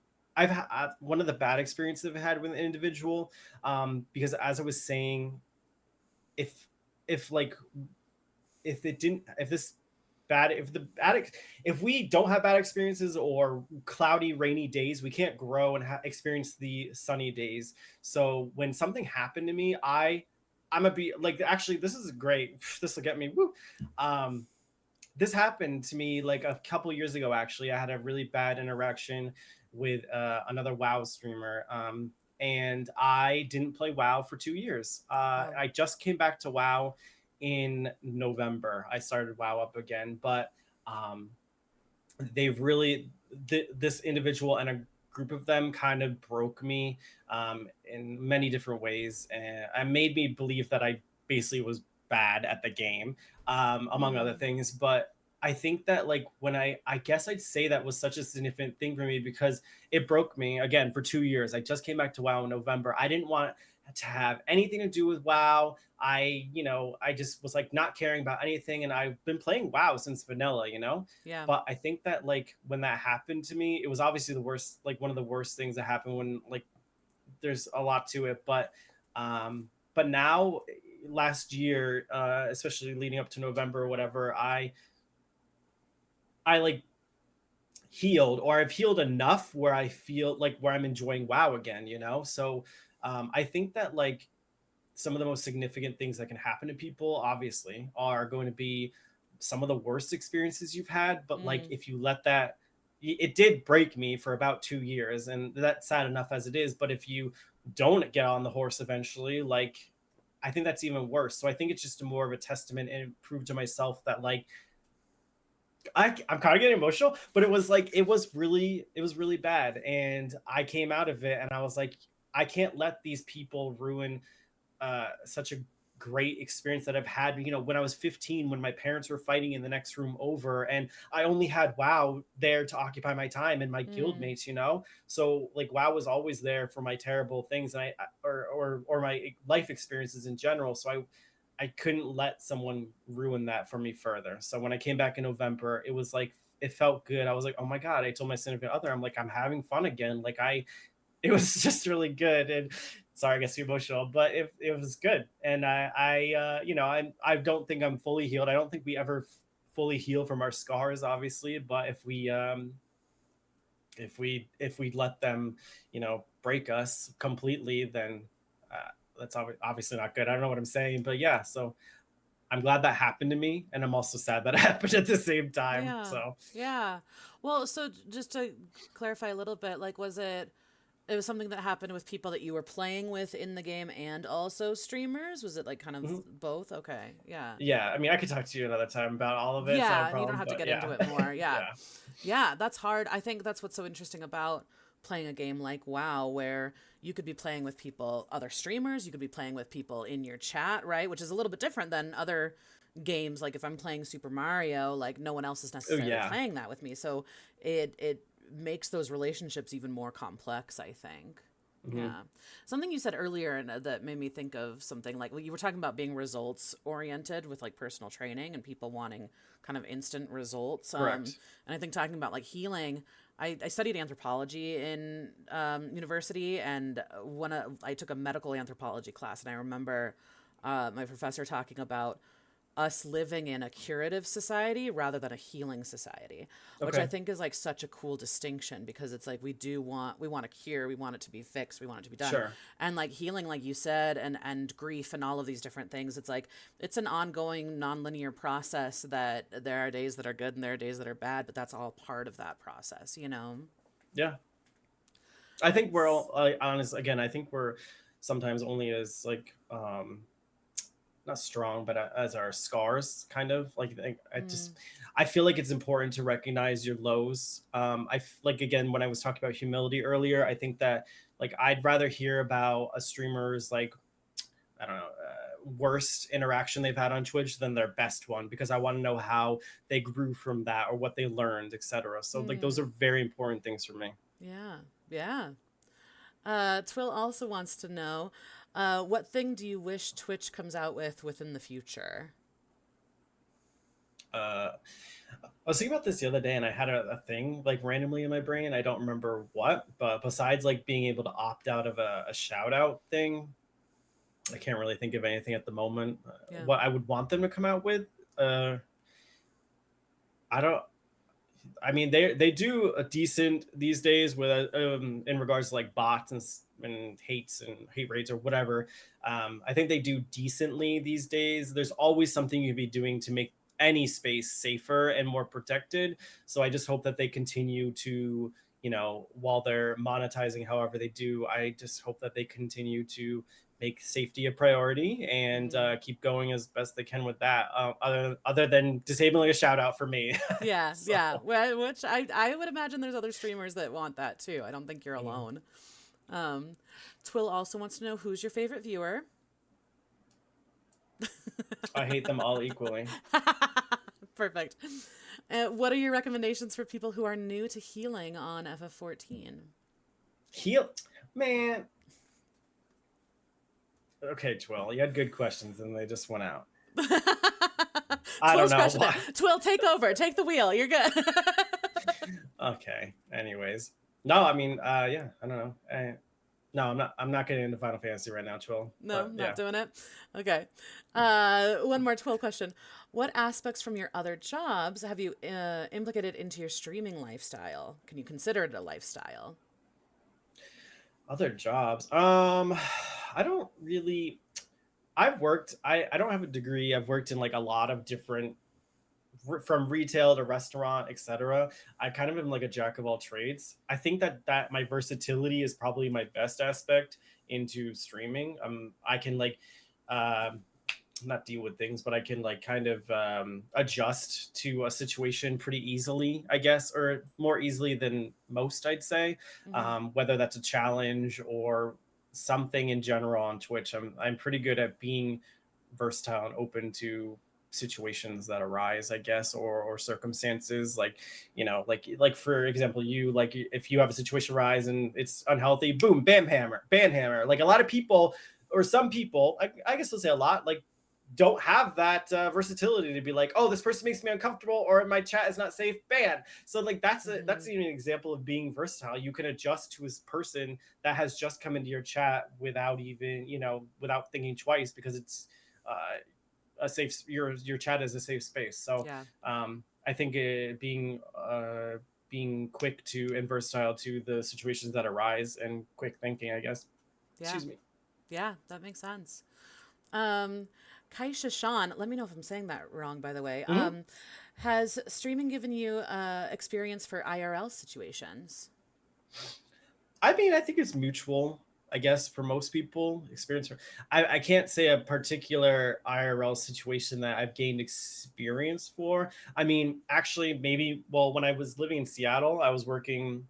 one of the bad experiences I've had with an individual, because as I was saying, if if like if it didn't if this bad if the bad if we don't have bad experiences or cloudy rainy days, we can't grow and experience the sunny days. So when something happened to me, I'm gonna be like, actually this is great. This will get me woo. um this happened to me like a couple years ago. Actually, I had a really bad interaction with another WoW streamer, and I didn't play WoW for 2 years. Wow. I just came back to WoW in November. I started WoW up again, but um, they've really this individual and a group of them kind of broke me in many different ways, and I made me believe that I basically was bad at the game, among other Mm. things. But I think that like when I guess I'd say that was such a significant thing for me because it broke me again for 2 years. I just came back to WoW in November. I didn't want to have anything to do with WoW. I just was like not caring about anything, and I've been playing WoW since vanilla, Yeah. but I think that like when that happened to me, it was obviously the worst, like one of the worst things that happened when like there's a lot to it. But now last year, especially leading up to November or whatever, I like healed, or I've healed enough where I feel like where I'm enjoying WoW again, So I think that like some of the most significant things that can happen to people obviously are going to be some of the worst experiences you've had, but like Mm. if you let that, it did break me for about 2 years, and that's sad enough as it is, but if you don't get on the horse eventually, like I think that's even worse. So I think it's just more of a testament and prove to myself that like I'm kind of getting emotional, but it was like it was really bad, and I came out of it, and I was like, I can't let these people ruin such a great experience that I've had. When I was 15, when my parents were fighting in the next room over, and I only had WoW there to occupy my time and my Mm. guildmates. So like WoW was always there for my terrible things, and or my life experiences in general. So I couldn't let someone ruin that for me further. So when I came back in November, it was like it felt good. I was like, oh my god! I told my significant other, I'm like, I'm having fun again. Like it was just really good. And sorry, I guess you're emotional, but it was good. And I don't think I'm fully healed. I don't think we ever fully heal from our scars, obviously. But if we let them, break us completely, then that's obviously not good. I don't know what I'm saying, but yeah. So I'm glad that happened to me, and I'm also sad that it happened at the same time. Yeah. So Yeah. Well, so just to clarify a little bit, like, it was something that happened with people that you were playing with in the game and also streamers? Was it like kind of mhm. both? Okay. Yeah. Yeah, I mean, I could talk to you another time about all of it. It's not a Yeah, you don't problem, have to but get into yeah, it more. Yeah. yeah, Yeah, that's hard. I think that's what's so interesting about playing a game like WoW, where you could be playing with people, other streamers, you could be playing with people in your chat, right? Which is a little bit different than other games. Like if I'm playing Super Mario, like no one else is oh necessarily yeah. playing that with me. So it makes those relationships even more complex, I think. Hmm. Yeah. Something you said earlier and that made me think of something like you were talking about being results oriented with like personal training and people wanting kind of instant results. Correct. And I think talking about like healing, I studied anthropology in university, and I took a medical anthropology class, and I remember my professor talking about us living in a curative society rather than a healing society, which I Okay. think is like such a cool distinction, because it's like we want a cure, we want it to be fixed, we want it to be done. Sure. And like healing, like you said, and grief and all of these different things, it's like it's an ongoing nonlinear process, that there are days that are good and there are days that are bad, but that's all part of that process, you know. Yeah. I think we're That's all honest again. I think we're sometimes only as like not strong, but as our scars, kind of like mm, I feel like it's important to recognize your lows. Like again when I was talking about humility earlier, I think that like I'd rather hear about a streamer's like I don't know worst interaction they've had on Twitch than their best one, because I want to know how they grew from that or what they learned, etc. So like those mm, are very important things for me. yeah, yeah. Twill also wants to know, what thing do you wish Twitch comes out with within the future? I was thinking about this the other day, and I had a thing like randomly in my brain. I don't remember what, but besides like being able to opt out of a shout out thing, I can't really think of anything at the moment. Yeah. What I would want them to come out with, uh, I don't. I mean, they do a decent these days with in regards to like bots and hates and hate rates or whatever. I think they do decently these days. There's always something you could be doing to make any space safer and more protected. So I just hope that they continue to, you know, while they're monetizing however they do, I just hope that they continue to make safety a priority and Mm. keep going as best they can with that. Other than disabling a shout out for me. Yeah, So. yeah. Which I would imagine there's other streamers that want that too. I don't think you're Mhm. alone. Um, Twill also wants to know, who's your favorite viewer? I hate them all equally. Perfect. What are your recommendations for people who are new to healing on FF14? Heal, man. Okay, Twill, you had good questions and they just went out. I don't Twill's know crushing it. why. Twill, take over. Take the wheel. You're good. Okay. Anyways, no, I mean, yeah, I don't know. No, I'm not getting into Final Fantasy right now, Twill. No, But not yeah, doing it. Okay. One more Twill question. What aspects from your other jobs have you implicated into your streaming lifestyle? Can you consider it a lifestyle? other jobs. I don't really. I've worked. I don't have a degree. I've worked in like a lot of different from retail to restaurant, etc. I kind of am like a jack of all trades. I think that my versatility is probably my best aspect into streaming. I can like um not deal with things, but I can like kind of adjust to a situation pretty easily, I guess, or more easily than most, I'd say. Mm-hmm. Whether that's a challenge or something in general on Twitch, I'm pretty good at being versatile and open to situations that arise, I guess, or circumstances like, you know, like for example, you like if you have a situation arise and it's unhealthy, boom, bam hammer, ban hammer. Like a lot of people or some people, I guess I'll say a lot, like don't have that versatility to be like, oh, this person makes me uncomfortable or my chat is not safe, ban. So like Mm-hmm. that's even an example of being versatile. You can adjust to this person that has just come into your chat without even, you know, without thinking twice, because it's a safe, your chat is a safe space. So Yeah. I think being quick to and versatile to the situations that arise and quick thinking, I guess. Yeah. Excuse me. Yeah, that makes sense. Um, Kaisha Sean, let me know if I'm saying that wrong, by the way. Mhm. Has streaming given you experience for IRL situations? I mean, I think it's mutual. I guess for most people, experience. I can't say a particular IRL situation that I've gained experience for. I mean, actually, maybe. Well, when I was living in Seattle, I was working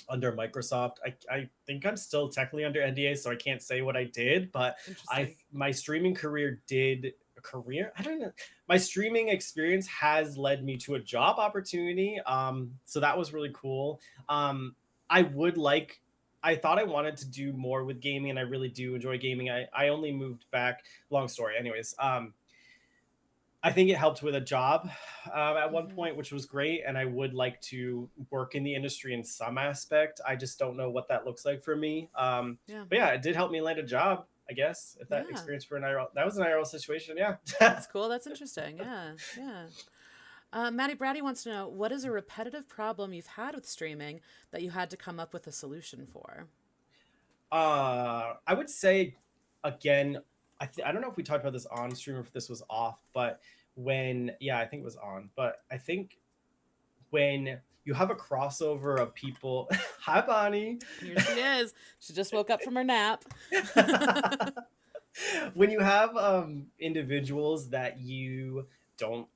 under Microsoft. I think I'm still technically under NDA, so I can't say what I did, but Interesting. my streaming career did a career. I don't know. My streaming experience has led me to a job opportunity. So that was really cool. I would like. I thought I wanted to do more with gaming, and I really do enjoy gaming. I only moved back. Long story, anyways. I think it helped with a job at one Hmm. point, which was great. And I would like to work in the industry in some aspect. I just don't know what that looks like for me. Yeah. But yeah, it did help me land a job, I guess, if that Yeah. experience for an IRL, that was an IRL situation. Yeah. That's cool. That's interesting. Yeah. Yeah. Maddie Brady wants to know what is a repetitive problem you've had with streaming that you had to come up with a solution for? I would say, again, I don't know if we talked about this on stream or if this was off, but yeah, I think it was on, but I think when you have a crossover of people, hi, Bonnie. Here she is. She just woke up from her nap. When you have individuals that you don't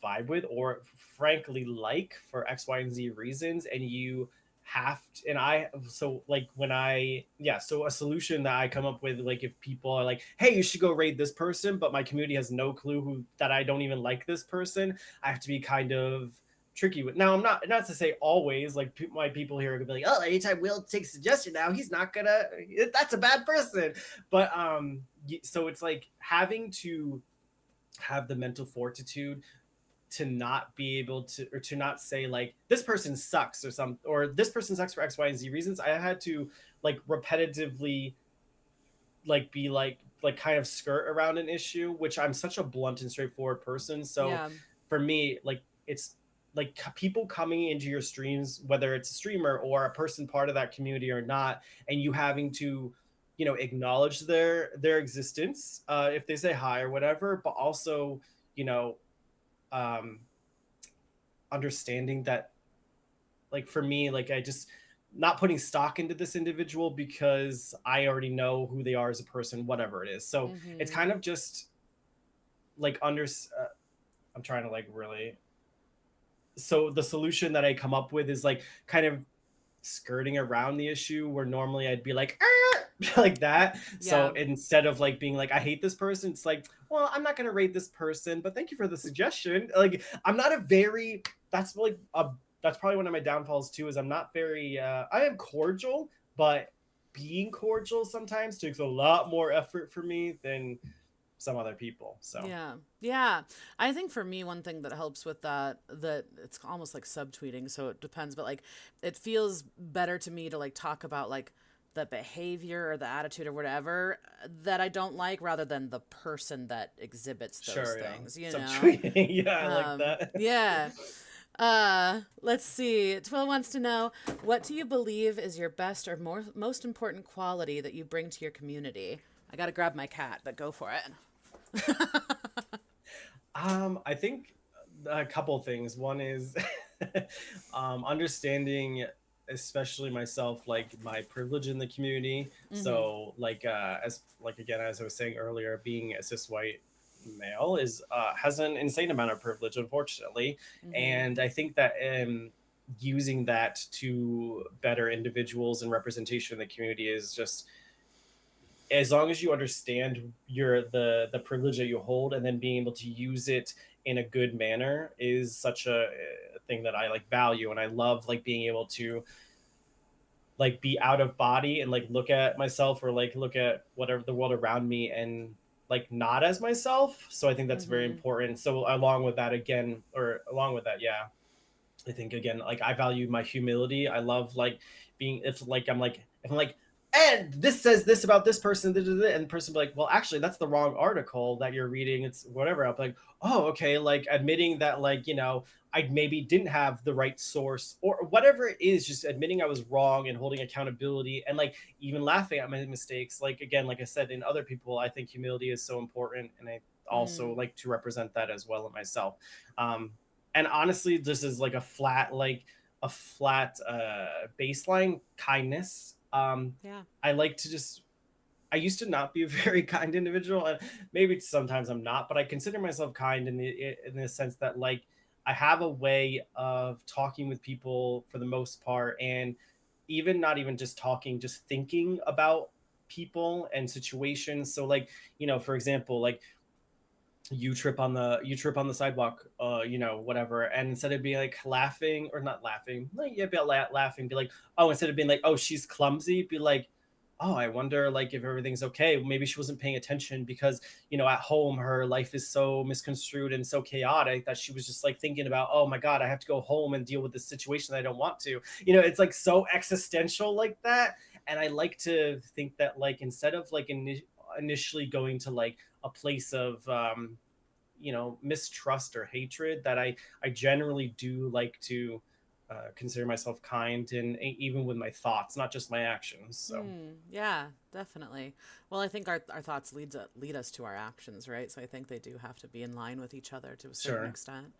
vibe with or frankly like for X, Y, and Z reasons, and you have to, and I so like when I yeah, so a solution that I come up with, like if people are like, hey, you should go raid this person, but my community has no clue who that I don't even like this person, I have to be kind of tricky with. Now I'm not to say always, like my people here are gonna be like, oh, anytime Will takes suggestion now, he's not gonna, that's a bad person. But so it's like having to have the mental fortitude to not be able to, or to not say like this person sucks or some, or this person sucks for X, Y, and Z reasons. I had to like repetitively like be like kind of skirt around an issue, which I'm such a blunt and straightforward person. So Yeah. for me, like it's like people coming into your streams, whether it's a streamer or a person part of that community or not, and you having to, you know, acknowledge their existence if they say hi or whatever, but also, you know, um understanding that, like for me, like I just not putting stock into this individual because I already know who they are as a person, whatever it is. So it's Mm-hmm. kind of just like I'm trying to like really. So the solution that I come up with is like kind of skirting around the issue where normally I'd be like like that. So Yeah. instead of like being like I hate this person, it's like, well, I'm not gonna rate this person, but thank you for the suggestion. Like I'm not a very that's like a that's probably one of my downfalls too, is I'm not very I am cordial, but being cordial sometimes takes a lot more effort for me than some other people. So Yeah. Yeah. I think for me, one thing that helps with that it's almost like subtweeting, so it depends, but like it feels better to me to like talk about like the behavior or the attitude or whatever that I don't like rather than the person that exhibits those sure, yeah. things, you know? Subtweeting. Yeah, I like that. Yeah. Let's see. Twill wants to know, what do you believe is your best or most important quality that you bring to your community? I gotta grab my cat, but go for it. I think a couple things. One is understanding, especially myself, like my privilege in the community. Mm-hmm. So, like, as like again, as I was saying earlier, being a cis white male is has an insane amount of privilege, unfortunately, Mm-hmm. and I think that using that to better individuals and representation in the community is just, as long as you understand the privilege that you hold and then being able to use it in a good manner is such a thing that I like value. And I love like being able to like be out of body and like look at myself or like look at whatever the world around me and like not as myself. So I think that's very Mm-hmm. important. So along with that, again, or along with that, yeah, I think again, like I value my humility. I love like being, if like I'm like, if I'm like, and this says this about this person, and the person be like, well, actually, that's the wrong article that you're reading. It's whatever. I'm like, oh, okay, like admitting that, like, I maybe didn't have the right source or whatever it is, just admitting I was wrong and holding accountability and like even laughing at my mistakes. Like, again, like I said, in other people, I think humility is so important. And I also Mm, like to represent that as well in myself. Um, and honestly, this is like a flat baseline kindness. yeah. I like to just I used to not be a very kind individual, and maybe sometimes I'm not, but I consider myself kind in the sense that like I have a way of talking with people for the most part, and even not even just talking, just thinking about people and situations. So like, for example, like you trip on the sidewalk, whatever, and instead of being like laughing or not laughing, like yeah, be laughing, be like, oh, instead of being like, oh, she's clumsy, be like, oh, I wonder like if everything's okay. Maybe she wasn't paying attention because at home her life is so misconstrued and so chaotic that she was just like thinking about, oh my god, I have to go home and deal with this situation that I don't want to. It's like so existential like that. And I like to think that like instead of like initially going to like a place of mistrust or hatred, that I generally do like to consider myself kind, and even with my thoughts, not just my actions. So Yeah, definitely. Well, I think our thoughts lead us to our actions, right? So I think they do have to be in line with each other to a certain sure. extent.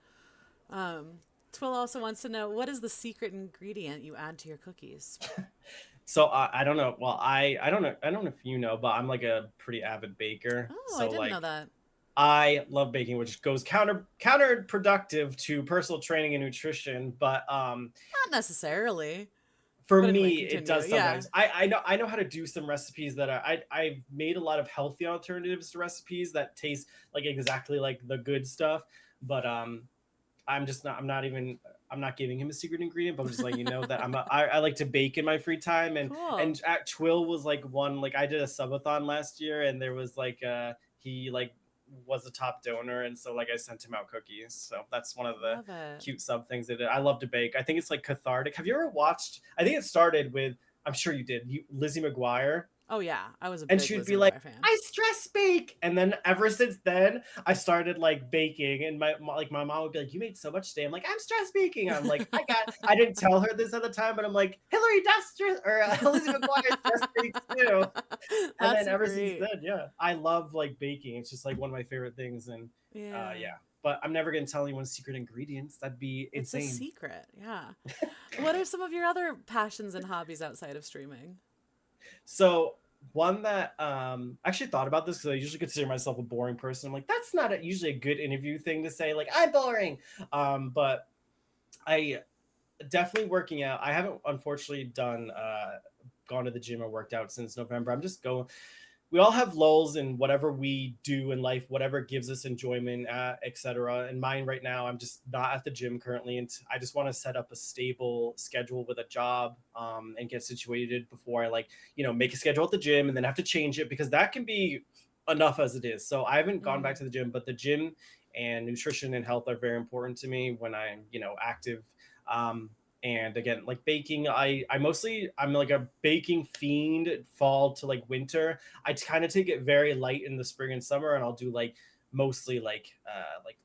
Twill also wants to know, what is the secret ingredient you add to your cookies? So I don't know. Well, I don't know if you know, but I'm like a pretty avid baker. Oh, I So didn't know like that. I love baking, which goes counterproductive to personal training and nutrition. But Not necessarily. for But anyway, me, it continue. does Yeah. sometimes. I know how to do some recipes that I've made a lot of healthy alternatives to recipes that taste like exactly like the good stuff. But I'm not giving him a secret ingredient, but I'm just letting you know that I like to bake in my free time. and Cool. and at Twill was like one, like I did a subathon last year, and there was like he like was a top donor, and so like I sent him out cookies. So that's one of the Love it. cute sub things that I love to bake. I think it's like cathartic. Have you ever watched? I think it started with, I'm sure you did, Lizzie McGuire, Oh, yeah. I was a and big she would Lizzie be like, McGuire fan. I stress bake. And then ever since then, I started like baking, and my mom would be like, you made so much today. I'm like, I'm stress baking. I'm like, I didn't tell her this at the time, but I'm like, Hillary Duff stress, or Lizzie McGuire stress bakes too. And That's then ever since great. then, yeah, I love like baking. It's just like one of my favorite things. And Yeah. yeah, but I'm never gonna tell anyone secret ingredients. That'd be It's a insane. secret. Yeah. What are some of your other passions and hobbies outside of streaming? So one that I actually thought about this because I usually consider myself a boring person. I'm like, that's not usually a good interview thing to say. Like, I'm boring. But I definitely working out. I haven't unfortunately gone to the gym or worked out since November. I'm just going, we all have lulls in whatever we do in life, whatever gives us enjoyment, etc. And mine right now, I'm just not at the gym currently, and I just want to set up a stable schedule with a job, and get situated before I like make a schedule at the gym and then have to change it, because that can be enough as it is. So I haven't gone back Mm. to the gym, but the gym and nutrition and health are very important to me when I'm active. Um, and again, like baking, I'm like a baking fiend fall to like winter. I kind of take it very light in the spring and summer, and I'll do like mostly like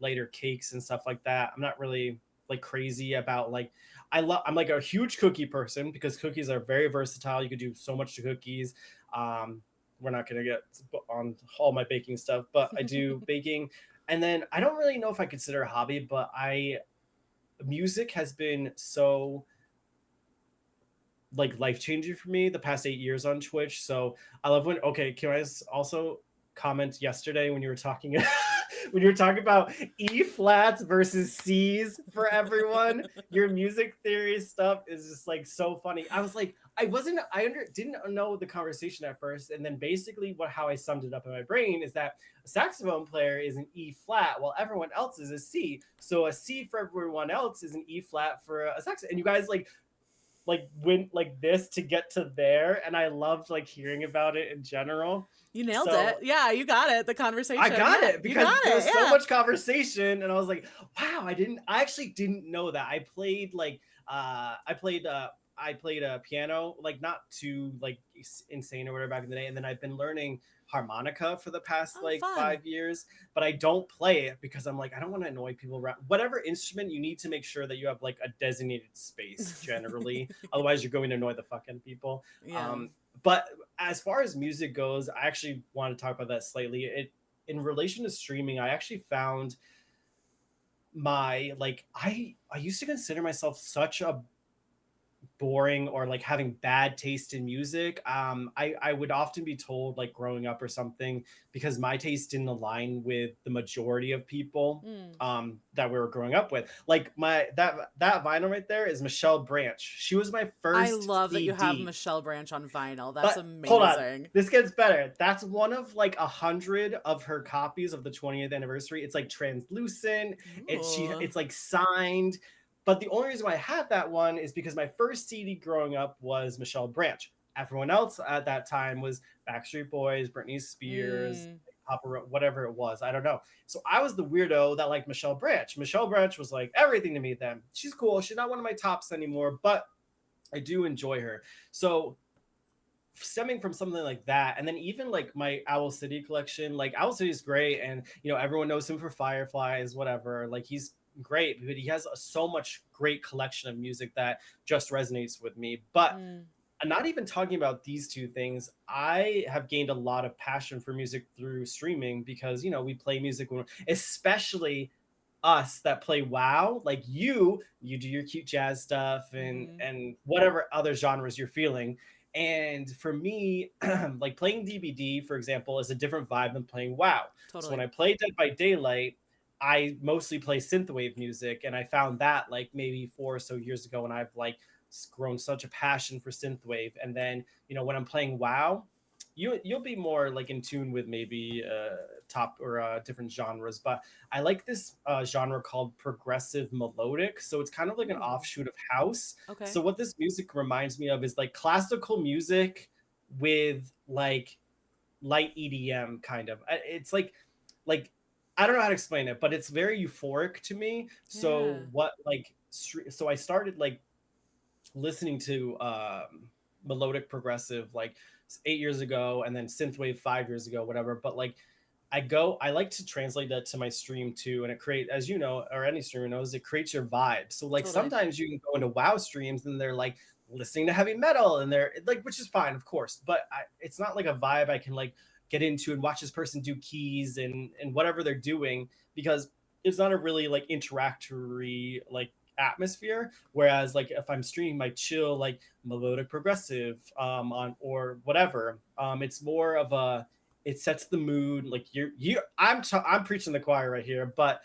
lighter cakes and stuff like that. I'm not really like crazy about like I'm like a huge cookie person because cookies are very versatile. You could do so much to cookies. Um, we're not gonna get on all my baking stuff, but I do baking. And then I don't really know if I consider a hobby, but I music has been so like life changing for me the past 8 years on Twitch. So I love when, okay, can I also comment yesterday when you were talking when you were talking about E flats versus C's for everyone? Your music theory stuff is just like so funny. I was like, didn't know the conversation at first, and then basically how I summed it up in my brain is that a saxophone player is an E flat while everyone else is a C. So a C for everyone else is an E flat for a sax. And you guys like went like this to get to there, and I loved like hearing about it in general. You nailed it. So Yeah, you got it. The I conversation. got Yeah, it you because got there it. was so Yeah. much conversation, and I was like, wow, I actually didn't know that. I played like I played I played a piano, like not too like insane or whatever back in the day, and then I've been learning harmonica for the past Oh, like fun. 5 years, but I don't play it because I'm like I don't want to annoy people around. Whatever instrument, you need to make sure that you have like a designated space generally, otherwise you're going to annoy the fucking people. Yeah. But as far as music goes, I actually want to talk about that slightly. It in relation to streaming, I actually found my like I used to consider myself such a boring or like having bad taste in music. I would often be told like growing up or something because my taste didn't align with the majority of people Mm. that we were growing up with. Like my that vinyl right there is Michelle Branch. She was my I first love that you have CD. Michelle Branch on vinyl. That's But hold on, amazing. this gets better. That's one of like 100 of her copies of the 20th anniversary. It's like translucent. Ooh. It's like signed. But the only reason why I had that one is because my first CD growing up was Michelle Branch. Everyone else at that time was Backstreet Boys, Britney Spears, Mm. Papa, whatever it was. I don't know. So I was the weirdo that liked Michelle Branch. Michelle Branch was like everything to me then. She's cool. She's not one of my tops anymore, but I do enjoy her. So stemming from something like that, and then even like my Owl City collection, like Owl City is great, and everyone knows him for Fireflies, whatever. Like he's great, but he has so much great collection of music that just resonates with me. But Mm. I'm not even talking about these two things. I have gained a lot of passion for music through streaming because we play music especially us that play WoW, like you do your cute jazz stuff and Mm-hmm. and whatever other genres you're feeling. And for me, like playing DBD, for example, is a different vibe than playing WoW. So when Totally. I play Dead by Daylight, I mostly play synthwave music, and I found that like maybe 4 or so years ago, and I've like grown such a passion for synthwave. And then when I'm playing WoW, you'll be more like in tune with maybe top or different genres, but I like this genre called progressive melodic. So it's kind of like an Ooh. offshoot of house. Okay. So what this music reminds me of is like classical music with like light EDM kind of. It's like I don't know how to explain it, but it's very euphoric to me. So Yeah. what like so I started like listening to melodic progressive like 8 years ago, and then synthwave 5 years ago, whatever. But like I like to translate that to my stream too, and it create, as you know, or any streamer knows, it creates your vibe. So like Totally. sometimes you can go into WoW streams and they're like listening to heavy metal, and they're like, which is fine, of course, but it's not like a vibe I can like get into and watch this person do keys and whatever they're doing, because it's not a really like interactory like atmosphere. Whereas like if I'm streaming my chill like melodic progressive on or whatever, it's more of a, it sets the mood. Like I'm preaching the choir right here, but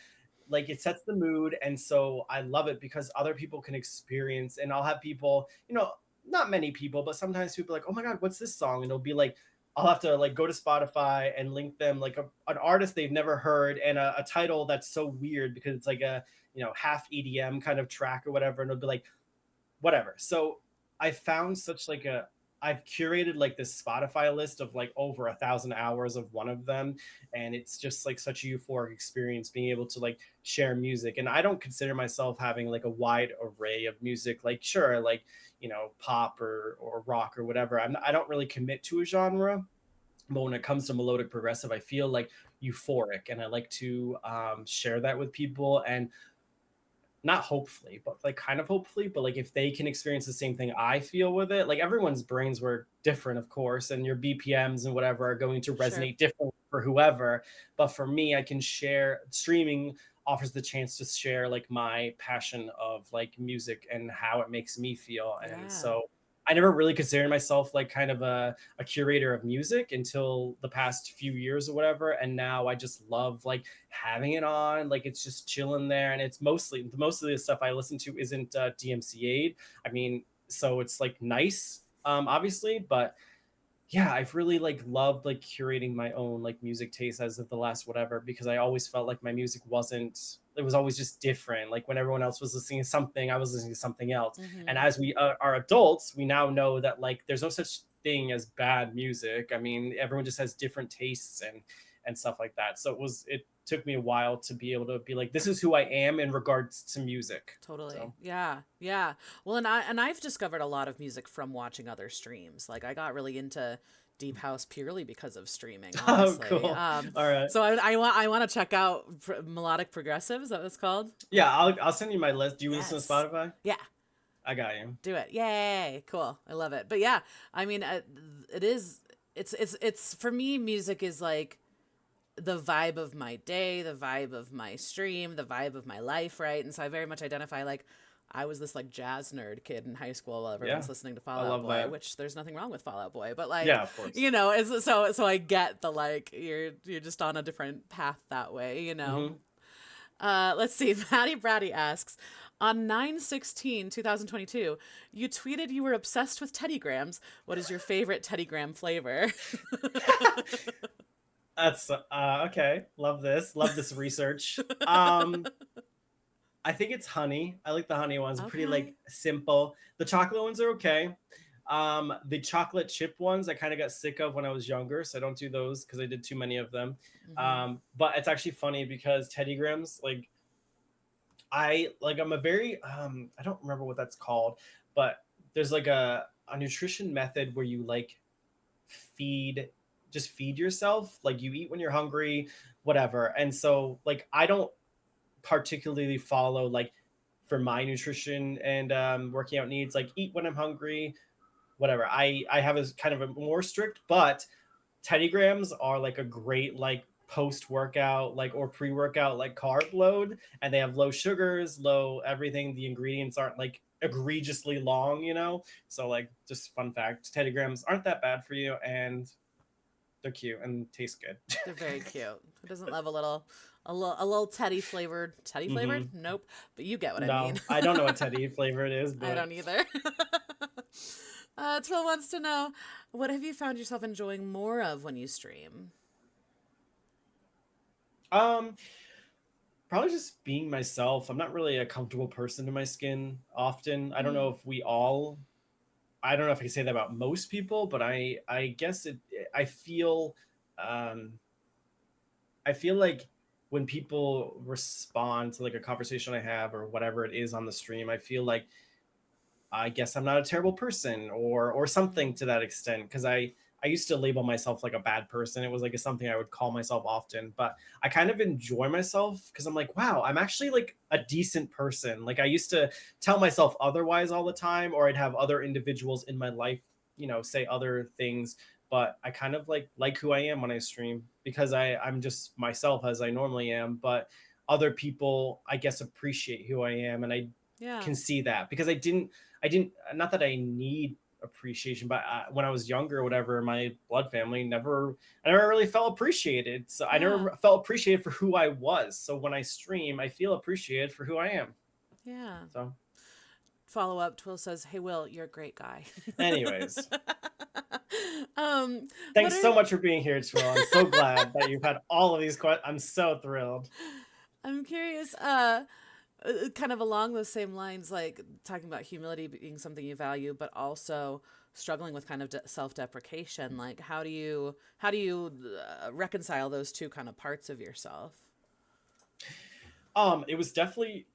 like it sets the mood. And so I love it because other people can experience, and I'll have people, not many people, but sometimes people are like, oh my god, what's this song? And it'll be like, I'll have to like go to Spotify and link them like an artist they've never heard, and a title that's so weird because it's like a half EDM kind of track or whatever, and it'll be like whatever. So I found such like a, I've curated like this Spotify list of like over 1,000 hours of one of them, and it's just like such a euphoric experience being able to like share music. And I don't consider myself having like a wide array of music. Like sure, like pop or rock or whatever. I don't really commit to a genre, but when it comes to melodic progressive, I feel like euphoric, and I like to share that with people. And not hopefully, but like kind of hopefully, but like if they can experience the same thing I feel with it, like everyone's brains were different, of course, and your BPMs and whatever are going to Sure. resonate different for whoever. But for me, I can share, streaming offers the chance to share like my passion of like music and how it makes me feel. And Yeah. so I never really considered myself like kind of a curator of music until the past few years or whatever. And now I just love like having it on, like it's just chilling there. And it's mostly, most of the stuff I listen to isn't DMCA'd. I mean, so it's like nice, obviously, but yeah, I've really like loved like curating my own like music taste as of the last whatever, because I always felt like my music wasn't, it was always just different. Like when everyone else was listening to something, I was listening to something else. And Mm-hmm. as we are adults, we now know that like there's no such thing as bad music. I mean, everyone just has different tastes and stuff like that. So it took me a while to be able to be like, this is who I am in regards to music. Totally. So Yeah. Yeah. Well, and I've discovered a lot of music from watching other streams. Like I got really into deep house purely because of streaming, oh, honestly. cool. All right. So I want to check out melodic progressive. Is that what it's called? Yeah, I'll send you my list. Do you listen to Yes. Spotify? Yeah. I got you. Do it. Yay. Cool. I love it. But yeah, I mean, it is. It's for me. Music is like the vibe of my day, the vibe of my stream, the vibe of my life, right? And so I very much identify like I was this like jazz nerd kid in high school while everyone's Yeah, listening to I Fall Out love Boy, that. which there's nothing wrong with Fall Out Boy, but like, Yeah, of course. you know, so I get the like you're just on a different path that way, you know. Mm-hmm. Let's see. Maddie Brady asks, on 9/16/2022, you tweeted you were obsessed with Teddy Grahams. What is your favorite Teddy Graham flavor? That's okay. Love this research. I think it's honey. I like the honey ones. Pretty like Okay. simple. The chocolate ones are okay. The chocolate chip ones I kind of got sick of when I was younger, so I don't do those because I did too many of them. Mm-hmm. But it's actually funny because Teddy Grahams, like I'm a very I don't remember what that's called, but there's like a nutrition method where you like feed just feed yourself, like you eat when you're hungry, whatever. And so like I don't particularly follow like for my nutrition and working out needs, like eat when I'm hungry, whatever. I have a kind of a more strict, but Teddy Grahams are like a great like post workout like or pre workout like carb load, and they have low sugars, low everything. The ingredients aren't like egregiously long, you know. So like just fun fact, Teddy Grahams aren't that bad for you, and they're cute and taste good. They're very cute. Who doesn't love a little Teddy hmm flavored? Nope. But you get what I mean. No, I don't know what Teddy flavor it is, I but don't either. 12 wants to know, what have you found yourself enjoying more of when you stream? um probably just being myself. I'm not really a comfortable person in my skin often. I don't know Mm. if we all I don't know if I can say that about most people, but I guess I feel um I feel like when people respond to like a conversation I have or whatever it is on the stream, I feel like I guess I'm not a terrible person or something Mm. to that extent, because I used to label myself like a bad person. It was like something I would call myself often, but I kind of enjoy myself because I'm like, wow, I'm actually like a decent person. Like I used to tell myself otherwise all the time, or I'd have other individuals in my life, you know, say other things, but I kind of like who I am when I stream because I'm just myself as I normally am, but other people I guess appreciate who I am, and I Yeah. can see that because I didn't not that I need appreciation, but when I was younger or whatever, my blood family I never really felt appreciated. So I Yeah. never felt appreciated for who I was. So when I stream, I feel appreciated for who I am. Yeah. So Follow up, Twill says, "Hey Will, you're a great guy." anyways, um, what thanks are so much for being here, Trill. I'm so glad that you've had all of these questions. I'm so thrilled. I'm curious, kind of along those same lines, like talking about humility being something you value, but also struggling with kind of self-deprecation. Like, how do you reconcile those two kind of parts of yourself? It was definitely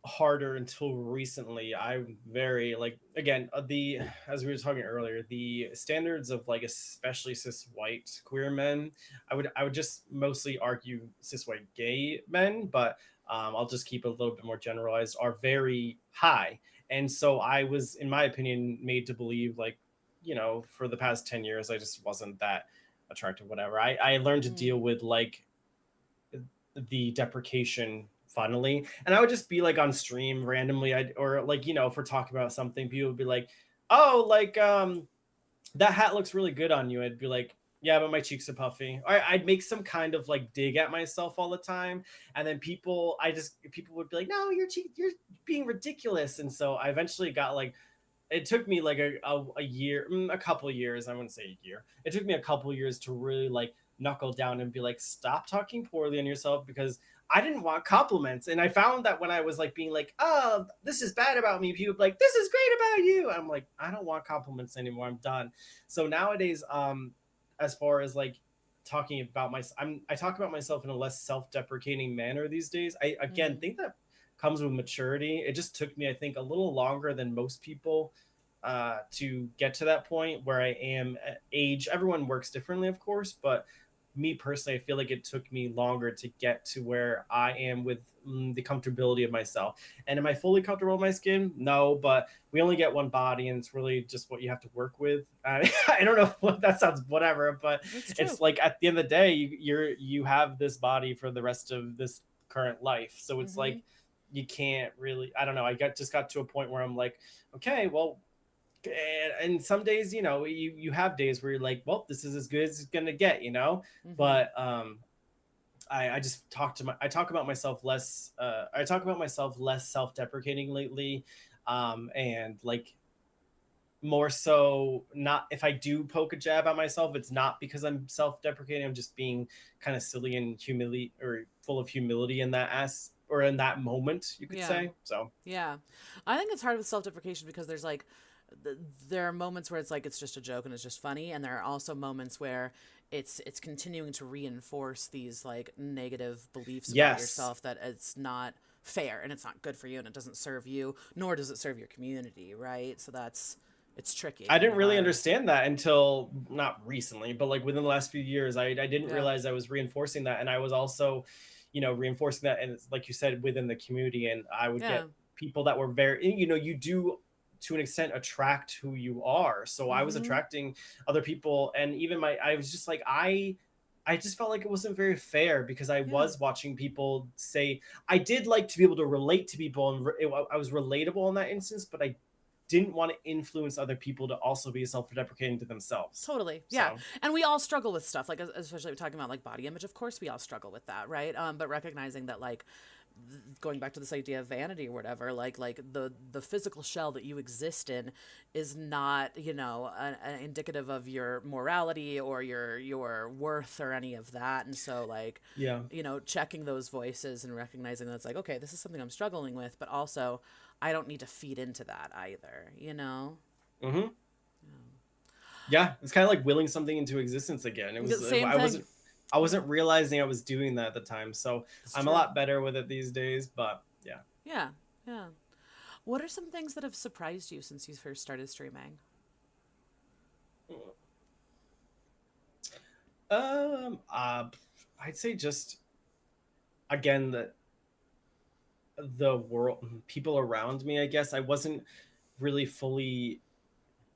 harder until recently. I'm very like again the as we were talking earlier, the standards of like especially cis white queer men. I would just mostly argue cis white gay men, but I'll just keep it a little bit more generalized. Are very high, and so I was, in my opinion, made to believe like you know for the past 10 years I just wasn't that attractive. Whatever. I learned to Mm. deal with like the deprecation funnily, and I would just be like on stream randomly, or like you know if we're talking about something, people would be like, oh like that hat looks really good on you. I'd be like, yeah, but my cheeks are puffy. Or I'd make some kind of like dig at myself all the time, and then people would be like, no, you're being ridiculous. And so I eventually got like, it took me like a year, a couple of years. I wouldn't say a year. It took me a couple of years to really like knuckle down and be like, stop talking poorly on yourself, because I didn't want compliments. And I found that when I was like being like, oh, this is bad about me, people would be like, this is great about you. I'm like, I don't want compliments anymore. I'm done. So nowadays, as far as like talking about I talk about myself in a less self-deprecating manner these days. I again Mm-hmm. think that comes with maturity. It just took me, I think, a little longer than most people to get to that point where I am at age. Everyone works differently, of course, but me personally, I feel like it took me longer to get to where I am with the comfortability of myself. And am I fully comfortable with my skin? No, but we only get one body, and it's really just what you have to work with. I don't know what that sounds, whatever, but It's true. it's like at the end of the day, you have this body for the rest of this current life, so it's Mm-hmm. like you can't really. I don't know. I got to a point where I'm like, okay, well, and some days, you have days where you're like, well, this is as good as it's gonna get, Mm-hmm. but I just I talk about myself less. I talk about myself less self-deprecating lately, and like more so, not if I do poke a jab at myself, it's not because I'm self-deprecating. I'm just being kind of silly and humility, or full of humility in that or in that moment, you could Yeah. say. So Yeah. I think it's hard with self-deprecation because there's like there are moments where it's like it's just a joke and it's just funny, and there are also moments where it's continuing to reinforce these like negative beliefs about yes, yourself that it's not fair and it's not good for you and it doesn't serve you, nor does it serve your community, right? So that's it's tricky. It I can be didn't really hard. understand that until not recently, but like within the last few years, I didn't Yeah. realize I was reinforcing that. And I was also, reinforcing that. And it's, like you said, within the community. And I would Yeah. get people that were very, you do to an extent attract who you are. So I was Mm-hmm. attracting other people. And even I was just like, I just felt like it wasn't very fair because I Yeah. was watching people say, I did like to be able to relate to people, and I was relatable in that instance, but I didn't want to influence other people to also be self-deprecating to themselves. Totally. Yeah. So And we all struggle with stuff like especially talking about like body image. Of course we all struggle with that, right? But recognizing that like going back to this idea of vanity or whatever, like the physical shell that you exist in is not, indicative of your morality or your worth or any of that. And so like, yeah. checking those voices and recognizing that it's like, okay, this is something I'm struggling with, but also I don't need to feed into that either. Hmm. Yeah, it's kind of like willing something into existence again. It was Same thing. I Yeah, wasn't realizing I was doing that at the time. So it's I'm a true. lot better with it these days, but yeah. Yeah, yeah. What are some things that have surprised you since you first started streaming? I'd say just again the world, people around me. I guess I wasn't really fully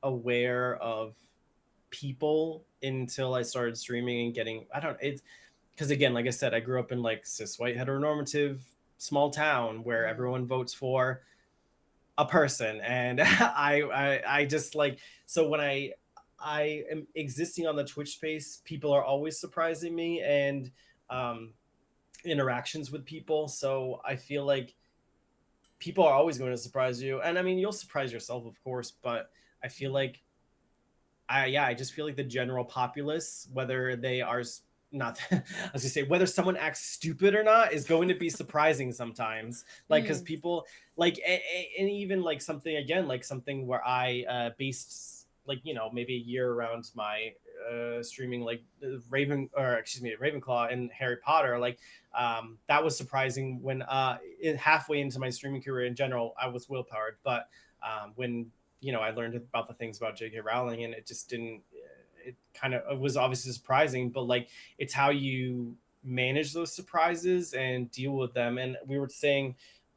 aware of people until I started streaming and getting. I don't. It's because again, like I said, I grew up in like cis white heteronormative small town where Mm-hmm. everyone votes for a person, and I just like, so when I am existing on the Twitch space, people are always surprising me, and um interactions with people. So I feel like people are always going to surprise you, and I mean you'll surprise yourself, of course, but I feel like I just feel like the general populace, whether they are not, I was gonna say whether someone acts stupid or not, is going to be surprising sometimes. Like, because Mm. people like, and even like something again, like something where I based like maybe a year around my streaming, like Ravenclaw and Harry Potter, like that was surprising when halfway into my streaming career in general I was will powered, but when I learned about the things about J.K. Rowling, and it just didn't. It kind of, it was obviously surprising, but like it's how you manage those surprises and deal with them. And we were saying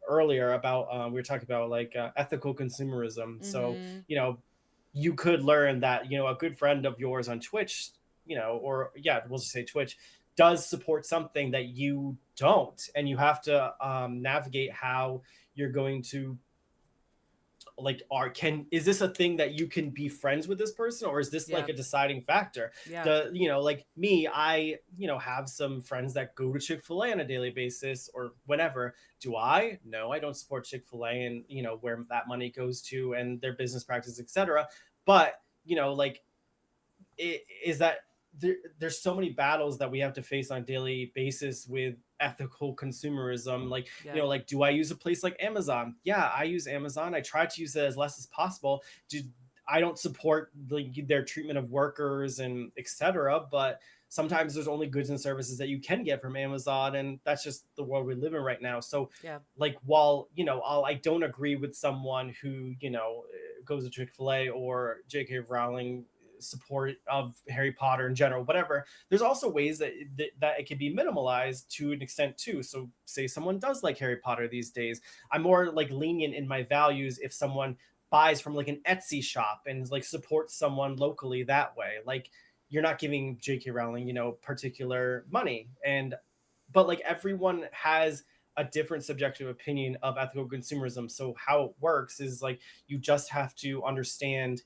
earlier about we were talking about like ethical consumerism. So Mm-hmm. you could learn that a good friend of yours on Twitch, or yeah, we'll just say Twitch, does support something that you don't, and you have to navigate how you're going to like are can is this a thing that you can be friends with this person, or is this like Yeah. a deciding factor? Yeah. The like me, I have some friends that go to Chick-fil-A on a daily basis or whenever. Do I? No, I don't support Chick-fil-A and where that money goes to and their business practice, etc. But like is that there's so many battles that we have to face on a daily basis with ethical consumerism. Like Yeah. like, do I use a place like Amazon? Yeah, I use Amazon. I try to use it as less as possible. I don't support their treatment of workers and etc. But sometimes there's only goods and services that you can get from Amazon, and that's just the world we live in right now. So Yeah. like, while I don't agree with someone who goes to Chick-fil-A or J.K. Rowling support of Harry Potter in general, whatever, there's also ways that it can be minimalized to an extent too. So say someone does like Harry Potter these days, I'm more like lenient in my values if someone buys from like an Etsy shop and like supports someone locally that way. Like, you're not giving J.K. Rowling, particular money. And but like, everyone has a different subjective opinion of ethical consumerism. So how it works is like, you just have to understand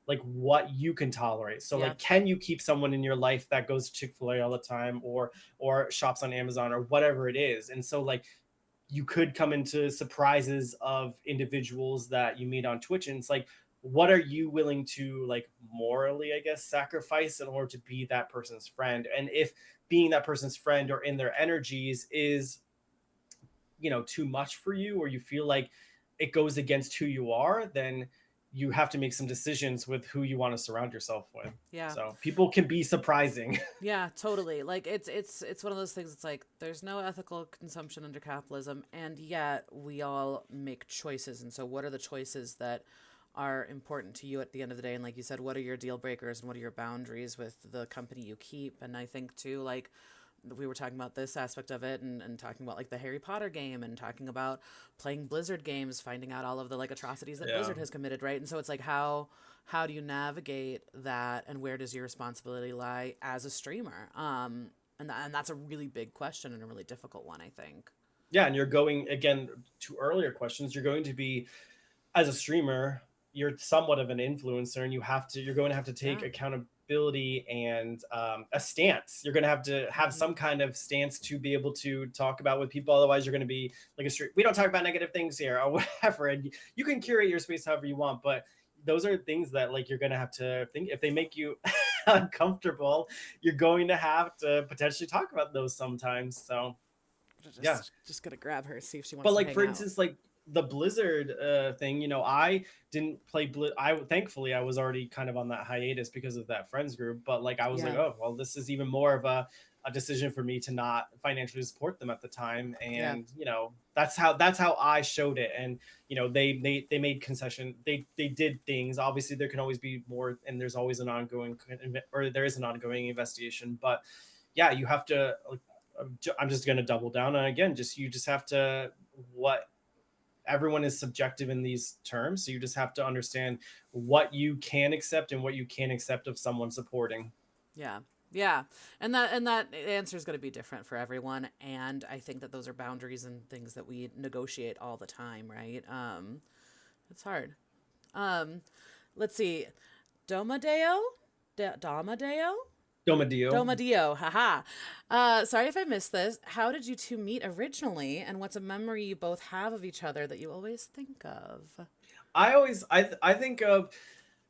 like what you can tolerate. So Yeah. like, can you keep someone in your life that goes to Chick-fil-A all the time, or shops on Amazon or whatever it is? And so like, you could come into surprises of individuals that you meet on Twitch, and it's like, what are you willing to like morally, I guess, sacrifice in order to be that person's friend? And if being that person's friend or in their energies is too much for you, or you feel like it goes against who you are, then you have to make some decisions with who you want to surround yourself with. Yeah. So people can be surprising. Yeah, totally. Like it's one of those things. It's like there's no ethical consumption under capitalism, and yet we all make choices. And so, what are the choices that are important to you at the end of the day? And like you said, what are your deal breakers and what are your boundaries with the company you keep? And I think too, like we were talking about this aspect of it, and talking about like the Harry Potter game, and talking about playing Blizzard games, finding out all of the like atrocities that Yeah. Blizzard has committed, right? And so it's like how do you navigate that, and where does your responsibility lie as a streamer? And that's a really big question and a really difficult one, I think. Yeah, and you're going, again, to earlier questions, you're going to be, as a streamer, you're somewhat of an influencer, and you're going to have to take Yeah. accountability and a stance. You're going to have Mm-hmm. some kind of stance to be able to talk about with people. Otherwise, you're going to be like a street. We don't talk about negative things here or whatever. And you can curate your space however you want, but those are things that like you're going to have to think. If they make you uncomfortable, you're going to have to potentially talk about those sometimes. So yeah. Just gonna grab her, see if she wants But to like, hang for out. instance, like the Blizzard thing, I didn't play I thankfully I was already kind of on that hiatus because of that friends group. But like, I was like, Yeah. oh well, this is even more of a decision for me to not financially support them at the time. Yeah. And that's how I showed it. And they made concession. They did things. Obviously, there can always be more, and there's always an ongoing, or there is an ongoing investigation. But yeah, you have to. I'm just going to double down on, again, you just have to, what everyone is subjective in these terms. So you just have to understand what you can accept and what you can't accept of someone supporting. Yeah. Yeah. And that answer is going to be different for everyone, and I think that those are boundaries and things that we negotiate all the time, right? It's hard. Um let's see. Domadeo? Domadeo? Domadio. Domadio, haha. Sorry if I missed this. How did you two meet originally, and what's a memory you both have of each other that you always think of? I think of,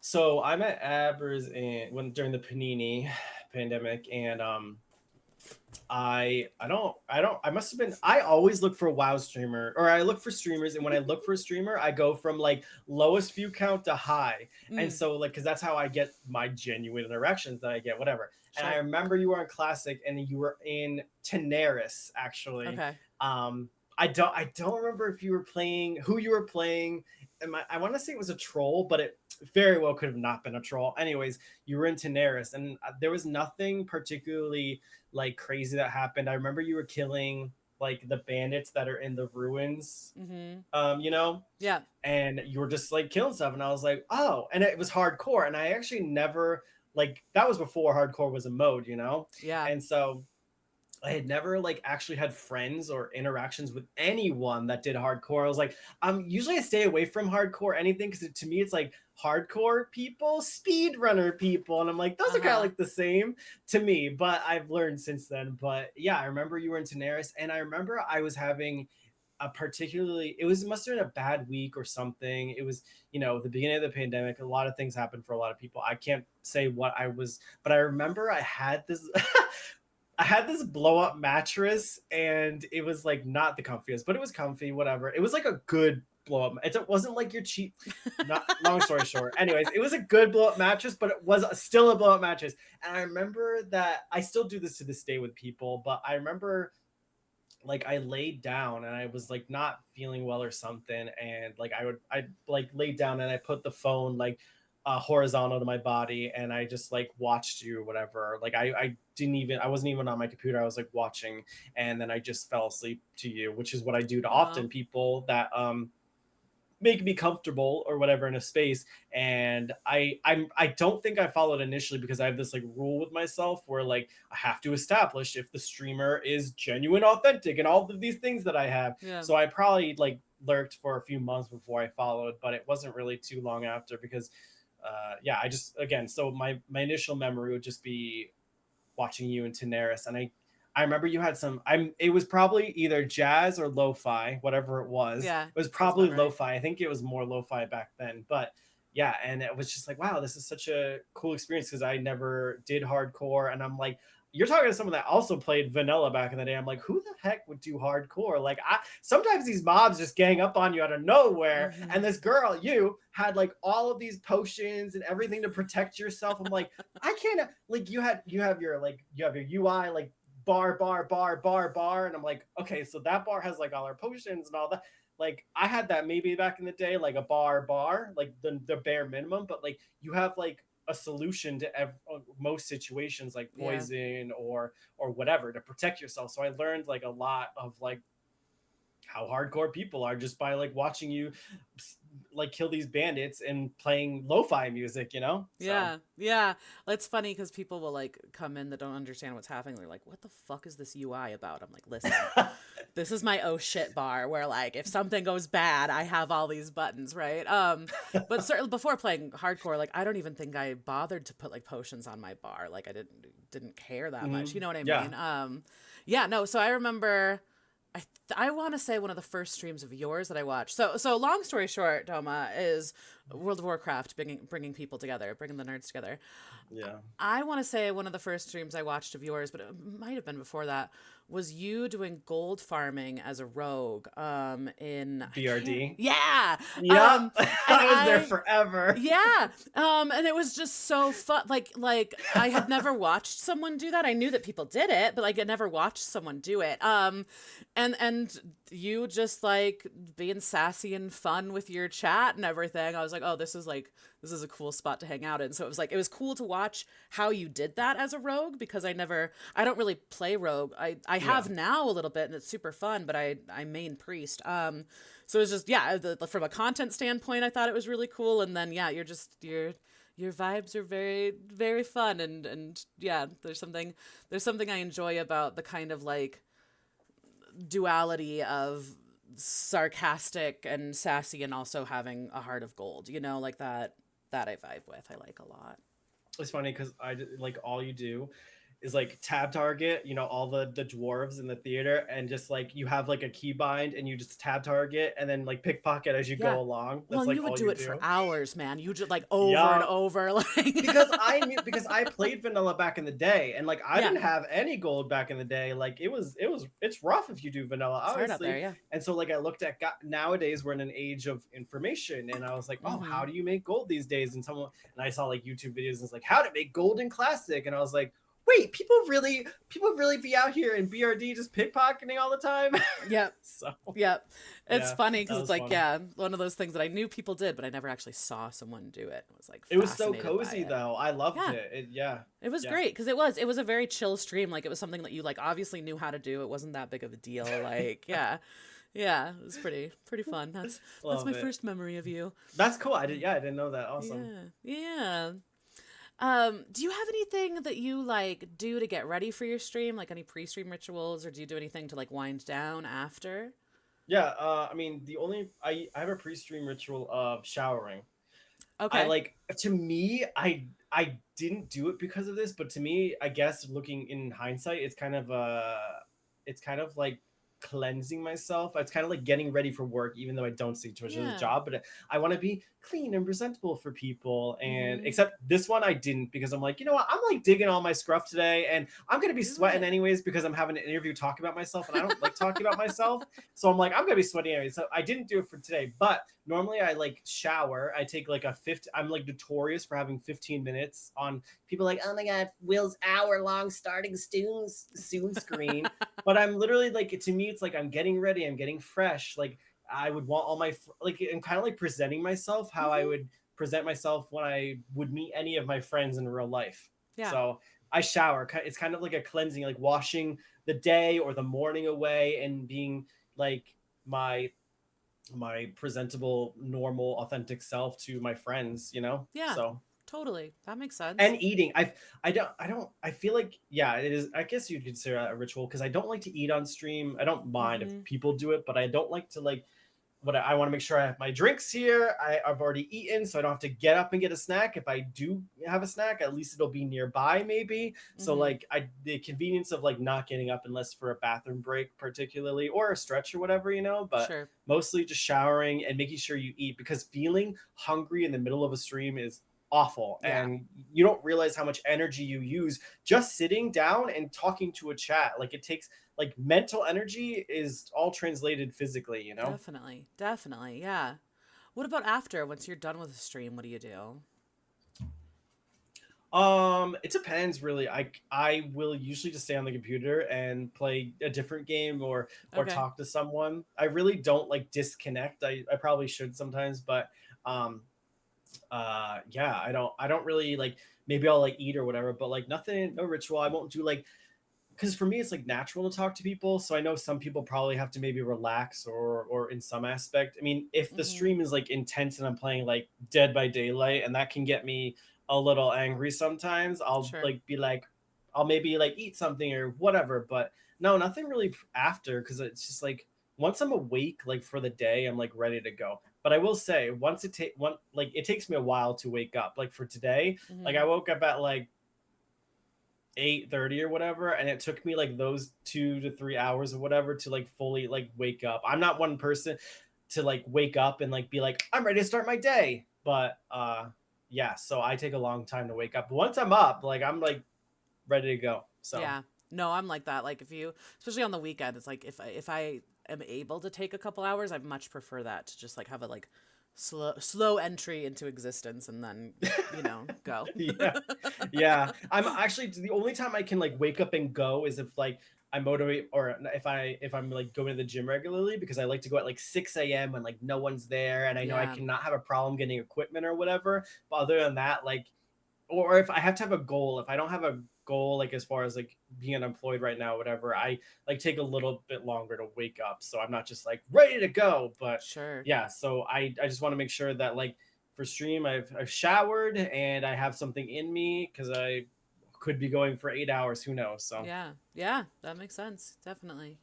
so I met Abbers during the Panini pandemic. And I must have been, I always look for a WoW streamer, or I look for streamers, and when I look for a streamer, I go from like lowest view count to high. And Mm, so like, because that's how I get my genuine interactions that I get, whatever. And I sure. remember you were on Classic, and you were in Tenaris, actually. Okay. um I don't remember if you were playing, who you were playing. I want to say it was a troll, but it very well could have not been a troll. Anyways, you were in Tenaris, and there was nothing particularly like crazy that happened. I remember you were killing like the bandits that are in the ruins, Mm-hmm. you know, Yeah. and you were just like killing stuff. And I was like, oh, and it was hardcore. And I actually never, like, that was before hardcore was a mode. Yeah. And so I had never like actually had friends or interactions with anyone that did hardcore. I was like, usually I stay away from hardcore anything, because to me it's like hardcore people, speedrunner people, and I'm like, those are kind of Uh-huh. like the same to me. But I've learned since then. But yeah, I remember you were in Tenaris, and I remember I was having a particularly, must have been a bad week or something. It was, the beginning of the pandemic. A lot of things happened for a lot of people. I can't say what I was, but I remember I had this I had this blow up mattress, and it was like not the comfiest, but it was comfy, whatever. It was like a good blow up. It wasn't like your cheap. Not long story short. Anyways, it was a good blow up mattress, but it was still a blow up mattress. And I remember that I still do this to this day with people, but I remember like I laid down and I was like not feeling well or something, and like I like laid down and I put the phone like horizontal to my body, and I just like watched you or whatever. Like I wasn't even on my computer. I was like watching, and then I just fell asleep to you, which is what I do to Oh, often people that make me comfortable or whatever in a space. And I don't think I followed initially because I have this like rule with myself where like I have to establish if the streamer is genuine, authentic, and all of these things that I have. yeah. So I probably like lurked for a few months before I followed, but it wasn't really too long after because yeah, I just again, so my initial memory would just be watching you and Daenerys, and I remember you had some. It was probably either jazz or lo-fi, whatever it was. Yeah, It was sounds probably about right. lo-fi. I think it was more lo-fi back then, but yeah, and it was just like, wow, this is such a cool experience because I never did hardcore, and I'm like, you're talking to someone that also played vanilla back in the day. I'm like, who the heck would do hardcore? Like, I sometimes these mobs just gang up on you out of nowhere, Hmm. and this girl, you had like all of these potions and everything to protect yourself. I'm like, I can't like you have your UI like bar, and I'm like, okay, so that bar has like all our potions and all that. Like I had that maybe back in the day, like a bar, like the bare minimum, but like you have like a solution to most situations like Yeah. poison or whatever to protect yourself. So I learned like a lot of like how hardcore people are just by like watching you like kill these bandits and playing lo-fi music, you know? So Yeah, yeah. It's funny because people will like come in that don't understand what's happening. They're like, "What the fuck is this UI about?" I'm like, "Listen, this is my oh shit bar where like if something goes bad, I have all these buttons, right?" But certainly before playing hardcore, like I don't even think I bothered to put like potions on my bar. Like I didn't care that much. You know what I yeah. mean? Yeah, no. So I remember. I want to say one of the first streams of yours that I watched. So long story short, Doma is World of Warcraft bringing people together, bringing the nerds together. Yeah. I want to say one of the first streams I watched of yours, but it might have been before that, was you doing gold farming as a rogue. In I can't. BRD. Yeah. Yeah. And I was there forever. yeah. And it was just so fun. Like I had never watched someone do that. I knew that people did it, but like I never watched someone do it. And you just like being sassy and fun with your chat and everything. I was like, oh, this is a cool spot to hang out in. So it was cool to watch how you did that as a rogue because I don't really play rogue. I Yeah. have now a little bit and it's super fun, but I main priest. So it was just, yeah, from a content standpoint, I thought it was really cool. And then, yeah, your vibes are very, very fun. And yeah, there's something I enjoy about the kind of like duality of sarcastic and sassy and also having a heart of gold, like that I vibe with. I like a lot. It's funny because like all you do is like tab target, all the dwarves in the theater, and just like you have like a keybind and you just tab target and then like pickpocket as you Yeah. go along. Well, That's and you like would all do you it for do. hours, man. You just like over and Yeah. over, like Because I played vanilla back in the day, and like I yeah, didn't have any gold back in the day. Like it's rough if you do vanilla, it's hard out there. obviously. Yeah. And so like I looked at nowadays we're in an age of information, and I was like, oh, Mm-hmm. how do you make gold these days? And I saw like YouTube videos and it's like how to make gold in classic, and I was like, wait, people really be out here in BRD just pickpocketing all the time. Yep. So Yep. It's yeah, funny that because it's was like, fun. yeah, one of those things that I knew people did, but I never actually saw someone do it. I was like It was so fascinated by cozy it. though. I loved Yeah. it. Yeah, It was yeah. great because it was a very chill stream. Like it was something that you like obviously knew how to do. It wasn't that big of a deal. Like, yeah. Yeah, it was pretty fun. That's my Love it. first memory of you. That's cool. I didn't know that. Awesome. Yeah. Yeah. Do you have anything that you like do to get ready for your stream? Like any pre-stream rituals, or do you do anything to like wind down after? Yeah, I mean, I have a pre-stream ritual of showering. I Okay. like to me, I didn't do it because of this, but to me, I guess looking in hindsight, it's kind of like cleansing myself. It's kind of like getting ready for work, even though I don't see too much as a Yeah. job, but I want to be clean and presentable for people. And Mm-hmm. except this one I didn't, because I'm like, you know what, I'm like digging all my scruff today, and I'm gonna be Do sweating it. anyways because I'm having an interview talking about myself, and I don't like talking about myself. So I'm like, I'm gonna be sweating anyway. So I didn't do it for today. But normally I like shower. I take like a 50. I'm like notorious for having 15 minutes on. People like, oh my god, Will's hour long starting soon screen. But I'm literally like, to me, it's like I'm getting ready, I'm getting fresh. Like I would want all my like, I'm kind of like presenting myself how I Mm-hmm. would present myself when I would meet any of my friends in real life. Yeah. So I shower. It's kind of like a cleansing, like washing the day or the morning away, and being like my presentable, normal, authentic self to my friends, you know? Yeah. So, Totally. That makes sense. and eating. I feel like, yeah, it is, I guess you'd consider that a ritual, because I don't like to eat on stream. I don't mind if Mm-hmm. people do it, but I don't like to like, what I want to make sure I have my drinks here. I've already eaten, so I don't have to get up and get a snack. If I do have a snack, at least it'll be nearby, maybe. So Mm-hmm. like, the convenience of like not getting up unless for a bathroom break, particularly, or a stretch or whatever, you know. But Sure. mostly just showering and making sure you eat, because feeling hungry in the middle of a stream is awful, Yeah. and you don't realize how much energy you use just sitting down and talking to a chat. Like it takes, like, mental energy is all translated physically, you know. Definitely. Definitely. Yeah. What about after? Once you're done with the stream, what do you do? It depends really. I will usually just stay on the computer and play a different game, or Okay. talk to someone. I really don't like disconnect. I probably should sometimes, but um yeah, I don't really like, maybe I'll like eat or whatever, but like nothing, no ritual. I won't do like, because for me it's like natural to talk to people, so I know some people probably have to maybe relax, or in some aspect. I mean, if the Mm-hmm. stream is like intense and I'm playing like Dead by Daylight, and that can get me a little angry sometimes, I'll Sure. like be like, I'll maybe like eat something or whatever. But no, nothing really after, because it's just like, once I'm awake like for the day, I'm like ready to go. But I will say, once it takes me a while to wake up. Like for today, like Mm-hmm. I woke up at like 8:30 or whatever, and it took me like those 2 to 3 hours or whatever to like fully like wake up. I'm not one person to like wake up and like be like, I'm ready to start my day. But yeah, so I take a long time to wake up. But once I'm up, like I'm like ready to go. So Yeah. No, I'm like that. Like if you, especially on the weekend, it's like if I am able to take a couple hours, I much prefer that to just like have a like slow entry into existence and then, go. yeah, yeah, I'm actually, the only time I can like wake up and go is if like I motivate, or if I'm like going to the gym regularly, because I like to go at like 6 a.m. when like no one's there, and I know I Yeah. cannot have a problem getting equipment or whatever. But other than that, like, or if I have to have a goal, if I don't have a goal, like as far as like being unemployed right now, whatever, I like take a little bit longer to wake up, so I'm not just like ready to go. But Sure. yeah, so I just want to make sure that like for stream, I've showered and I have something in me, because I could be going for 8 hours, who knows. So Yeah. Yeah. That makes sense. Definitely.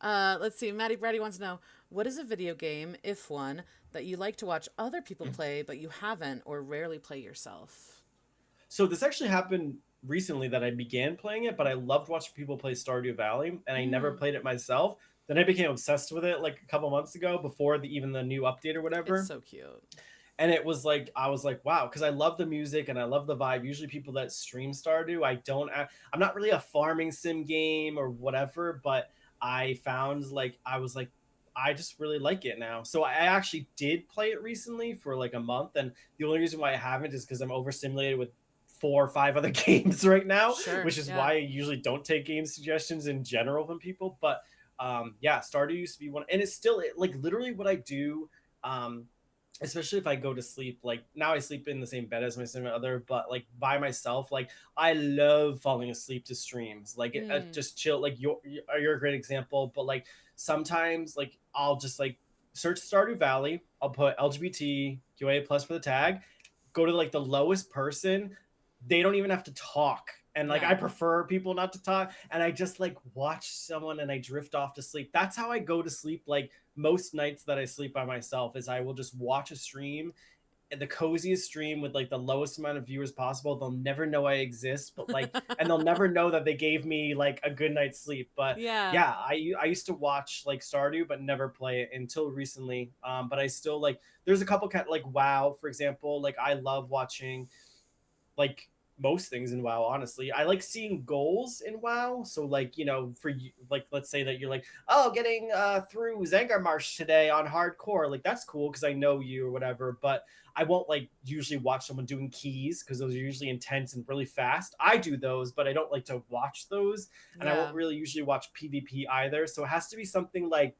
Let's see. Maddie Brady wants to know, what is a video game, if one, that you like to watch other people play but you haven't or rarely play yourself? this actually happened recently, that I began playing it, but I loved watching people play Stardew Valley, and I never Mm, played it myself. Then I became obsessed with it like a couple months ago, before even the new update or it's whatever. so cute. And it was like, I was like, wow, because I love the music and I love the vibe. Usually people that stream Stardew, I'm not really a farming sim game or whatever, but I found like, I was like, I just really like it now. So I actually did play it recently for like a month, and the only reason why I haven't is because I'm overstimulated with 4 or 5 other games right now, Sure. which is Yeah. why I usually don't take game suggestions in general from people. But yeah, Stardew used to be one, and it's still like literally what I do. Um, Especially if I go to sleep, like now I sleep in the same bed as my significant other, but like by myself, like I love falling asleep to streams, like Mm, just chill. Like you're a great example, but like sometimes like I'll just like search Stardew Valley, I'll put LGBTQA plus for the tag, go to like the lowest person, they don't even have to talk. And like I yeah. prefer people not to talk, and I just like watch someone and I drift off to sleep. That's how I go to sleep, like most nights that I sleep by myself, is I will just watch a stream the coziest stream with like the lowest amount of viewers possible. They'll never know I exist, but like, and they'll never know that they gave me like a good night's sleep. But Yeah. yeah, I used to watch like Stardew, but never play it until recently. But I still like, there's a couple like WoW, for example. Like I love watching like most things in WoW, honestly. I like seeing goals in WoW. So like, you know, for you, like let's say that you're like, oh, getting through Zangar Marsh today on hardcore. Like that's cool because I know you or whatever. But I won't like usually watch someone doing keys because those are usually intense and really fast. I do those, but I don't like to watch those. And I Yeah. won't really usually watch PvP either. So it has to be something like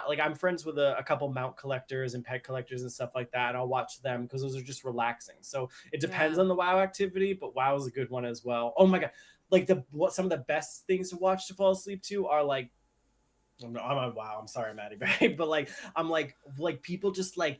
like I'm friends with a couple mount collectors and pet collectors and stuff like that, and I'll watch them because those are just relaxing. So it depends Yeah. on the WoW activity, but WoW is a good one as well. Oh my god, like the what some of the best things to watch to fall asleep to are like I'm on WoW. I'm sorry, Maddie, right? But like I'm like people just like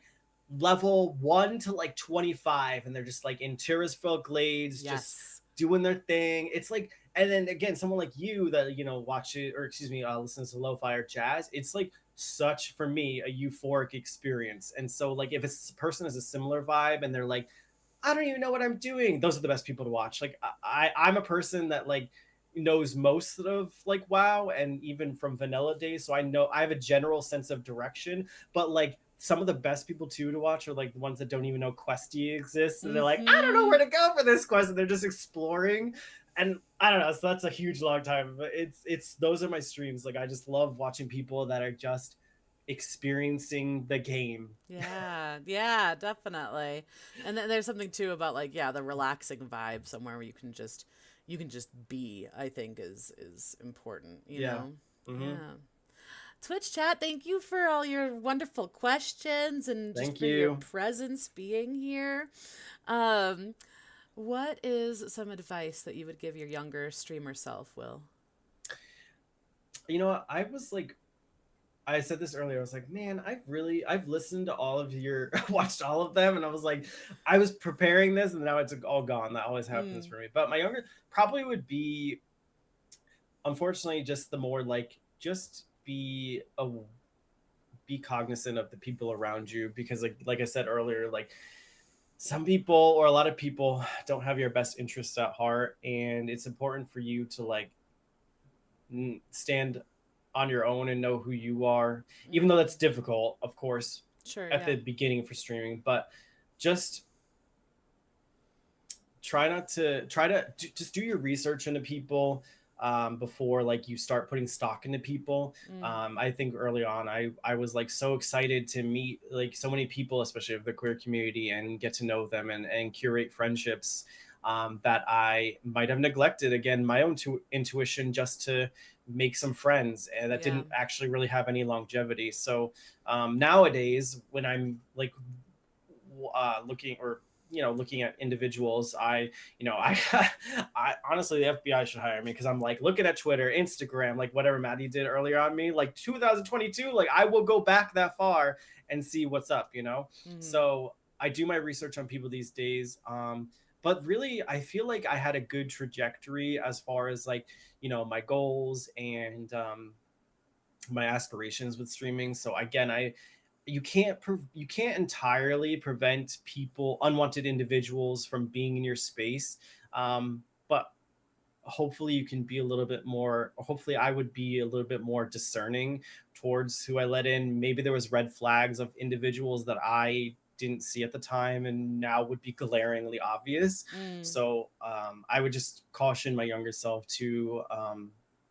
level 1 to like 25, and they're just like in Tirisfell Glades, just Yes. doing their thing. It's like, and then again, someone like you that you know watch it or excuse me, listens to lo-fi or jazz. It's like such for me a euphoric experience. And so like if a person has a similar vibe and they're like, I don't even know what I'm doing. Those are the best people to watch. Like I'm a person that like knows most of like WoW and even from vanilla days. So I know I have a general sense of direction, but like some of the best people too to watch are like the ones that don't even know Questy exists. And they're like, I don't know Mm-hmm. where to go for this quest. And they're just exploring. And I don't know. So that's a huge long time. But it's those are my streams. Like I just love watching people that are just experiencing the game. Yeah, yeah, definitely. And then there's something too about like, yeah, the relaxing vibe somewhere where you can just be, I think is important, you Yeah. know? Hmm. Yeah. Twitch chat, thank you for all your wonderful questions and just Thank for your you. presence being here. Um, what is some advice that you would give your younger streamer self, Will? You know what? I was like I said this earlier. I was like, man, I've listened to all of your watched all of them, and I was like, I was preparing this, and now it's all gone. That always happens Mm, for me. But my younger probably would be, unfortunately, just the more like just be cognizant of the people around you because like I said earlier, like some people or a lot of people don't have your best interests at heart, and it's important for you to like stand on your own and know who you are, even though mm. that's difficult, of course, Sure, at yeah. the beginning for streaming. But just just do your research into people before like you start putting stock into people. Mm, I think early on I was like so excited to meet like so many people, especially of the queer community, and get to know them and curate friendships, that I might have neglected again my own intuition just to make some friends, and that yeah. didn't actually really have any longevity. So nowadays when I'm like looking or looking at individuals, I I honestly the FBI should hire me because I'm like looking at Twitter, Instagram, like whatever Maddie did earlier on me, like 2022, like I will go back that far and see what's up. Mm, So I do my research on people these days. But really I feel like I had a good trajectory as far as like my goals and my aspirations with streaming. So again, you can't entirely prevent people, unwanted individuals, from being in your space, but hopefully you can be a little bit more, hopefully I would be a little bit more discerning towards who I let in. Maybe there was red flags of individuals that I didn't see at the time and now would be glaringly obvious. mm, So I would just caution my younger self to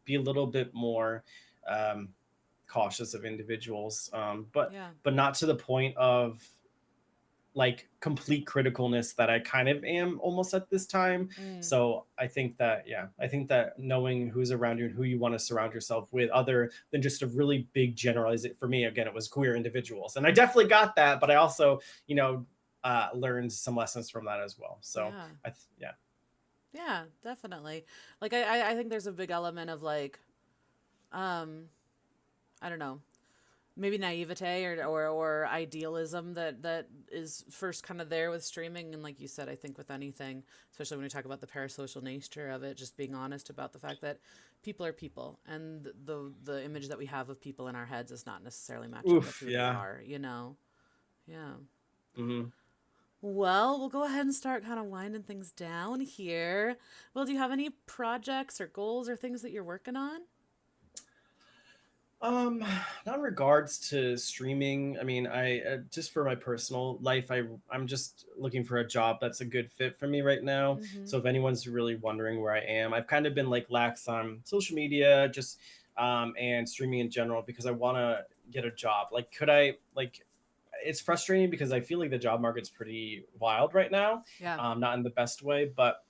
be a little bit more um, cautious of individuals, yeah. but not to the point of like complete criticalness that I kind of am almost at this time. Mm, So I think that knowing who's around you and who you want to surround yourself with, other than just a really big generalize it. For me, again, it was queer individuals, and I definitely got that, but I also learned some lessons from that as well. So yeah. yeah. Yeah, definitely. Like I think there's a big element of like, um, I don't know, maybe naivete or idealism that is first kind of there with streaming. And like you said, I think with anything, especially when we talk about the parasocial nature of it, just being honest about the fact that people are people, and the image that we have of people in our heads is not necessarily matching with Oof. who they Yeah. are. You know? Yeah. Hmm. Well, we'll go ahead and start kind of winding things down here. Well, do you have any projects or goals or things that you're working on? Um, Not in regards to streaming. I mean, I just for my personal life, I'm just looking for a job that's a good fit for me right now. Mm-hmm. So if anyone's really wondering where I am, I've kind of been like lax on social media, just and streaming in general because I want to get a job. Like, could I like? It's frustrating because I feel like the job market's pretty wild right now. Yeah, Not in the best way, but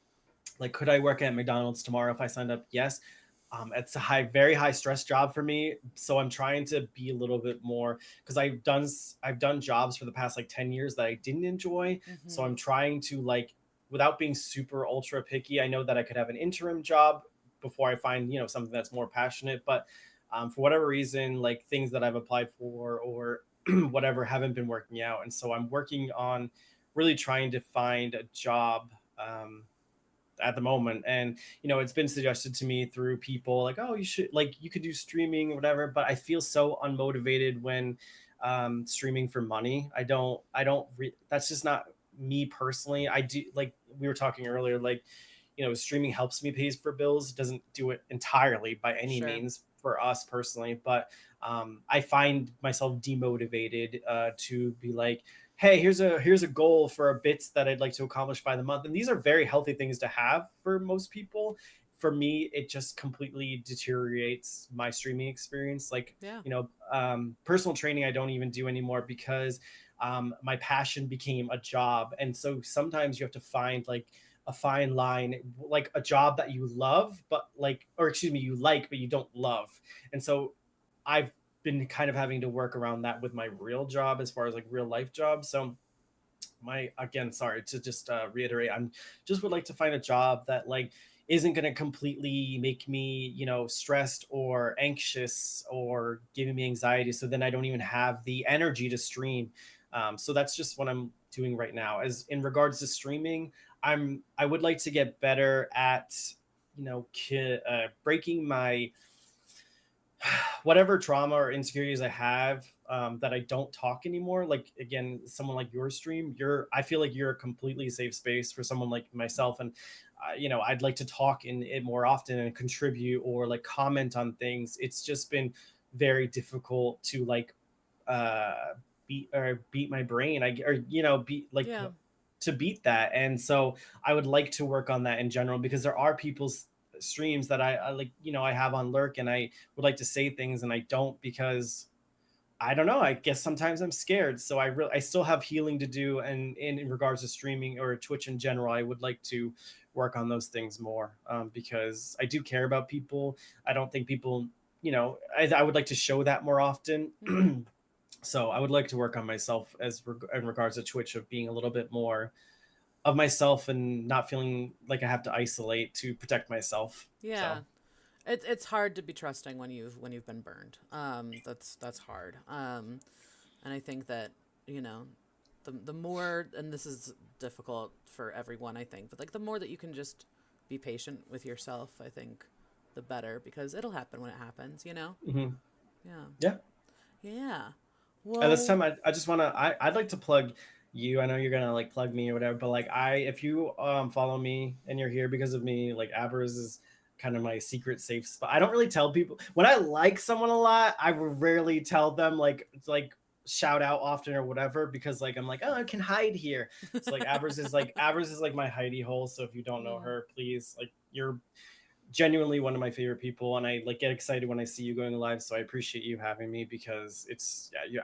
like could I work at McDonald's tomorrow if I signed up? Yes. It's a very high stress job for me, so I'm trying to be a little bit more because I've done jobs for the past like 10 years that I didn't enjoy. So Mm-hmm. I'm trying to like without being super ultra picky. I know that I could have an interim job before I find something that's more passionate, but for whatever reason, like things that I've applied for or whatever haven't been working out, and so I'm working on really trying to find a job. At the moment, and it's been suggested to me through people like, oh, you should like you could do streaming or whatever, but I feel so unmotivated when streaming for money. That's just not me personally. I do, like we were talking earlier, like streaming helps me pay for bills. It doesn't do it entirely by any Sure. means for us personally, but I find myself demotivated to be like, hey, here's a goal for a bits that I'd like to accomplish by the month. And these are very healthy things to have for most people. For me, it just completely deteriorates my streaming experience. Like, Yeah. personal training, I don't even do anymore because my passion became a job. And so sometimes you have to find like a fine line, like a job that you love, but like, or excuse me, you like, but you don't love. And so I've been kind of having to work around that with my real job as far as like real life jobs. So my again, sorry to just reiterate, I'm just would like to find a job that like isn't going to completely make me stressed or anxious or giving me anxiety, so then I don't even have the energy to stream. So that's just what I'm doing right now. As in regards to streaming, I would like to get better at breaking my whatever trauma or insecurities I have, that I don't talk anymore. Like again, someone like your stream, I feel like you're a completely safe space for someone like myself, and I'd like to talk in it more often and contribute or like comment on things. It's just been very difficult to like uh, beat my brain. Beat like Yeah. to beat that, and so I would like to work on that in general because there are people's streams that I like, I have on lurk, and I would like to say things and I don't because I don't know. I guess sometimes I'm scared. So I still have healing to do, and in regards to streaming or Twitch in general, I would like to work on those things more, because I do care about people. I don't think people, I would like to show that more often. Mm-hmm. So I would like to work on myself in regards to Twitch of being a little bit more of myself and not feeling like I have to isolate to protect myself. So Yeah. It's hard to be trusting when you've been burned. That's hard. And I think that, you know, the more, and this is difficult for everyone, I think, but like the more that you can just be patient with yourself, I think the better, because it'll happen when it happens, you know? mhm. Yeah. Yeah. Yeah. At this Well, time, I just want to, I'd like to plug you. I know you're gonna like plug me or whatever, but like if you follow me and you're here because of me, like Abbers is kind of my secret safe spot. I don't really tell people when I like someone a lot. I rarely tell them like shout out often or whatever because like I'm like, oh, I can hide here. So like Abbers is like my hidey hole. So if you don't know mm, her, please, like, you're genuinely one of my favorite people, and I like get excited when I see you going live. So I appreciate you having me because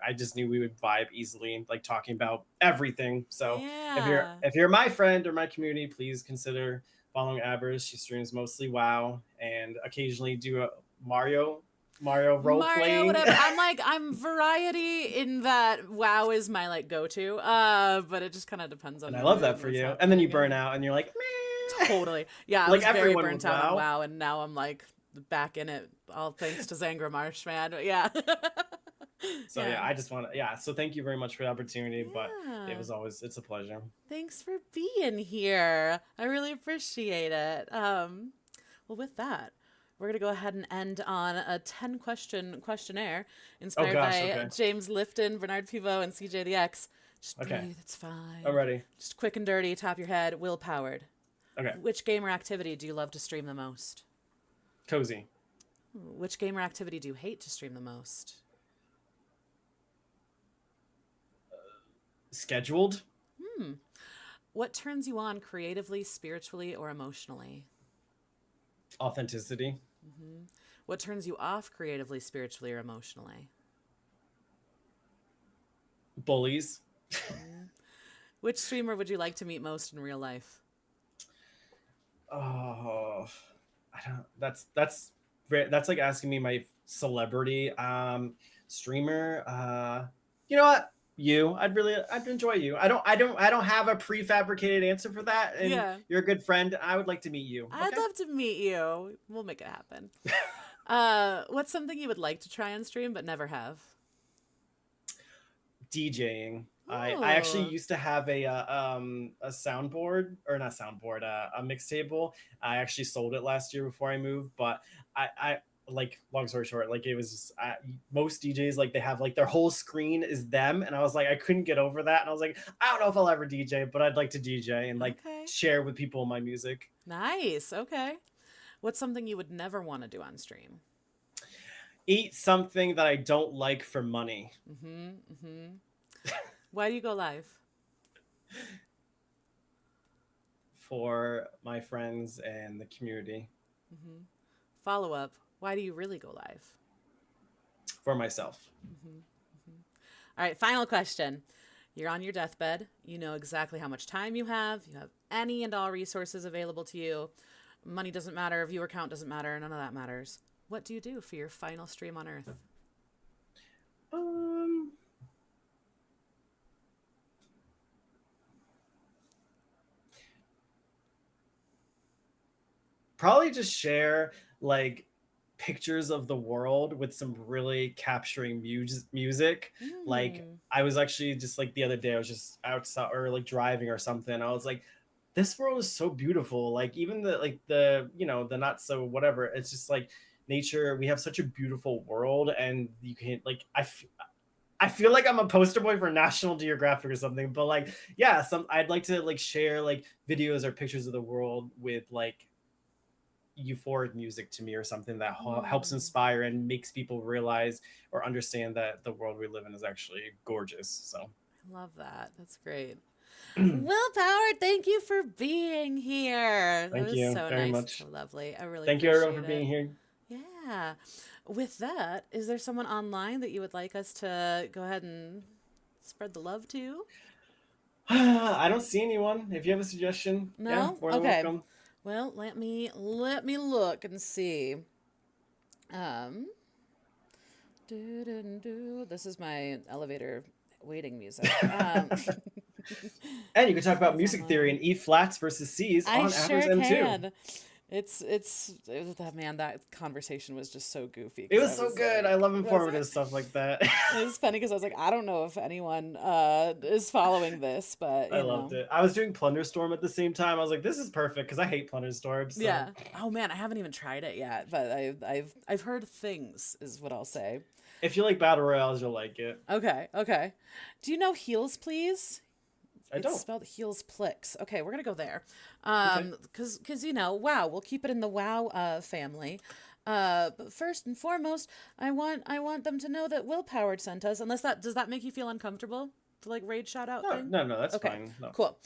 I just knew we would vibe easily, like talking about everything. So yeah. if you're my friend or my community, please consider following Abbers. She streams mostly WoW and occasionally do a Mario role Mario, playing. whatever. I'm variety in that WoW is my like go to. But it just kind of depends And on I the love mood that and for what's you. And then you happening. burn Yeah. out and you're like, meh. Totally. Yeah, I Like was very everyone burnt with out on WoW. WoW, and now I'm like back in it, all thanks to Zangra Marsh, man. But yeah. So yeah, Yeah. I just want to, yeah. So thank you very much for the opportunity, but Yeah. it's a pleasure. Thanks for being here. I really appreciate it. Well, with that, we're going to go ahead and end on a 10 question questionnaire Oh inspired gosh, by okay. James Lifton, Bernard Pivot, and CJ the X. Just Okay. breathe. It's fine. I'm ready. Just quick and dirty, top of your head, will-powered. Okay. Which game or activity do you love to stream the most? Cozy. Which game or activity do you hate to stream the most? Scheduled. What turns you on creatively, spiritually, or emotionally? Authenticity. What turns you off creatively, spiritually, or emotionally? Bullies. Which streamer would you like to meet most in real life? Oh, I don't. That's like asking me my celebrity streamer. You know what? I'd enjoy you. I don't have a prefabricated answer for that. And Yeah. you're a good friend. I would like to meet you. I'd Okay? love to meet you. We'll make it happen. What's something you would like to try on stream but never have? DJing. I Oh. actually used to have a soundboard, or not soundboard, a mix table. I actually sold it last year before I moved, but I like, long story short, like, it was just, most DJs, like, they have like their whole screen is them, and I was like, I couldn't get over that, and I was like, I don't know if I'll ever DJ, but I'd like to DJ and like Okay. share with people my music. Nice. Okay. What's something you would never want to do on stream? Eat something that I don't like for money. Why do you go live? For my friends and the community. Follow up. Why do you really go live? For myself. All right, final question. You're on your deathbed. You know exactly how much time you have. You have any and all resources available to you. Money doesn't matter. Viewer count doesn't matter. None of that matters. What do you do for your final stream on Earth? Probably just share like pictures of the world with some really capturing music. Like, I was actually just like, the other day I was just outside or like driving or something. I was like, this world is so beautiful. Like, even the the not so whatever. It's just like nature. We have such a beautiful world, and you can like, I feel like I'm a poster boy for National Geographic or something, but like, yeah, I'd like to like share like videos or pictures of the world with like euphoric music to me, or something that helps inspire and makes people realize or understand that the world we live in is actually gorgeous. So I love that. That's great. WillPow3red, thank you for being here. Thank That was you so very nice, much. so lovely. I really Thank you appreciate everyone for being here. Yeah. With that, is there someone online that you would like us to go ahead and spread the love to? I don't see anyone. If you have a suggestion, No? yeah, more than Okay. welcome. Well, let me look and see. This is my elevator waiting music. And you can talk about music theory and E flats versus C's I on sure Abbers M2. can. Man, that conversation was just so goofy. It was so good. Like, I love informative stuff like that. It was funny because I was like, I don't know if anyone is following this, but I loved it. I was doing Plunderstorm at the same time. I was like, this is perfect because I hate Plunderstorm. So. Yeah. Oh man, I haven't even tried it yet, but I've heard things, is what I'll say. If you like battle royales, you'll like it. Okay. Okay. Do you know Heels Please? I don't. It's spelled Heels Plix. Okay, we're gonna go there. Okay. Because WoW, we'll keep it in the WoW family. But first and foremost, I want them to know that WillPow3red sent us. Unless does that make you feel uncomfortable to like raid shout out thing? No, that's okay. fine. No. Cool.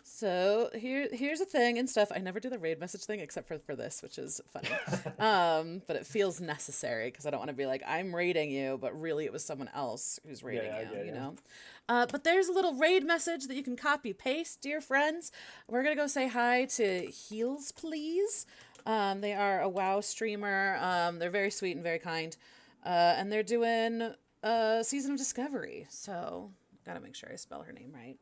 So here's a thing and stuff. I never do the raid message thing except for this, which is funny. But it feels necessary because I don't want to be like, I'm raiding you, but really it was someone else who's raiding you, you know? But there's a little raid message that you can copy paste, dear friends. We're going to go say hi to Heels Please. They are a WoW streamer. They're very sweet and very kind. And they're doing a season of Discovery. So gotta make sure I spell her name right.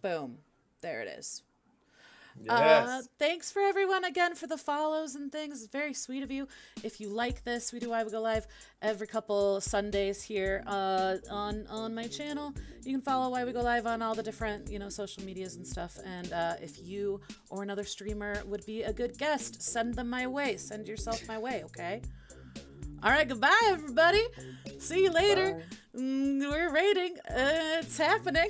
Boom. There it is. Yes. Thanks for everyone again for the follows and things. It's very sweet of you. If you like this, we do Why We Go Live every couple Sundays here on my channel. You can follow Why We Go Live on all the different social medias and stuff. And if you or another streamer would be a good guest, send them my way. Send yourself my way, okay? All right, goodbye, everybody. See you later. Bye. We're rating. It's happening.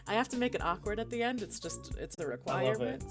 I have to make it awkward at the end. It's a requirement. I love it.